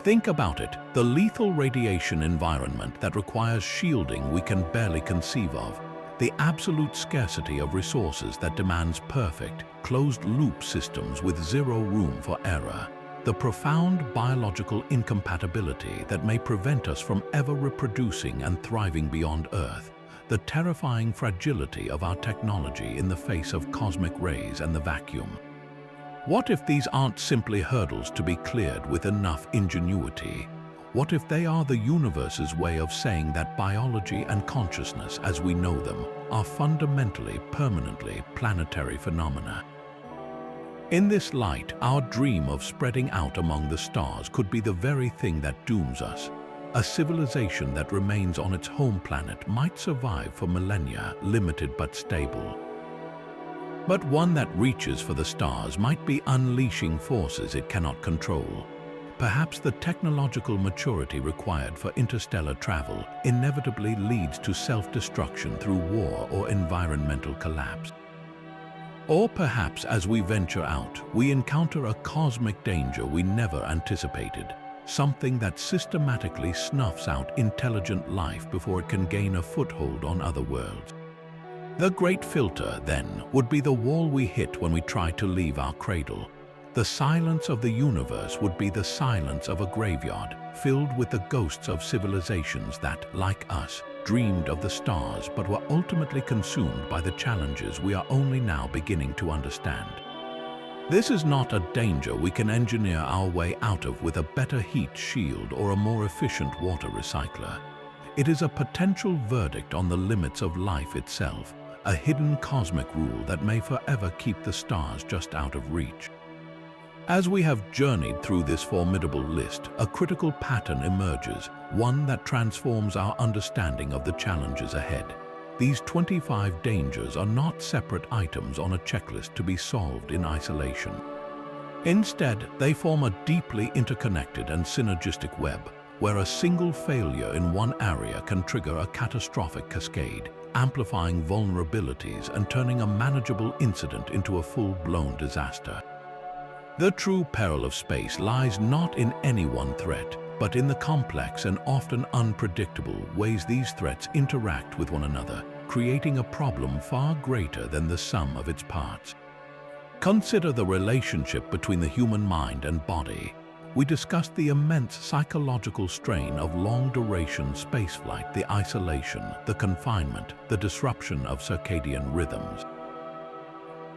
Think about it, the lethal radiation environment that requires shielding we can barely conceive of, the absolute scarcity of resources that demands perfect, closed-loop systems with zero room for error, the profound biological incompatibility that may prevent us from ever reproducing and thriving beyond Earth, the terrifying fragility of our technology in the face of cosmic rays and the vacuum. What if these aren't simply hurdles to be cleared with enough ingenuity? What if they are the universe's way of saying that biology and consciousness as we know them are fundamentally, permanently planetary phenomena? In this light, our dream of spreading out among the stars could be the very thing that dooms us. A civilization that remains on its home planet might survive for millennia, limited but stable. But one that reaches for the stars might be unleashing forces it cannot control. Perhaps the technological maturity required for interstellar travel inevitably leads to self-destruction through war or environmental collapse. Or perhaps as we venture out, we encounter a cosmic danger we never anticipated, something that systematically snuffs out intelligent life before it can gain a foothold on other worlds. The great filter, then, would be the wall we hit when we try to leave our cradle. The silence of the universe would be the silence of a graveyard, filled with the ghosts of civilizations that, like us, dreamed of the stars but were ultimately consumed by the challenges we are only now beginning to understand. This is not a danger we can engineer our way out of with a better heat shield or a more efficient water recycler. It is a potential verdict on the limits of life itself, a hidden cosmic rule that may forever keep the stars just out of reach. As we have journeyed through this formidable list, a critical pattern emerges, one that transforms our understanding of the challenges ahead. These 25 dangers are not separate items on a checklist to be solved in isolation. Instead, they form a deeply interconnected and synergistic web, where a single failure in one area can trigger a catastrophic cascade, amplifying vulnerabilities and turning a manageable incident into a full-blown disaster. The true peril of space lies not in any one threat, but in the complex and often unpredictable ways these threats interact with one another, creating a problem far greater than the sum of its parts. Consider the relationship between the human mind and body. We discussed the immense psychological strain of long-duration spaceflight, the isolation, the confinement, the disruption of circadian rhythms.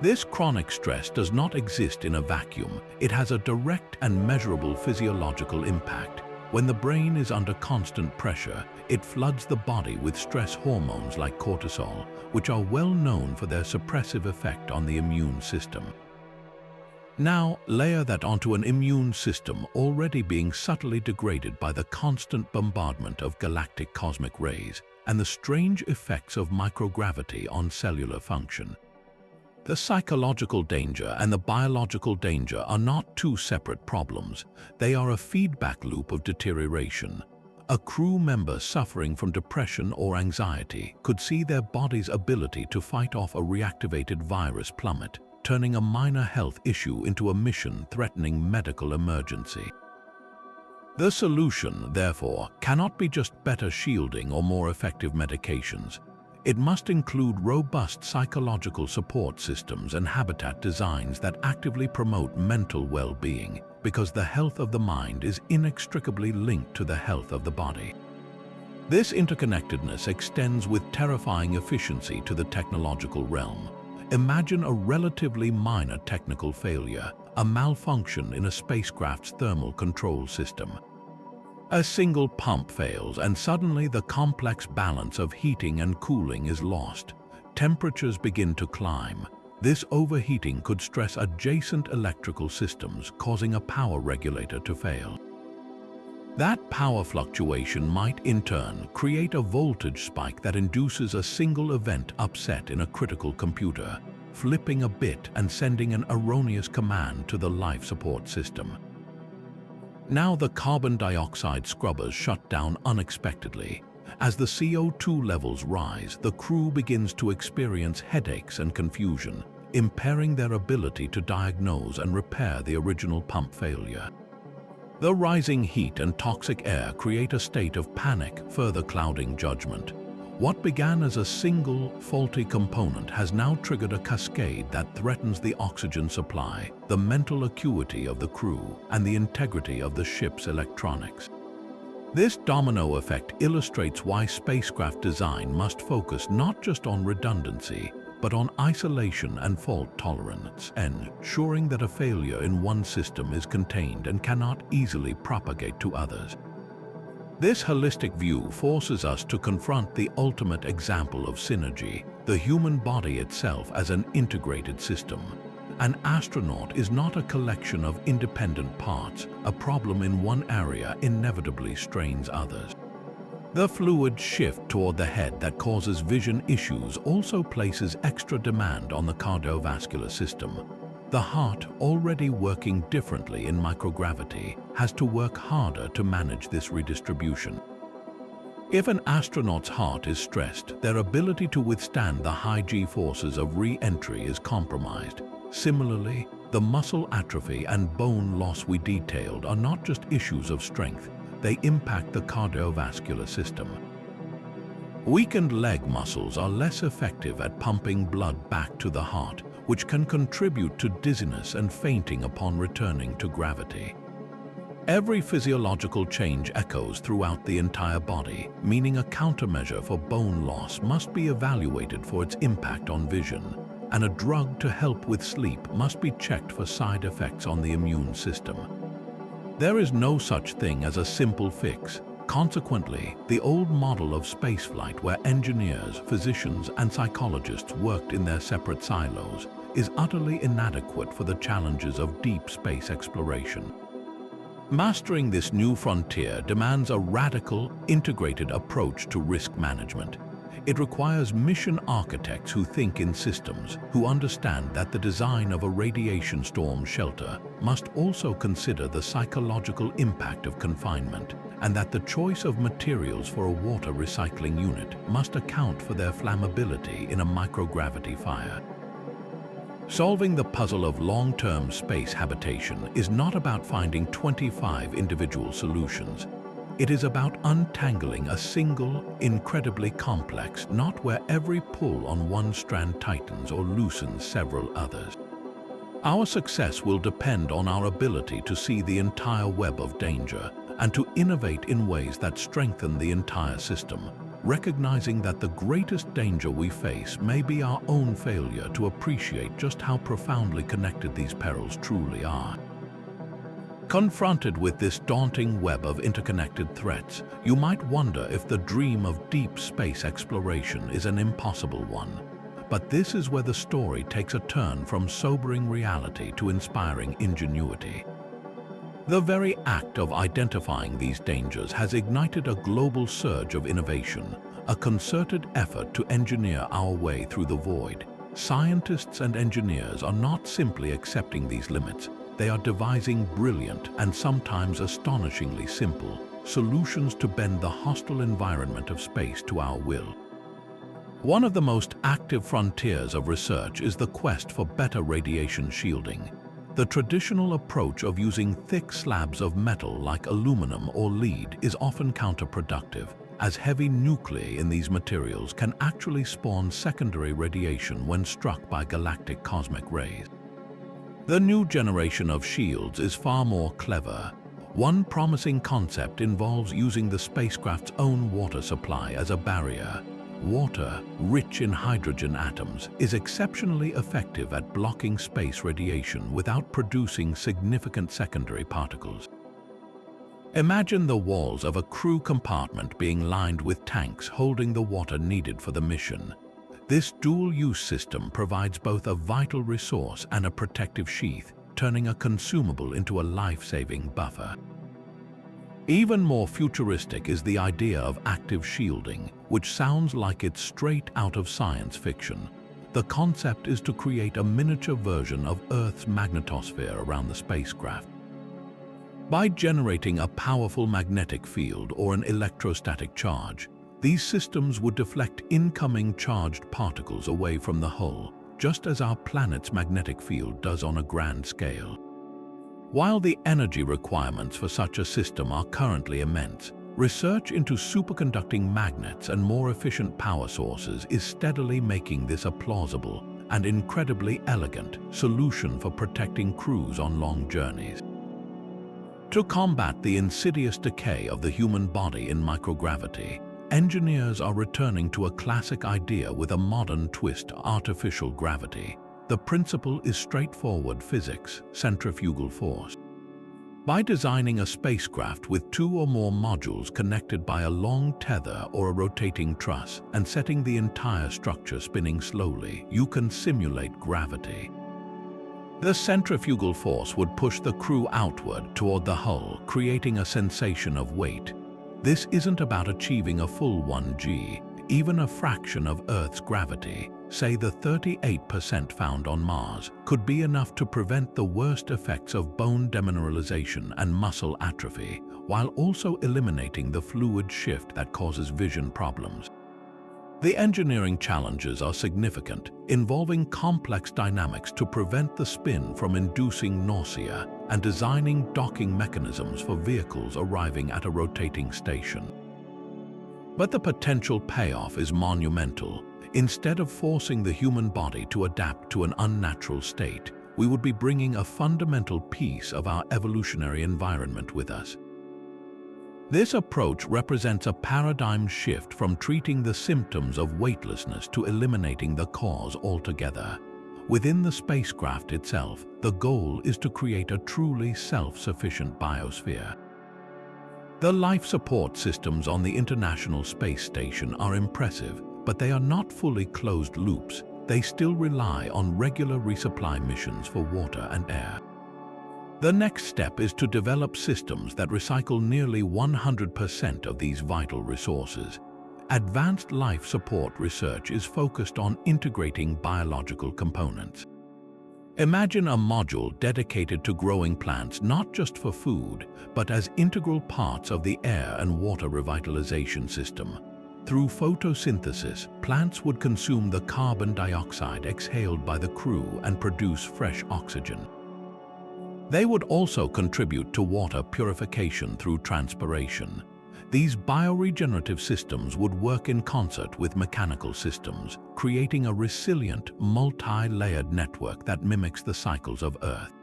This chronic stress does not exist in a vacuum. It has a direct and measurable physiological impact. When the brain is under constant pressure, it floods the body with stress hormones like cortisol, which are well known for their suppressive effect on the immune system. Now, layer that onto an immune system already being subtly degraded by the constant bombardment of galactic cosmic rays and the strange effects of microgravity on cellular function. The psychological danger and the biological danger are not two separate problems. They are a feedback loop of deterioration. A crew member suffering from depression or anxiety could see their body's ability to fight off a reactivated virus plummet, turning a minor health issue into a mission-threatening medical emergency. The solution, therefore, cannot be just better shielding or more effective medications. It must include robust psychological support systems and habitat designs that actively promote mental well-being, because the health of the mind is inextricably linked to the health of the body. This interconnectedness extends with terrifying efficiency to the technological realm. Imagine a relatively minor technical failure, a malfunction in a spacecraft's thermal control system. A single pump fails, and suddenly the complex balance of heating and cooling is lost. Temperatures begin to climb. This overheating could stress adjacent electrical systems, causing a power regulator to fail. That power fluctuation might, in turn, create a voltage spike that induces a single event upset in a critical computer, flipping a bit and sending an erroneous command to the life support system. Now the carbon dioxide scrubbers shut down unexpectedly. As the CO2 levels rise, the crew begins to experience headaches and confusion, impairing their ability to diagnose and repair the original pump failure. The rising heat and toxic air create a state of panic, further clouding judgment. What began as a single, faulty component has now triggered a cascade that threatens the oxygen supply, the mental acuity of the crew, and the integrity of the ship's electronics. This domino effect illustrates why spacecraft design must focus not just on redundancy, but on isolation and fault tolerance, ensuring that a failure in one system is contained and cannot easily propagate to others. This holistic view forces us to confront the ultimate example of synergy, the human body itself as an integrated system. An astronaut is not a collection of independent parts. A problem in one area inevitably strains others. The fluid shift toward the head that causes vision issues also places extra demand on the cardiovascular system. The heart, already working differently in microgravity, has to work harder to manage this redistribution. If an astronaut's heart is stressed, their ability to withstand the high G forces of re-entry is compromised. Similarly, the muscle atrophy and bone loss we detailed are not just issues of strength, they impact the cardiovascular system. Weakened leg muscles are less effective at pumping blood back to the heart, which can contribute to dizziness and fainting upon returning to gravity. Every physiological change echoes throughout the entire body, meaning a countermeasure for bone loss must be evaluated for its impact on vision, and a drug to help with sleep must be checked for side effects on the immune system. There is no such thing as a simple fix. Consequently, the old model of spaceflight where engineers, physicians, and psychologists worked in their separate silos is utterly inadequate for the challenges of deep space exploration. Mastering this new frontier demands a radical, integrated approach to risk management. It requires mission architects who think in systems, who understand that the design of a radiation storm shelter must also consider the psychological impact of confinement, and that the choice of materials for a water recycling unit must account for their flammability in a microgravity fire. Solving the puzzle of long-term space habitation is not about finding 25 individual solutions. It is about untangling a single, incredibly complex knot where every pull on one strand tightens or loosens several others. Our success will depend on our ability to see the entire web of danger and to innovate in ways that strengthen the entire system, recognizing that the greatest danger we face may be our own failure to appreciate just how profoundly connected these perils truly are. Confronted with this daunting web of interconnected threats, you might wonder if the dream of deep space exploration is an impossible one. But this is where the story takes a turn from sobering reality to inspiring ingenuity. The very act of identifying these dangers has ignited a global surge of innovation, a concerted effort to engineer our way through the void. Scientists and engineers are not simply accepting these limits, they are devising brilliant and sometimes astonishingly simple solutions to bend the hostile environment of space to our will. One of the most active frontiers of research is the quest for better radiation shielding. The traditional approach of using thick slabs of metal like aluminum or lead is often counterproductive, as heavy nuclei in these materials can actually spawn secondary radiation when struck by galactic cosmic rays. The new generation of shields is far more clever. One promising concept involves using the spacecraft's own water supply as a barrier. Water, rich in hydrogen atoms, is exceptionally effective at blocking space radiation without producing significant secondary particles. Imagine the walls of a crew compartment being lined with tanks holding the water needed for the mission. This dual-use system provides both a vital resource and a protective sheath, turning a consumable into a life-saving buffer. Even more futuristic is the idea of active shielding, which sounds like it's straight out of science fiction. The concept is to create a miniature version of Earth's magnetosphere around the spacecraft. By generating a powerful magnetic field or an electrostatic charge, these systems would deflect incoming charged particles away from the hull, just as our planet's magnetic field does on a grand scale. While the energy requirements for such a system are currently immense, research into superconducting magnets and more efficient power sources is steadily making this a plausible and incredibly elegant solution for protecting crews on long journeys. To combat the insidious decay of the human body in microgravity, engineers are returning to a classic idea with a modern twist: artificial gravity. The principle is straightforward physics, centrifugal force. By designing a spacecraft with two or more modules connected by a long tether or a rotating truss and setting the entire structure spinning slowly, you can simulate gravity. The centrifugal force would push the crew outward toward the hull, creating a sensation of weight. This isn't about achieving a full 1G, even a fraction of Earth's gravity, say the 38% found on Mars, could be enough to prevent the worst effects of bone demineralization and muscle atrophy, while also eliminating the fluid shift that causes vision problems. The engineering challenges are significant, involving complex dynamics to prevent the spin from inducing nausea and designing docking mechanisms for vehicles arriving at a rotating station. But the potential payoff is monumental. Instead of forcing the human body to adapt to an unnatural state, we would be bringing a fundamental piece of our evolutionary environment with us. This approach represents a paradigm shift from treating the symptoms of weightlessness to eliminating the cause altogether. Within the spacecraft itself, the goal is to create a truly self-sufficient biosphere. The life support systems on the International Space Station are impressive, but they are not fully closed loops. They still rely on regular resupply missions for water and air. The next step is to develop systems that recycle nearly 100% of these vital resources. Advanced life support research is focused on integrating biological components. Imagine a module dedicated to growing plants not just for food, but as integral parts of the air and water revitalization system. Through photosynthesis, plants would consume the carbon dioxide exhaled by the crew and produce fresh oxygen. They would also contribute to water purification through transpiration. These bioregenerative systems would work in concert with mechanical systems, creating a resilient, multi-layered network that mimics the cycles of Earth.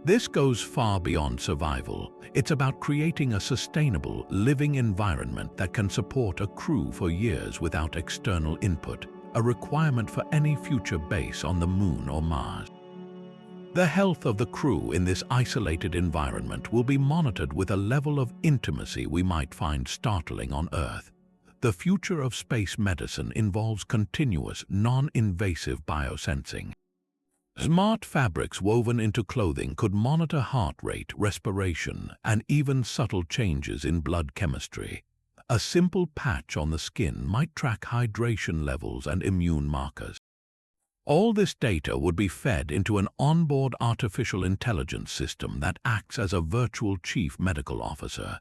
This goes far beyond survival. It's about creating a sustainable, living environment that can support a crew for years without external input, a requirement for any future base on the Moon or Mars. The health of the crew in this isolated environment will be monitored with a level of intimacy we might find startling on Earth. The future of space medicine involves continuous, non-invasive biosensing. Smart fabrics woven into clothing could monitor heart rate, respiration, and even subtle changes in blood chemistry. A simple patch on the skin might track hydration levels and immune markers. All this data would be fed into an onboard artificial intelligence system that acts as a virtual chief medical officer.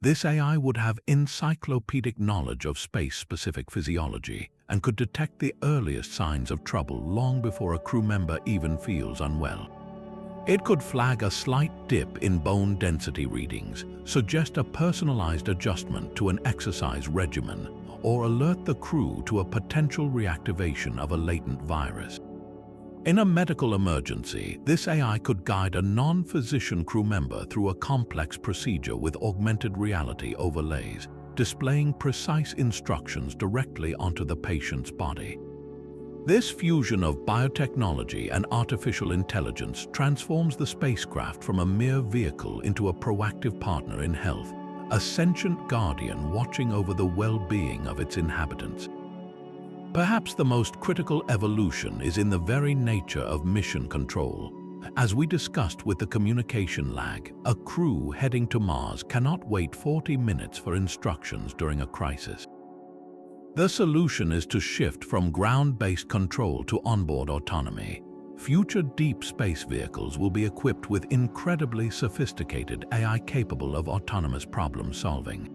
This AI would have encyclopedic knowledge of space-specific physiology and could detect the earliest signs of trouble long before a crew member even feels unwell. It could flag a slight dip in bone density readings, suggest a personalized adjustment to an exercise regimen, or alert the crew to a potential reactivation of a latent virus. In a medical emergency, this AI could guide a non-physician crew member through a complex procedure with augmented reality overlays, displaying precise instructions directly onto the patient's body. This fusion of biotechnology and artificial intelligence transforms the spacecraft from a mere vehicle into a proactive partner in health, a sentient guardian watching over the well-being of its inhabitants. Perhaps the most critical evolution is in the very nature of mission control. As we discussed with the communication lag, a crew heading to Mars cannot wait 40 minutes for instructions during a crisis. The solution is to shift from ground-based control to onboard autonomy. Future deep space vehicles will be equipped with incredibly sophisticated AI capable of autonomous problem-solving.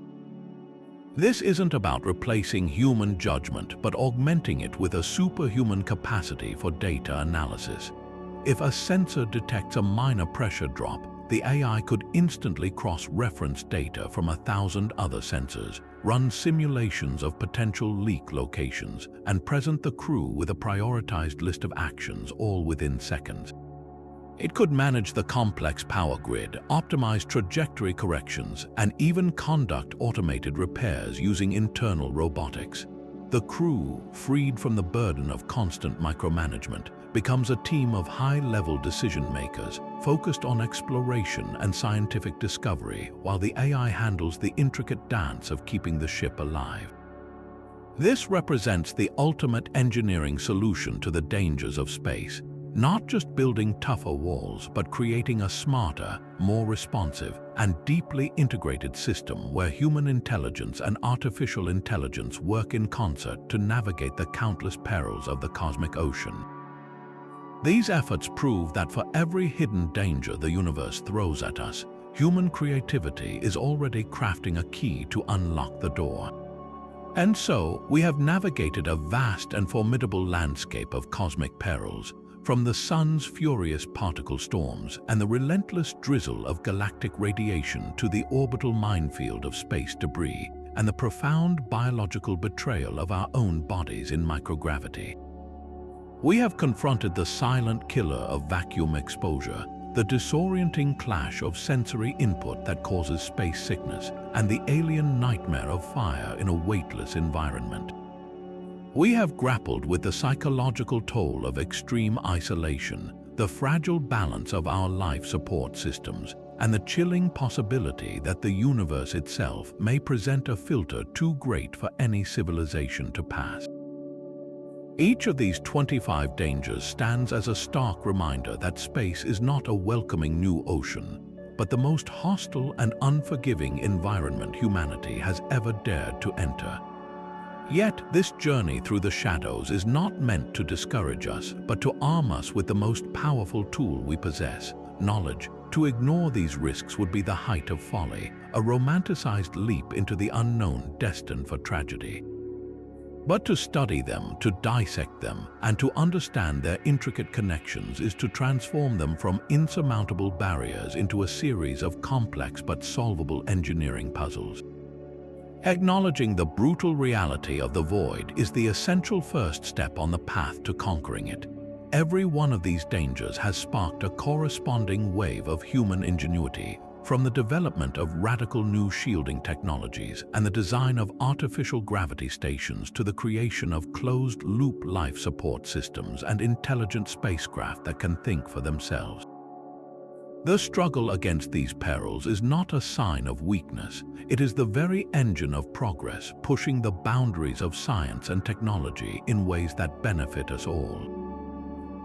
This isn't about replacing human judgment, but augmenting it with a superhuman capacity for data analysis. If a sensor detects a minor pressure drop, the AI could instantly cross-reference data from 1,000 other sensors, run simulations of potential leak locations, and present the crew with a prioritized list of actions all within seconds. It could manage the complex power grid, optimize trajectory corrections, and even conduct automated repairs using internal robotics. The crew, freed from the burden of constant micromanagement, becomes a team of high-level decision-makers focused on exploration and scientific discovery, while the AI handles the intricate dance of keeping the ship alive. This represents the ultimate engineering solution to the dangers of space, not just building tougher walls, but creating a smarter, more responsive, and deeply integrated system where human intelligence and artificial intelligence work in concert to navigate the countless perils of the cosmic ocean. These efforts prove that for every hidden danger the universe throws at us, human creativity is already crafting a key to unlock the door. And so, we have navigated a vast and formidable landscape of cosmic perils, from the sun's furious particle storms and the relentless drizzle of galactic radiation to the orbital minefield of space debris and the profound biological betrayal of our own bodies in microgravity. We have confronted the silent killer of vacuum exposure, the disorienting clash of sensory input that causes space sickness, and the alien nightmare of fire in a weightless environment. We have grappled with the psychological toll of extreme isolation, the fragile balance of our life support systems, and the chilling possibility that the universe itself may present a filter too great for any civilization to pass. Each of these 25 dangers stands as a stark reminder that space is not a welcoming new ocean, but the most hostile and unforgiving environment humanity has ever dared to enter. Yet, this journey through the shadows is not meant to discourage us, but to arm us with the most powerful tool we possess, knowledge. To ignore these risks would be the height of folly, a romanticized leap into the unknown destined for tragedy. But to study them, to dissect them, and to understand their intricate connections is to transform them from insurmountable barriers into a series of complex but solvable engineering puzzles. Acknowledging the brutal reality of the void is the essential first step on the path to conquering it. Every one of these dangers has sparked a corresponding wave of human ingenuity, from the development of radical new shielding technologies and the design of artificial gravity stations to the creation of closed-loop life support systems and intelligent spacecraft that can think for themselves. The struggle against these perils is not a sign of weakness. It is the very engine of progress, pushing the boundaries of science and technology in ways that benefit us all.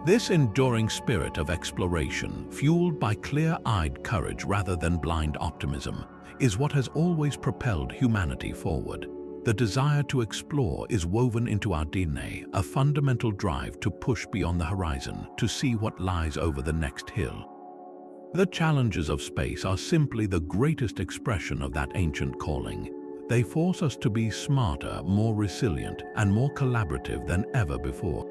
This enduring spirit of exploration, fueled by clear-eyed courage rather than blind optimism, is what has always propelled humanity forward. The desire to explore is woven into our DNA, a fundamental drive to push beyond the horizon, to see what lies over the next hill. The challenges of space are simply the greatest expression of that ancient calling. They force us to be smarter, more resilient, and more collaborative than ever before.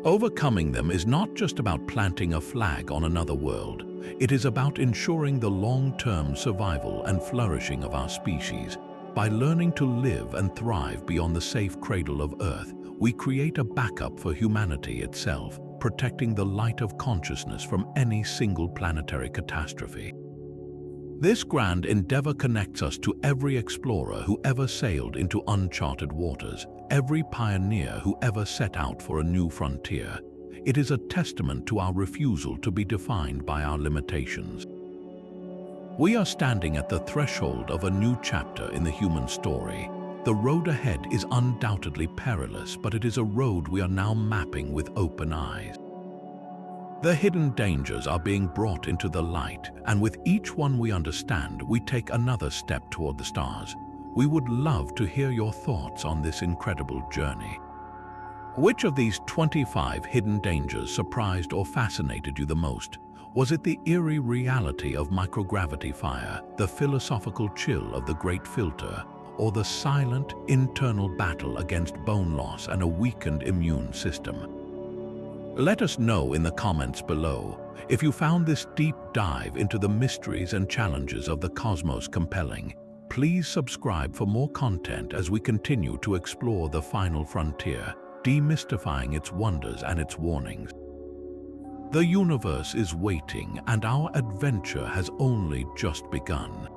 Overcoming them is not just about planting a flag on another world. It is about ensuring the long-term survival and flourishing of our species. By learning to live and thrive beyond the safe cradle of Earth, we create a backup for humanity itself, protecting the light of consciousness from any single planetary catastrophe. This grand endeavor connects us to every explorer who ever sailed into uncharted waters, every pioneer who ever set out for a new frontier. It is a testament to our refusal to be defined by our limitations. We are standing at the threshold of a new chapter in the human story. The road ahead is undoubtedly perilous, but it is a road we are now mapping with open eyes. The hidden dangers are being brought into the light, and with each one we understand, we take another step toward the stars. We would love to hear your thoughts on this incredible journey. Which of these 25 hidden dangers surprised or fascinated you the most? Was it the eerie reality of microgravity fire, the philosophical chill of the Great Filter, or the silent internal battle against bone loss and a weakened immune system? Let us know in the comments below if you found this deep dive into the mysteries and challenges of the cosmos compelling. Please subscribe for more content as we continue to explore the final frontier, demystifying its wonders and its warnings. The universe is waiting, and our adventure has only just begun.